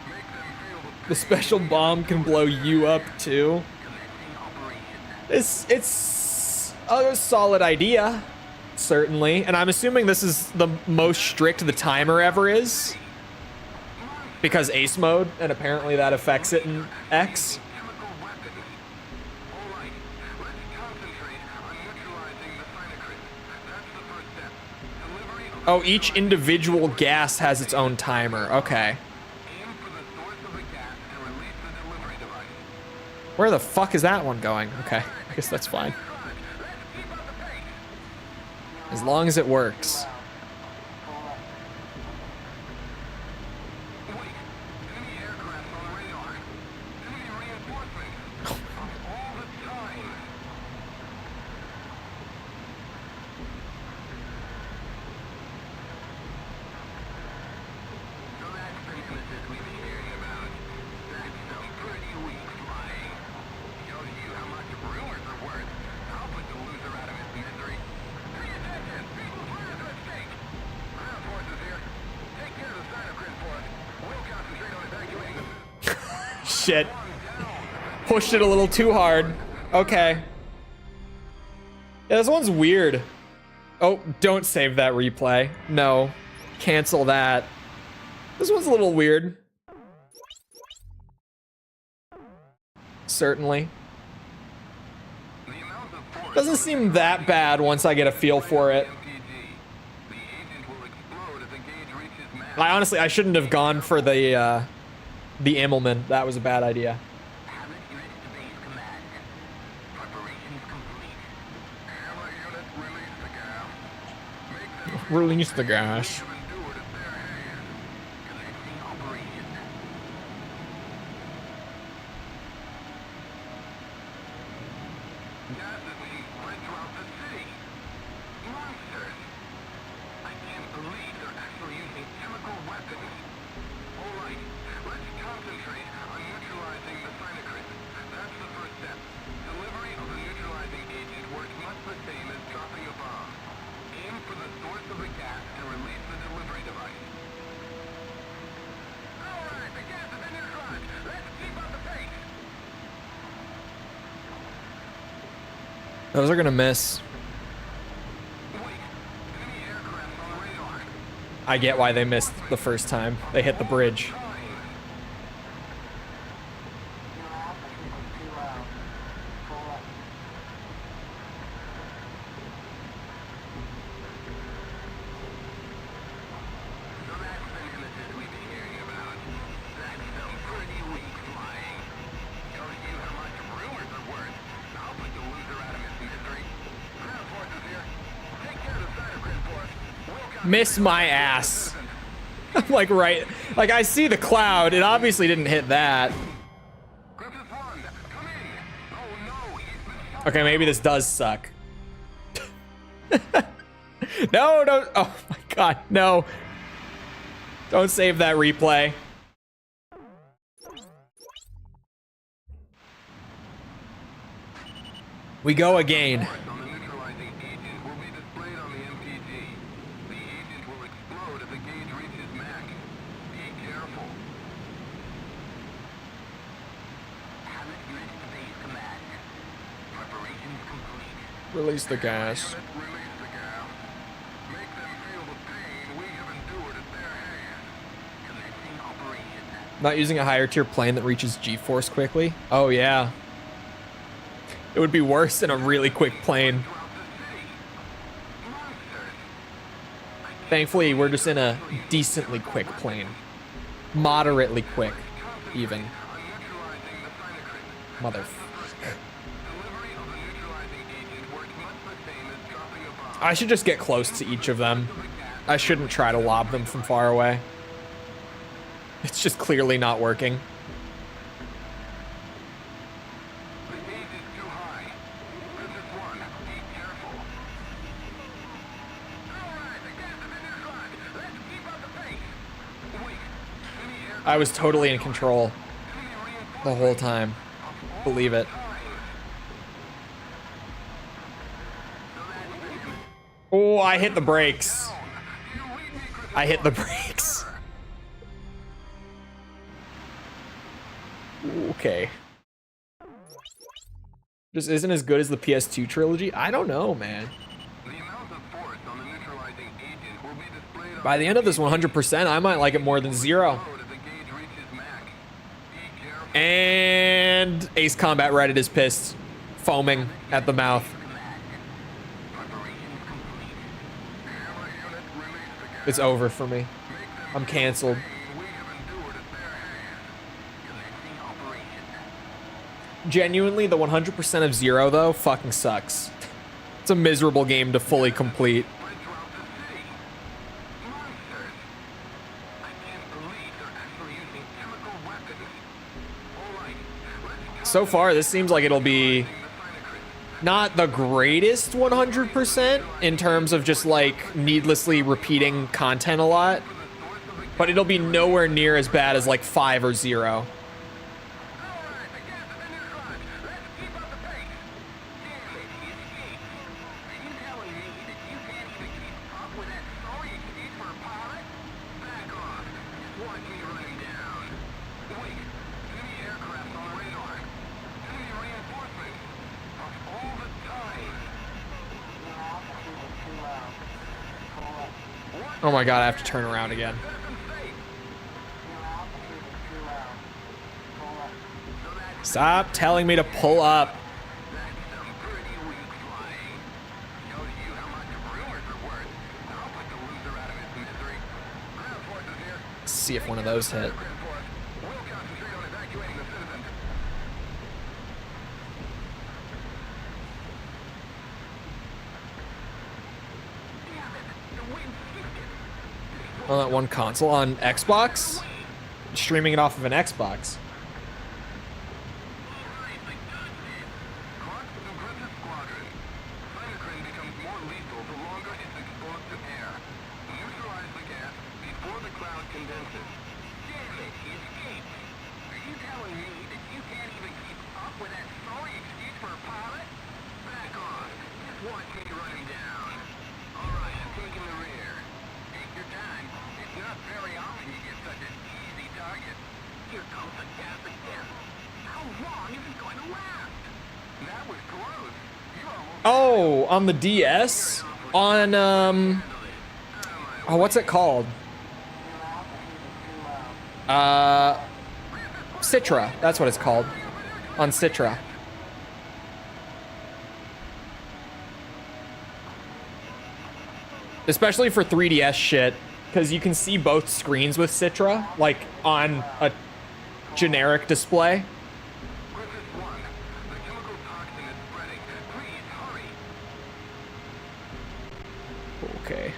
Make them feel the The special bomb can blow you up too. commencing operation. It's a solid idea, certainly. And I'm assuming this is the most strict the timer ever is. Because ace mode, and apparently that affects it in X. Chemical weapons. All right, let's concentrate on neutralizing the cyanide. That's the first step. Delivery of the Oh, each individual gas has its own timer. Okay. aim for the source of the gas and release the delivery device. Where the fuck is that one going? Okay, I guess that's fine. Let's keep up the pace. As long as it works. Wait, enemy aircraft on the radar. Enemy reinforcements. All the time. So that's the nemesis we've been hearing about. That's some pretty weak flying. Shows you how much rumors are worth. I'll put the loser out of his misery. Pay attention! People's lives are at stake! Ground forces here. Take care of the cyanide for us. We'll concentrate on evacuating the Shit. Pushed it a little too hard. Okay. Yeah, this one's weird. Oh, don't save that replay. No. Cancel that. This one's a little weird. Certainly. The amount of force Doesn't seem that bad once I get a feel for it. MPG. The agent will explode if the gauge reaches max. I shouldn't have gone for the Immelman. That was a bad idea. Habit unit to base command. Preparations complete. Hammer unit, release the gas. Make them Release the gas. have endured at their hands. Commencing operation. Gas is being spread throughout the city. Monsters. I can't believe they're actually using chemical weapons. All right, let's concentrate on neutralizing the cyanide. That's the first step. Delivery of the neutralizing agent works much the same as dropping a bomb. Aim for the source of the gas and release the delivery device. All right, the gas has been neutralized. Let's keep up the pace. Those are gonna miss. Wait, enemy aircraft on the radar. I get why they missed the first time. They hit the bridge. Time. So that's the nemesis we've been hearing about. That's some pretty weak flying. Shows you how much rumors are worth. I'll put the loser out of his misery. Ground forces here. Take care of the cyanide for us. We'll Miss my ass. Like like I see the cloud. It obviously didn't hit that. Griffith 1, come in. Oh no, he's Okay, maybe this does suck. No, don't. Oh my god, no. Don't save that replay. We go again. on the neutralizing agent will be displayed on the MPG. The agent will explode if the gauge reaches max. Be careful. Habit unit to base command. Preparations complete. Release the gas. Unit, release the gas. Make them feel the pain we have endured at their hands. Commencing operation. Not using a higher tier plane that reaches G-force quickly. Oh yeah. It would be worse in a really quick plane. Throughout the city. Monsters. Thankfully, we're just in a decently quick plane. Moderately quick, even. On neutralizing the cyanide. Mother. Delivery of the neutralizing agent works much the same as dropping a bomb. I should just get close to each of them. I shouldn't try to lob them from far away. It's just clearly not working. The gauge is too high. Griffith 1, be careful. All right, the gas has been neutralized. Let's keep up the pace. Wait, enemy I was totally in control the whole time. Believe it. Oh, I hit the brakes. I hit the brakes. Okay. Just isn't as good as the PS2 trilogy? I don't know, man. By the end of this 100%, I might like it more than 0. And Ace Combat Reddit is pissed, foaming at the mouth. It's over for me. I'm canceled. Genuinely, the 100% of 0 though fucking sucks. It's a miserable game to fully complete. So far, this seems like it'll be not the greatest 100% in terms of just like needlessly repeating content a lot, but it'll be nowhere near as bad as like 5 or 0. Oh my god, I have to turn around again. Stop telling me to pull up. Let's see if one of those hit. On that one console on Xbox, streaming it off of an Xbox. Oh, on the DS? On, oh, what's it called? Citra, that's what it's called. On Citra. Especially for 3DS shit, because you can see both screens with Citra, like, on a generic display. Okay.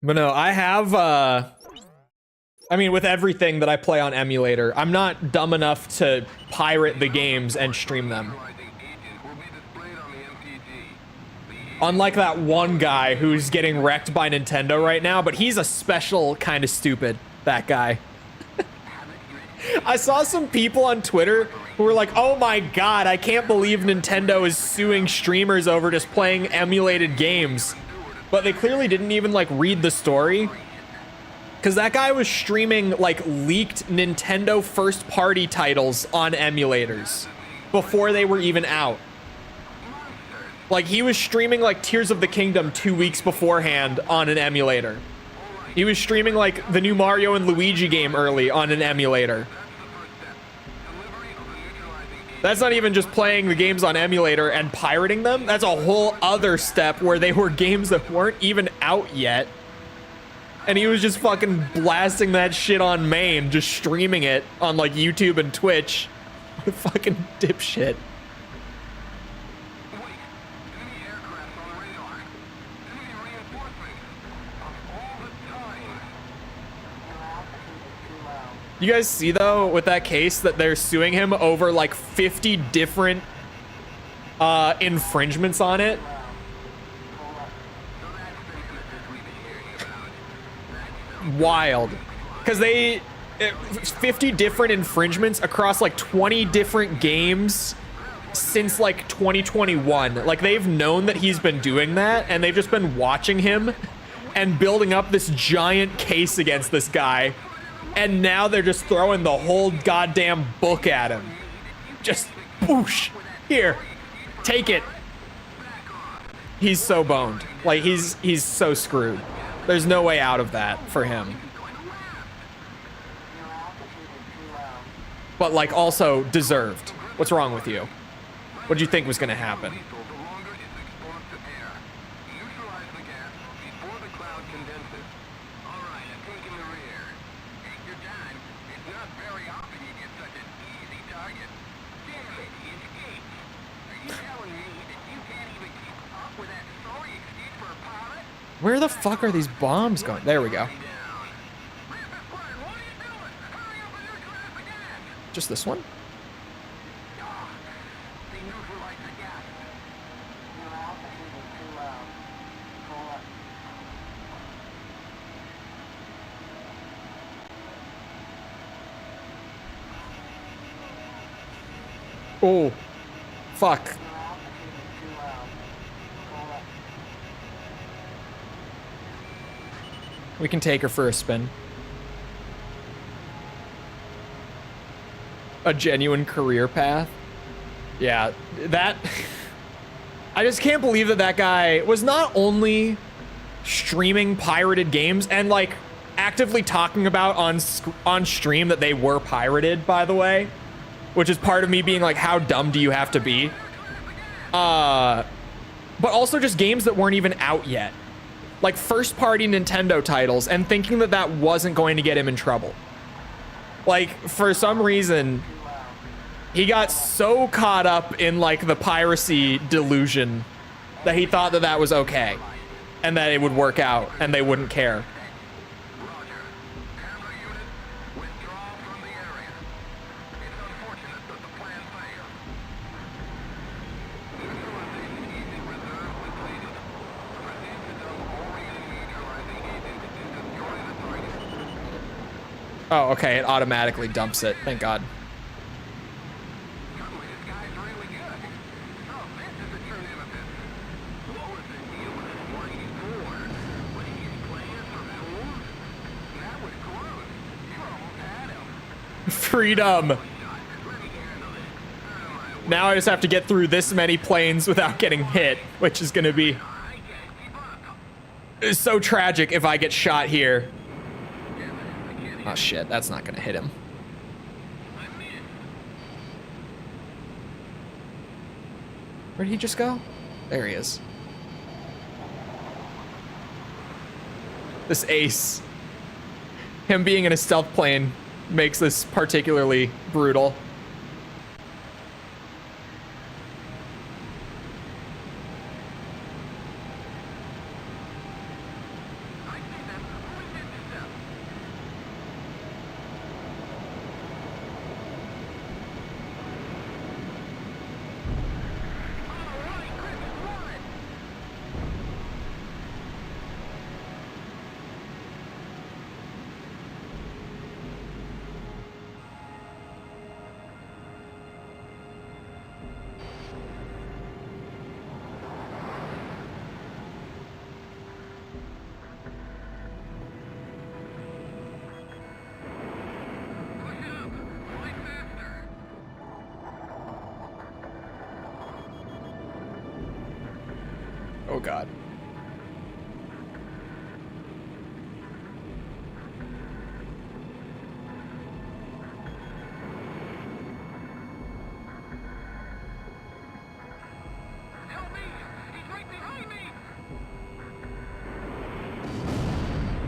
But no, I have, I mean, with everything that I play on emulator, I'm not dumb enough to pirate the games and stream them. Unlike that one guy who's getting wrecked by Nintendo right now, but he's a special kind of stupid, that guy. I saw some people on Twitter who were like, oh my god, I can't believe Nintendo is suing streamers over just playing emulated games. But they clearly didn't even like read the story. Because that guy was streaming like leaked Nintendo first party titles on emulators before they were even out. Like, he was streaming, like, Tears of the Kingdom 2 weeks beforehand on an emulator. He was streaming, like, the new Mario and Luigi game early on an emulator. That's not even just playing the games on emulator and pirating them. That's a whole other step where they were games that weren't even out yet. And he was just fucking blasting that shit on main, just streaming it on, like, YouTube and Twitch. Fucking dipshit. You guys see though with that case that they're suing him over like 50 different infringements on it? Wild. Because 50 different infringements across like 20 different games since like 2021. Like they've known that he's been doing that and they've just been watching him and building up this giant case against this guy. And now they're just throwing the whole goddamn book at him. Just whoosh. Here, take it. He's so boned. Like he's so screwed. There's no way out of that for him. But like also deserved. What's wrong with you? What did you think was gonna happen? Where the fuck are these bombs going? There we go. Just this one? Oh, fuck. We can take her for a spin. A genuine career path. Yeah, that... I just can't believe that that guy was not only streaming pirated games and like actively talking about on stream that they were pirated, by the way, which is part of me being like, how dumb do you have to be? But also just games that weren't even out yet. Like first party Nintendo titles, and thinking that that wasn't going to get him in trouble. Like for some reason, he got so caught up in like the piracy delusion that he thought that that was okay and that it would work out and they wouldn't care. Oh, okay, it automatically dumps it. Thank God. Freedom. Now I just have to get through this many planes without getting hit, which is gonna be so tragic if I get shot here. Oh shit, that's not gonna hit him. Where'd he just go? There he is. This ace. Him being in a stealth plane makes this particularly brutal. Oh God. Help me! He's right behind me!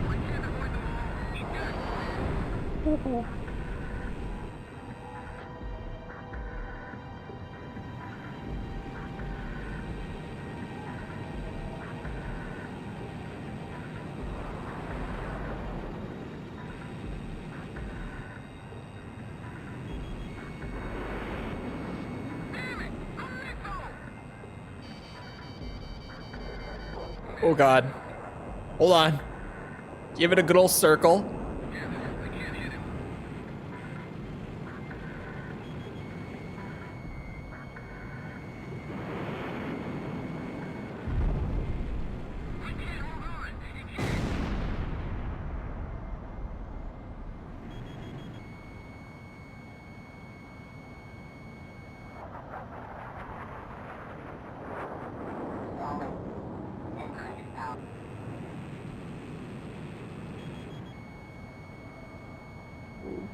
I can't avoid them all. He's dead. Oh god. Hold on. Give it a good old circle.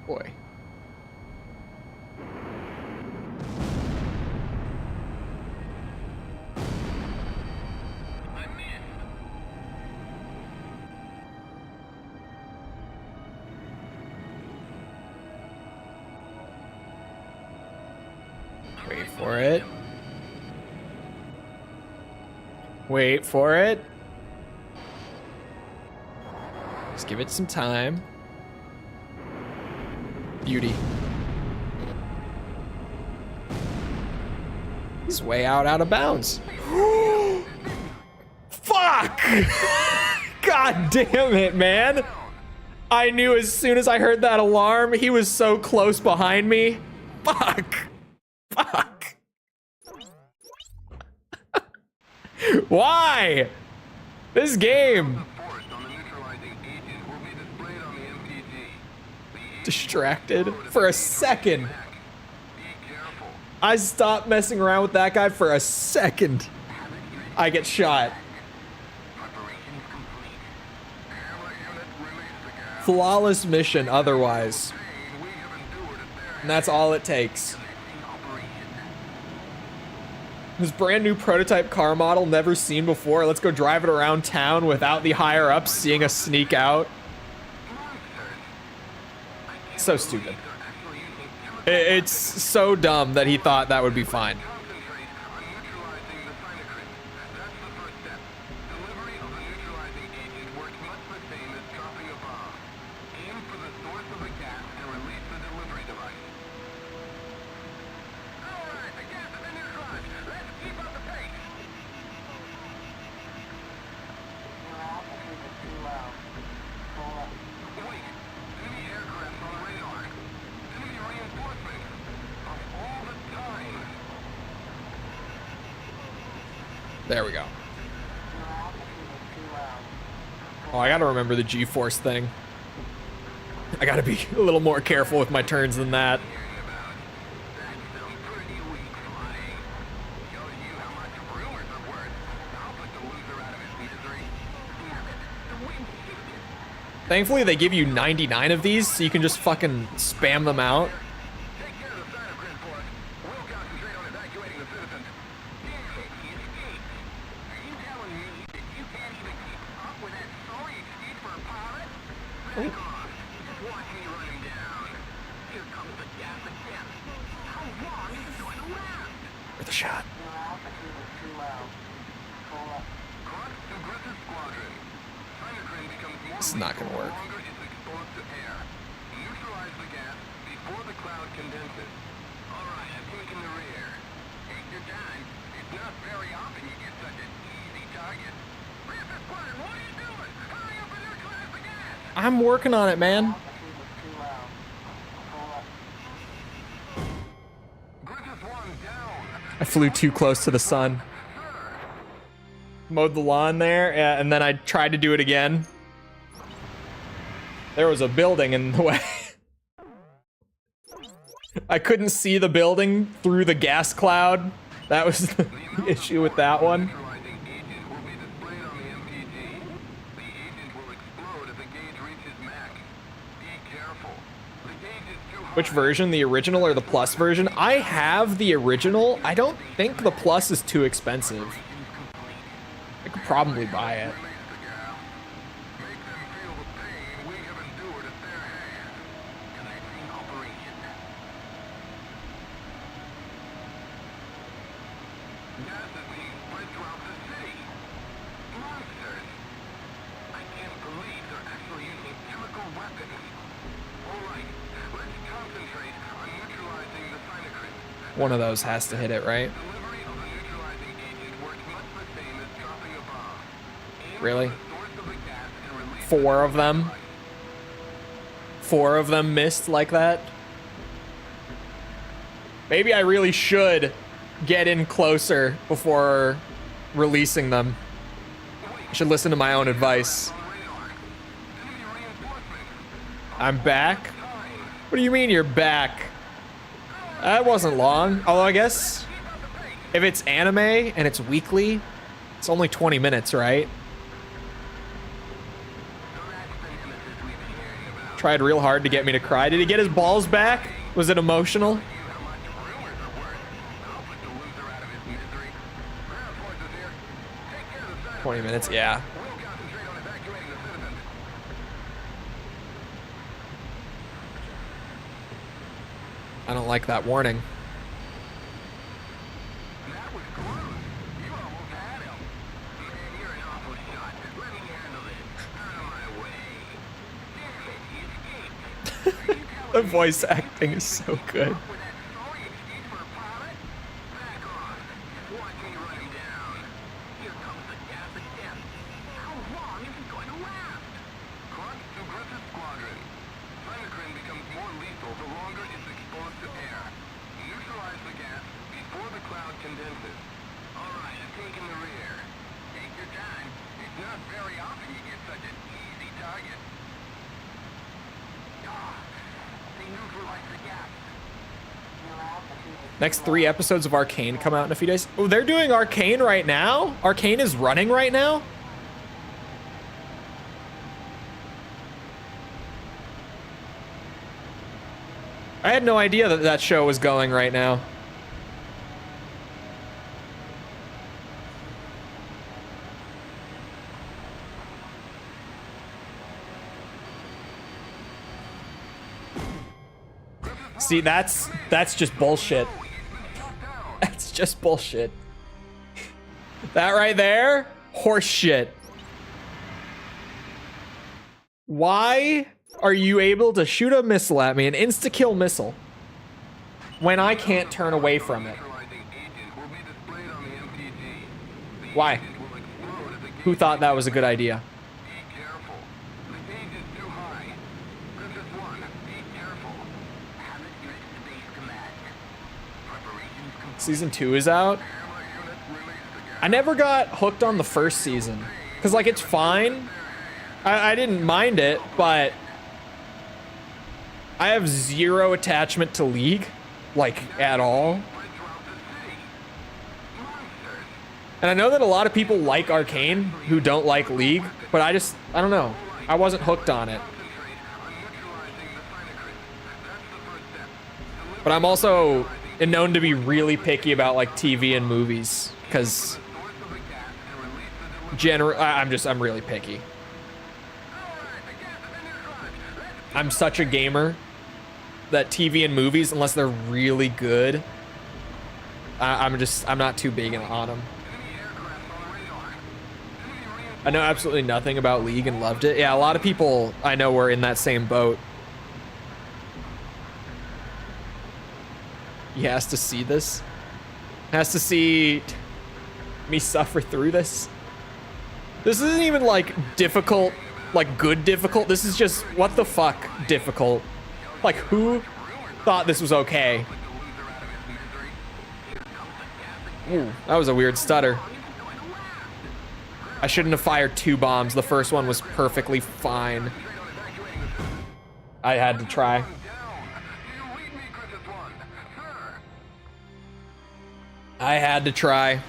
Boy. Wait for it. Wait for it. Just give it some time. Beauty. He's way out of bounds. Fuck! God damn it, man. I knew as soon as I heard that alarm, he was so close behind me. Fuck. Fuck. Why? This game. Distracted for a second. I stopped messing around with that guy for a second. I get shot. Flawless mission otherwise. And that's all it takes. This brand new prototype car model never seen before. Let's go drive it around town without the higher ups seeing us sneak out. So stupid. It's so dumb that he thought that would be fine. There we go. Oh, I gotta remember the G-force thing. I gotta be a little more careful with my turns than that. Thankfully, they give you 99 of these, so you can just fucking spam them out. With a shot. This is not gonna work. I'm working on it, man. I flew too close to the sun. Mowed the lawn there, and then I tried to do it again. There was a building in the way. I couldn't see the building through the gas cloud. That was the issue with that one. Which version, the original or the plus version? I have the original. I don't think the plus is too expensive. I could probably buy it. One of those has to hit it, right? Really? 4 of them? 4 of them missed like that? Maybe I really should get in closer before releasing them. I should listen to my own advice. I'm back? What do you mean you're back? That wasn't long. Although I guess if it's anime and it's weekly, it's only 20 minutes, right? Tried real hard to get me to cry. Did he get his balls back? Was it emotional? 20 minutes, yeah. I don't like that warning. The voice acting is so good. Next 3 episodes of Arcane come out in a few days. Oh, they're doing Arcane right now? Arcane is running right now? I had no idea that that show was going right now. See, that's just bullshit. That's just bullshit. That right there, horse shit. Why are you able to shoot a missile at me, an insta-kill missile, when I can't turn away from it? Why? Who thought that was a good idea? Season 2 is out. I never got hooked on the first season because, like, it's fine. I didn't mind it, but I have 0 attachment to League, like, at all. And I know that a lot of people like Arcane who don't like League, but I don't know. I wasn't hooked on it. But I'm also known to be really picky about, like, TV and movies, because I'm really picky. I'm such a gamer that TV and movies, unless they're really good, I'm not too big on them. I know absolutely nothing about League and loved it. Yeah, a lot of people I know were in that same boat. He has to see this. Has to see me suffer through this. This isn't even, like, difficult, like, good difficult. This is just, what the fuck, difficult. Like, who thought this was okay? Ooh, that was a weird stutter. I shouldn't have fired 2 bombs. The first one was perfectly fine. I had to try. I had to try.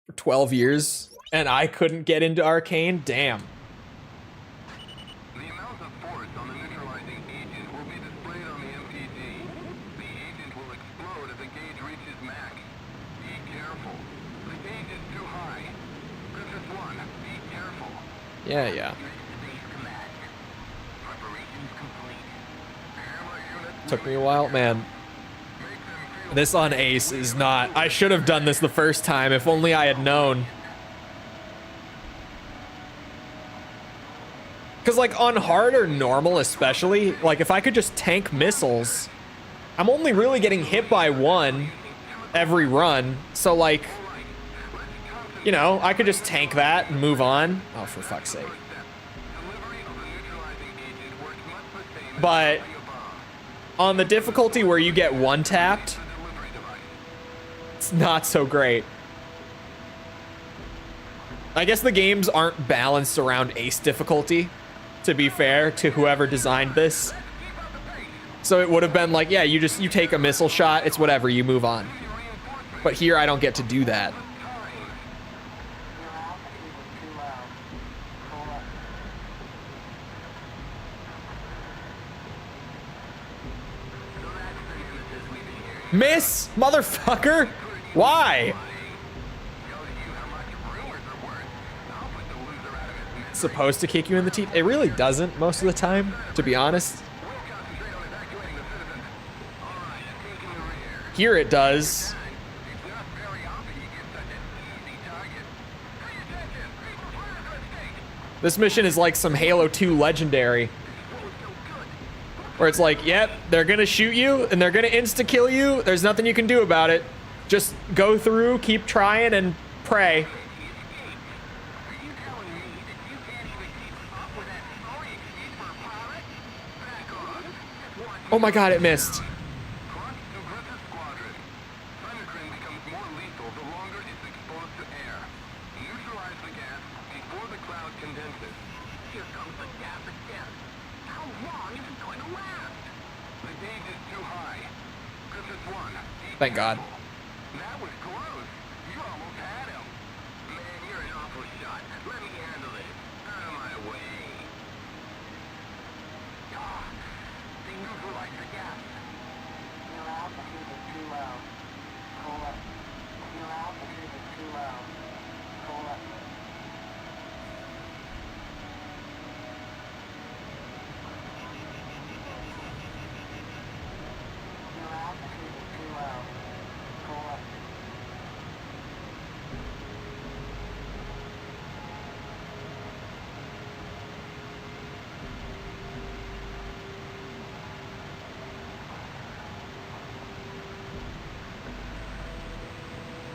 For 12 years, and I couldn't get into Arcane? Damn. The amount of force on the neutralizing agent will be displayed on the MPG. The agent will explode if the gauge reaches max. Be careful. The gauge is too high. Griffith 1, be careful. Yeah. Took me a while, man. This on Ace is not... I should have done this the first time, if only I had known. Because, like, on hard or normal especially, like, if I could just tank missiles, I'm only really getting hit by 1 every run. So, like, You know, I could just tank that and move on. Oh, for fuck's sake. But on the difficulty where you get one tapped, it's not so great. I guess the games aren't balanced around ace difficulty, to be fair to whoever designed this. So it would have been like, yeah, you take a missile shot, it's whatever, you move on. But here I don't get to do that. Miss, motherfucker! Why? It's supposed to kick you in the teeth. It really doesn't most of the time, to be honest. Here it does. This mission is like some Halo 2 Legendary. Where it's like, yep, they're gonna shoot you and they're gonna insta-kill you. There's nothing you can do about it. Just go through, keep trying, and pray. Oh my god, it missed. Thank God. That was close. You almost had him. Man, you're an awful shot. Let me handle it. Out of my way. Ah, they neutralized the gas. Your altitude is too low. Pull up. Your altitude is too low. Pull up. Your altitude is too low. Pull up.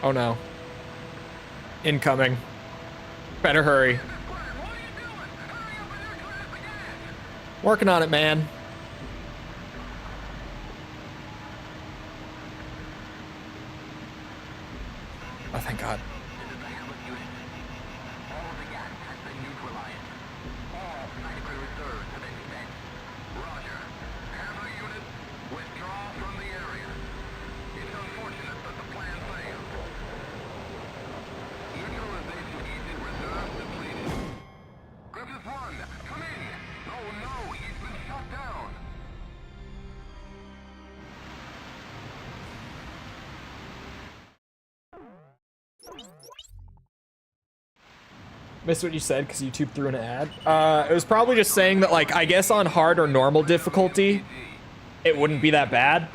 Oh no. Incoming. Better hurry. Working on it, man. Oh, thank God. Missed what you said because YouTube threw an ad. It was probably just saying that, like, I guess on hard or normal difficulty, it wouldn't be that bad.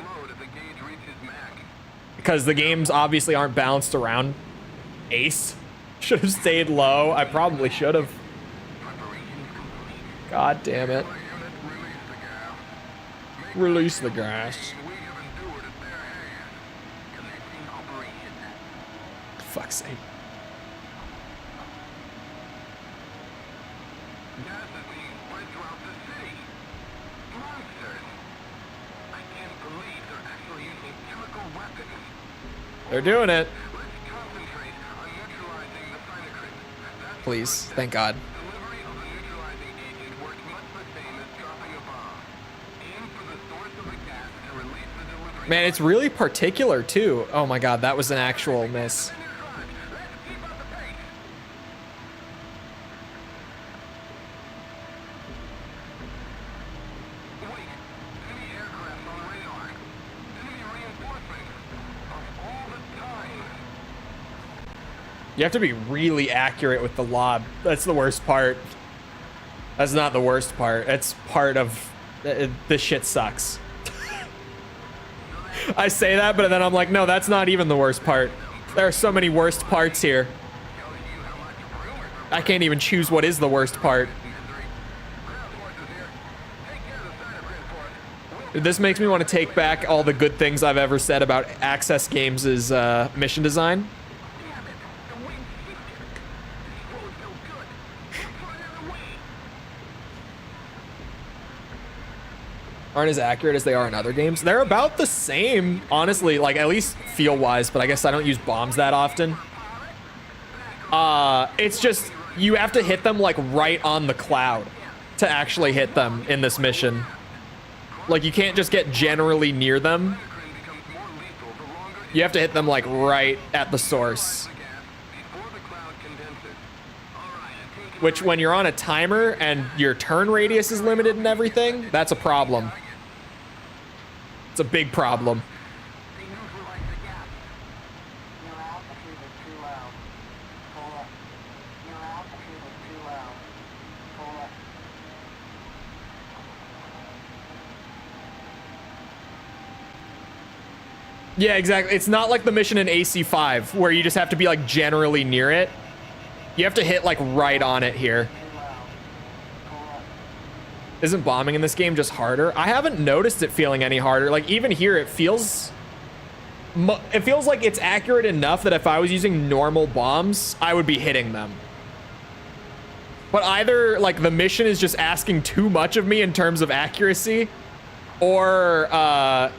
Because the games obviously aren't balanced around ace. Should have stayed low. I probably should have. God damn it. Release the gas. Fuck's sake. They're doing it. Please, thank God. Man, it's really particular too. Oh my God, that was an actual miss. You have to be really accurate with the lob. That's the worst part. That's not the worst part. It's part of this shit sucks. I say that, but then I'm like, no, that's not even the worst part. There are so many worst parts here. I can't even choose what is the worst part. This makes me want to take back all the good things I've ever said about Access Games' mission design. aren't as accurate as they are in other games. They're about the same, honestly, like at least feel-wise, but I guess I don't use bombs that often. It's just, you have to hit them like right on the cloud to actually hit them in this mission. Like you can't just get generally near them. You have to hit them like right at the source. Which when you're on a timer and your turn radius is limited and everything, that's a problem. It's a big problem. Yeah, exactly. It's not like the mission in AC5 where you just have to be like generally near it. You have to hit like right on it here. Isn't bombing in this game just harder? I haven't noticed it feeling any harder. Like even here, it feels like it's accurate enough that if I was using normal bombs, I would be hitting them. But either like the mission is just asking too much of me in terms of accuracy, or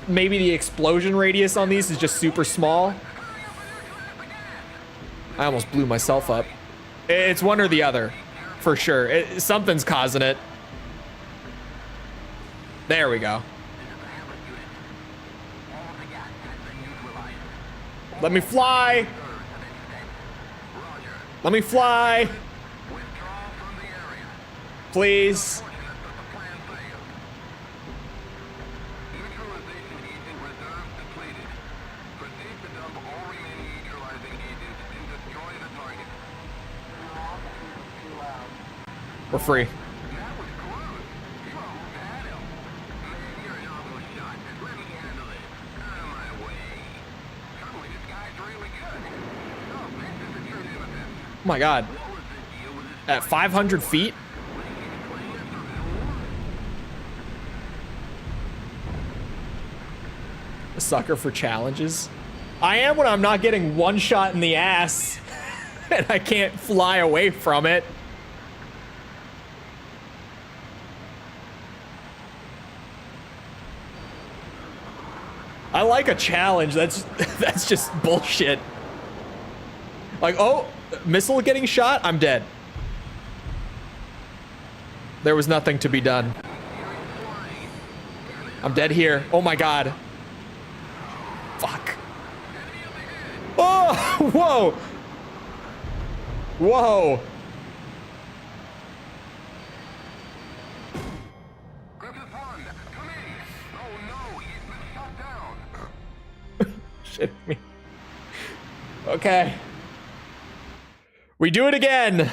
maybe the explosion radius on these is just super small. I almost blew myself up. It's one or the other, for sure. Something's causing it. There we go. Let me fly. Let me fly. Please. We're free. Oh my God. At 500 feet? A sucker for challenges. I am when I'm not getting one shot in the ass and I can't fly away from it. I like a challenge. That's just bullshit. Like, oh, missile getting shot? I'm dead. There was nothing to be done. I'm dead here. Oh my God. Fuck. Oh, whoa. Whoa. Shit me. Okay. We do it again.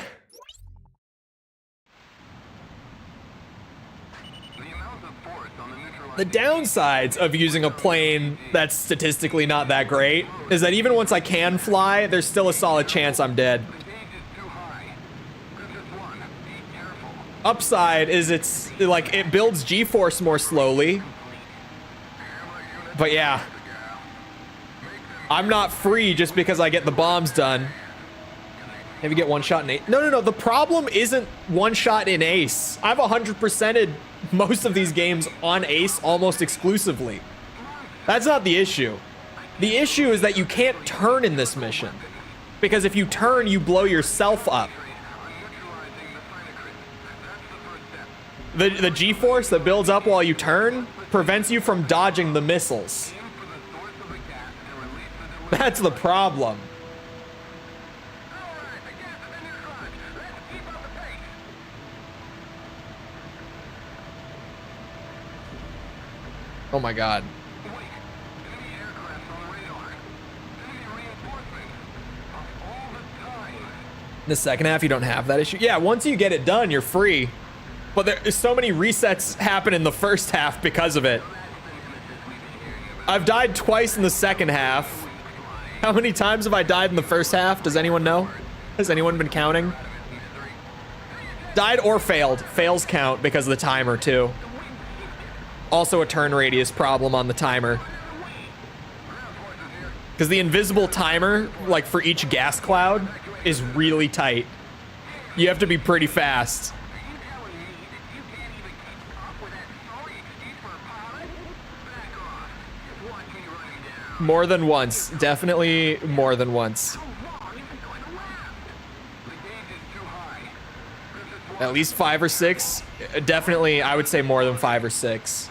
The downsides of using a plane that's statistically not that great is that even once I can fly, there's still a solid chance I'm dead. Upside is it's like it builds G-force more slowly. But yeah. I'm not free just because I get the bombs done. Maybe get one shot in ace. No. The problem isn't one shot in ace. I've 100%ed most of these games on ace almost exclusively. That's not the issue. The issue is that you can't turn in this mission. Because if you turn, you blow yourself up. The G-force that builds up while you turn prevents you from dodging the missiles. That's the problem. Oh my God. In the second half, you don't have that issue. Yeah, once you get it done, you're free. But there's so many resets happen in the first half because of it. I've died twice in the second half. How many times have I died in the first half? Does anyone know? Has anyone been counting? Died or failed. Fails count because of the timer too. Also a turn radius problem on the timer. Because the invisible timer, like for each gas cloud, is really tight. You have to be pretty fast. More than once. Definitely more than once. At least 5 or 6. Definitely, I would say more than 5 or 6.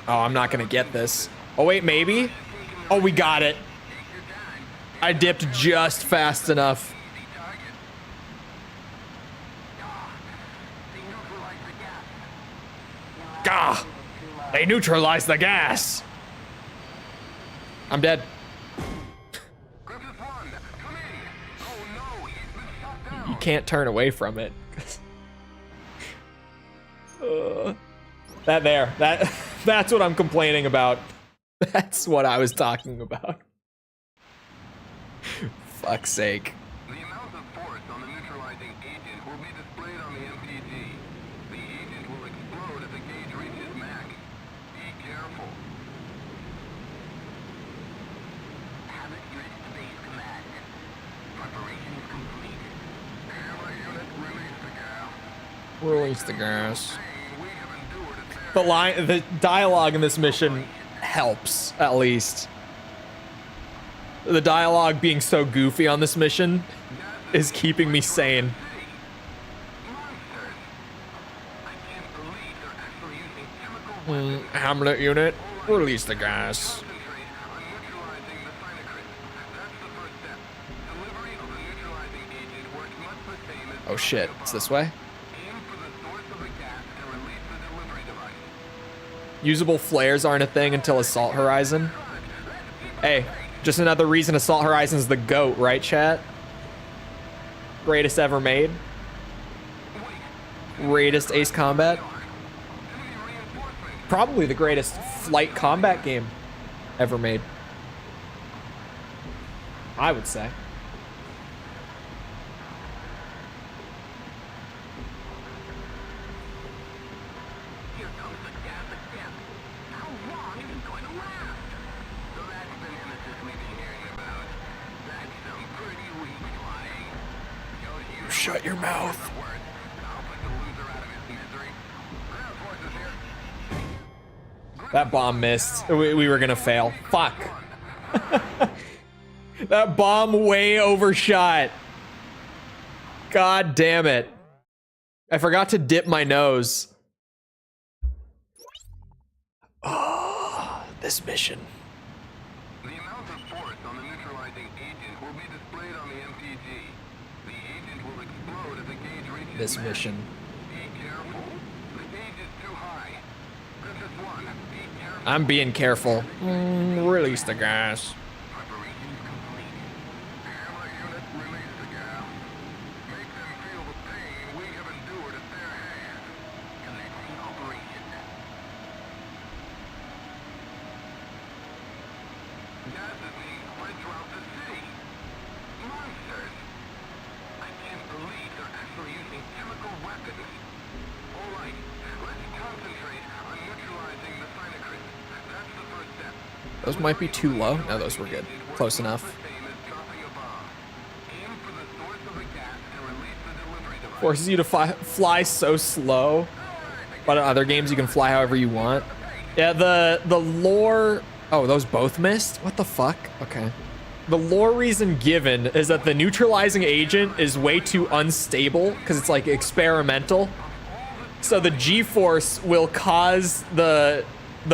Oh, I'm not gonna get this. Oh wait, maybe? Oh, we got it. I dipped just fast enough. Gah! They neutralized the gas! I'm dead. You can't turn away from it. That's what I'm complaining about. That's what I was talking about. Fuck's sake. The amount of force on the neutralizing agent will be displayed on the MPG. The agent will explode if the gauge reaches max. Be careful. Have it reached base command. Preparation is complete. Hammer unit, release the gas. Release the gas. We have endured a The dialogue in this mission helps, at least. The dialogue being so goofy on this mission is keeping me sane. Hamlet unit, release the gas. Oh shit, it's this way? Usable flares aren't a thing until Assault Horizon. Hey, just another reason Assault Horizon's the GOAT, right, chat? Greatest ever made. Greatest Ace Combat. Probably the greatest flight combat game ever made. I would say. Shut your mouth. That bomb missed. We were gonna fail. Fuck. That bomb way overshot. God damn it. I forgot to dip my nose. Oh, this mission. The amount of force on the neutralizing agent will be displayed on the MPG. The agent will explode if the gauge reaches This max. mission. Be careful. The gauge is too high. Princess 1, be careful. I'm being careful. Release the gas. Preparation is complete. Hammer unit, release the gas. Make them feel the pain we have endured at their hands. Commencing operation. Gas is being spread throughout the city. Monsters. I can't believe they're actually using chemical weapons. All right, let's concentrate on neutralizing the Synacrid. That's the first step. Those might be too low. No, those were good. Close enough. Same as dropping a bomb. Aim for the source of the gas and release the delivery device. Forces you to fly so slow. But in other games, you can fly however you want. Yeah, the lore... Oh, those both missed? What the fuck? Okay. The lore reason given is that the neutralizing agent is way too unstable because it's like experimental. So the G-force will cause the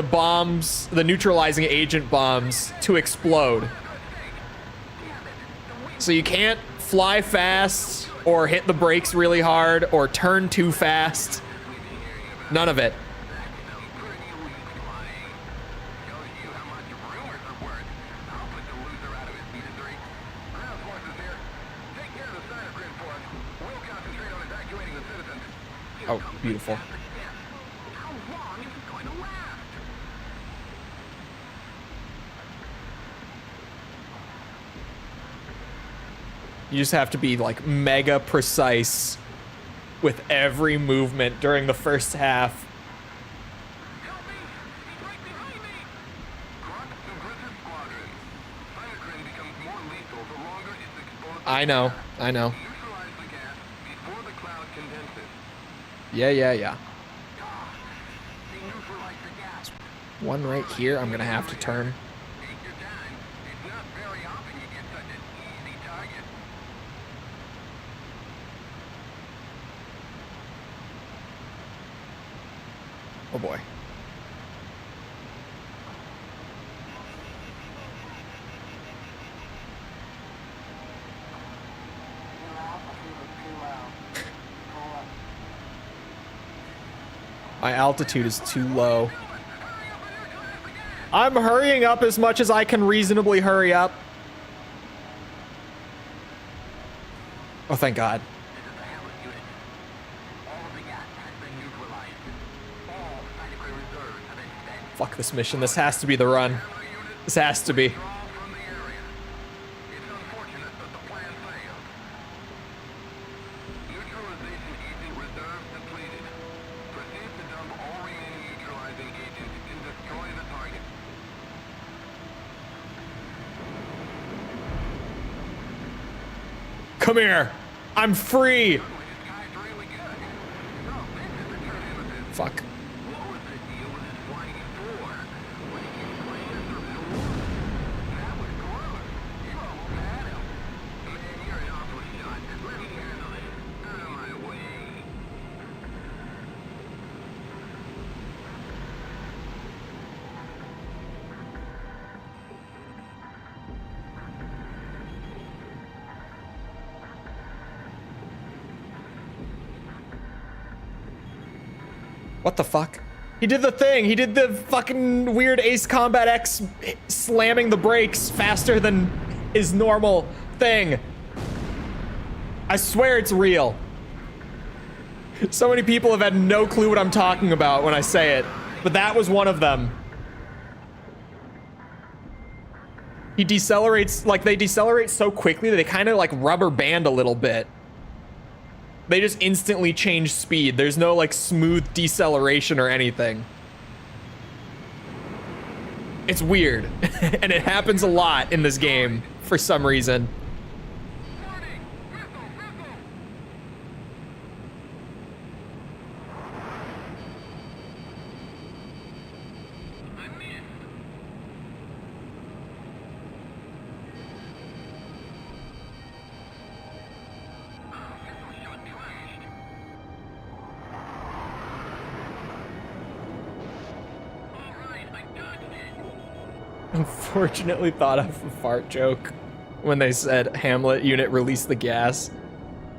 bombs, the neutralizing agent bombs, to explode. So you can't fly fast or hit the brakes really hard or turn too fast. None of it. Oh, beautiful. You just have to be like mega precise with every movement during the first half. I know. Yeah. One right here. I'm gonna have to turn. Take your time. It's not very often you get such an easy target. Oh boy. My altitude is too low. I'm hurrying up as much as I can reasonably hurry up. Oh, thank God. This is the Hamlet unit. All of the gas has been neutralized. All cyclic reserves have been spent. Fuck this mission. This has to be the run. This has to be. Withdraw from the area. It's unfortunate that the plan failed. Neutralization agent reserves depleted. Proceed to dump all remaining neutralizing agents and destroy the target. Come here. I'm free. This guy's really good. No, this is the true nemesis. Fuck. What was the deal with his flying four? Was he playing us or four? That was close. You almost had him. Man, you're an awful shot. Let me handle it. Out of my way. What the fuck? He did the thing. He did the fucking weird Ace Combat X slamming the brakes faster than his normal thing. I swear it's real. So many people have had no clue what I'm talking about when I say it, but that was one of them. He decelerates, like they decelerate so quickly that they kind of like rubber band a little bit. They just instantly change speed. There's no like smooth deceleration or anything. It's weird. And it happens a lot in this game for some reason. Warning! Missile! Missile! I missed. Missile shot trashed. All right, I dodged it. Unfortunately thought of a fart joke when they said Hamlet unit release the gas.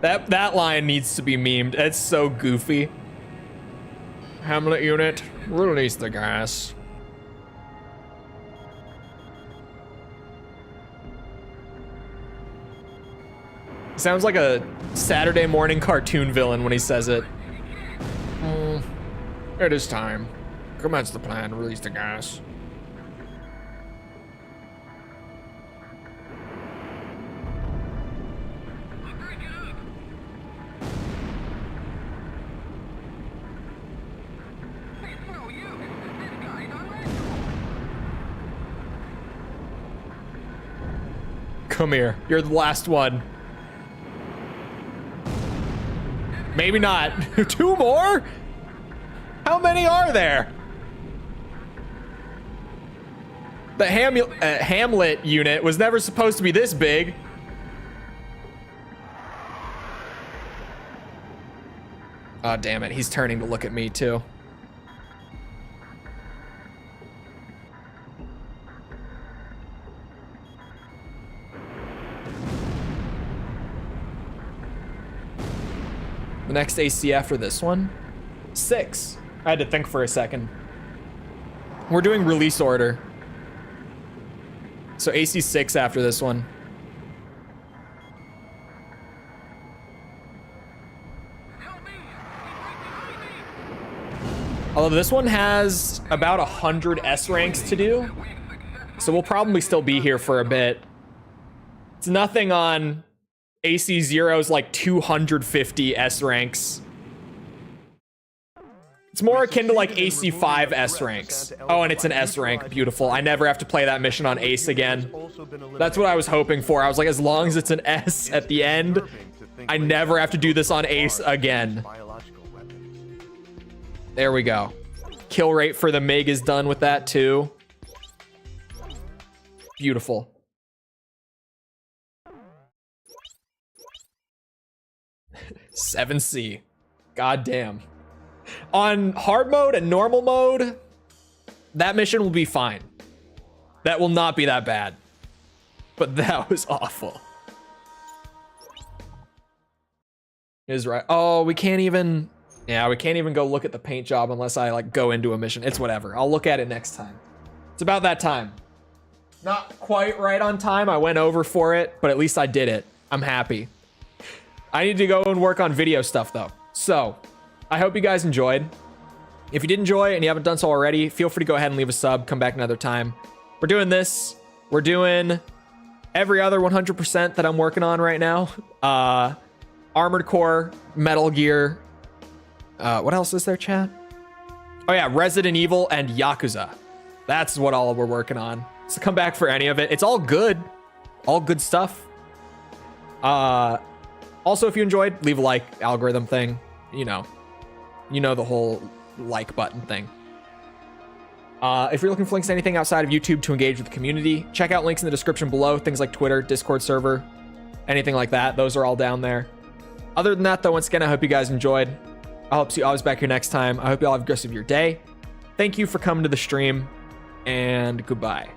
That line needs to be memed. It's so goofy. Hamlet unit release the gas. Sounds like a Saturday morning cartoon villain when he says it. It is time. Commence the plan, release the gas. Break it up. It's no use. This guy's unreachable. Come here. You're the last one. Maybe not. 2 more? How many are there? The Hamlet unit was never supposed to be this big. Oh, damn it. He's turning to look at me, too. The next AC after this one? 6. I had to think for a second. We're doing release order. So AC 6 after this one. Help me! He's right behind me! Although this one has about 100 S ranks to do. So we'll probably still be here for a bit. It's nothing on AC 0's like 250 S ranks. It's more akin to like AC 5 S ranks. Oh, and it's an S rank. Beautiful. I never have to play that mission on Ace again. That's what I was hoping for. I was like, as long as it's an S at the end, I never have to do this on Ace again. There we go. Kill rate for the Mig is done with that too. Beautiful. $7C. God damn. On hard mode and normal mode, that mission will be fine. That will not be that bad. But that was awful. Is right. Oh, we can't even... Yeah, we can't even go look at the paint job unless I like go into a mission. It's whatever. I'll look at it next time. It's about that time. Not quite right on time. I went over for it, but at least I did it. I'm happy. I need to go and work on video stuff though. So, I hope you guys enjoyed. If you did enjoy and you haven't done so already, feel free to go ahead and leave a sub. Come back another time. We're doing this. We're doing every other 100% that I'm working on right now. Armored Core, Metal Gear. What else is there, chat? Oh yeah, Resident Evil and Yakuza. That's what all we're working on. So come back for any of it. It's all good. All good stuff. Also, if you enjoyed, leave a like, algorithm thing. You know the whole like button thing. If you're looking for links to anything outside of YouTube to engage with the community, check out links in the description below. Things like Twitter, Discord server, anything like that. Those are all down there. Other than that, though, once again, I hope you guys enjoyed. I hope to see you always back here next time. I hope you all have a good rest of your day. Thank you for coming to the stream, and goodbye.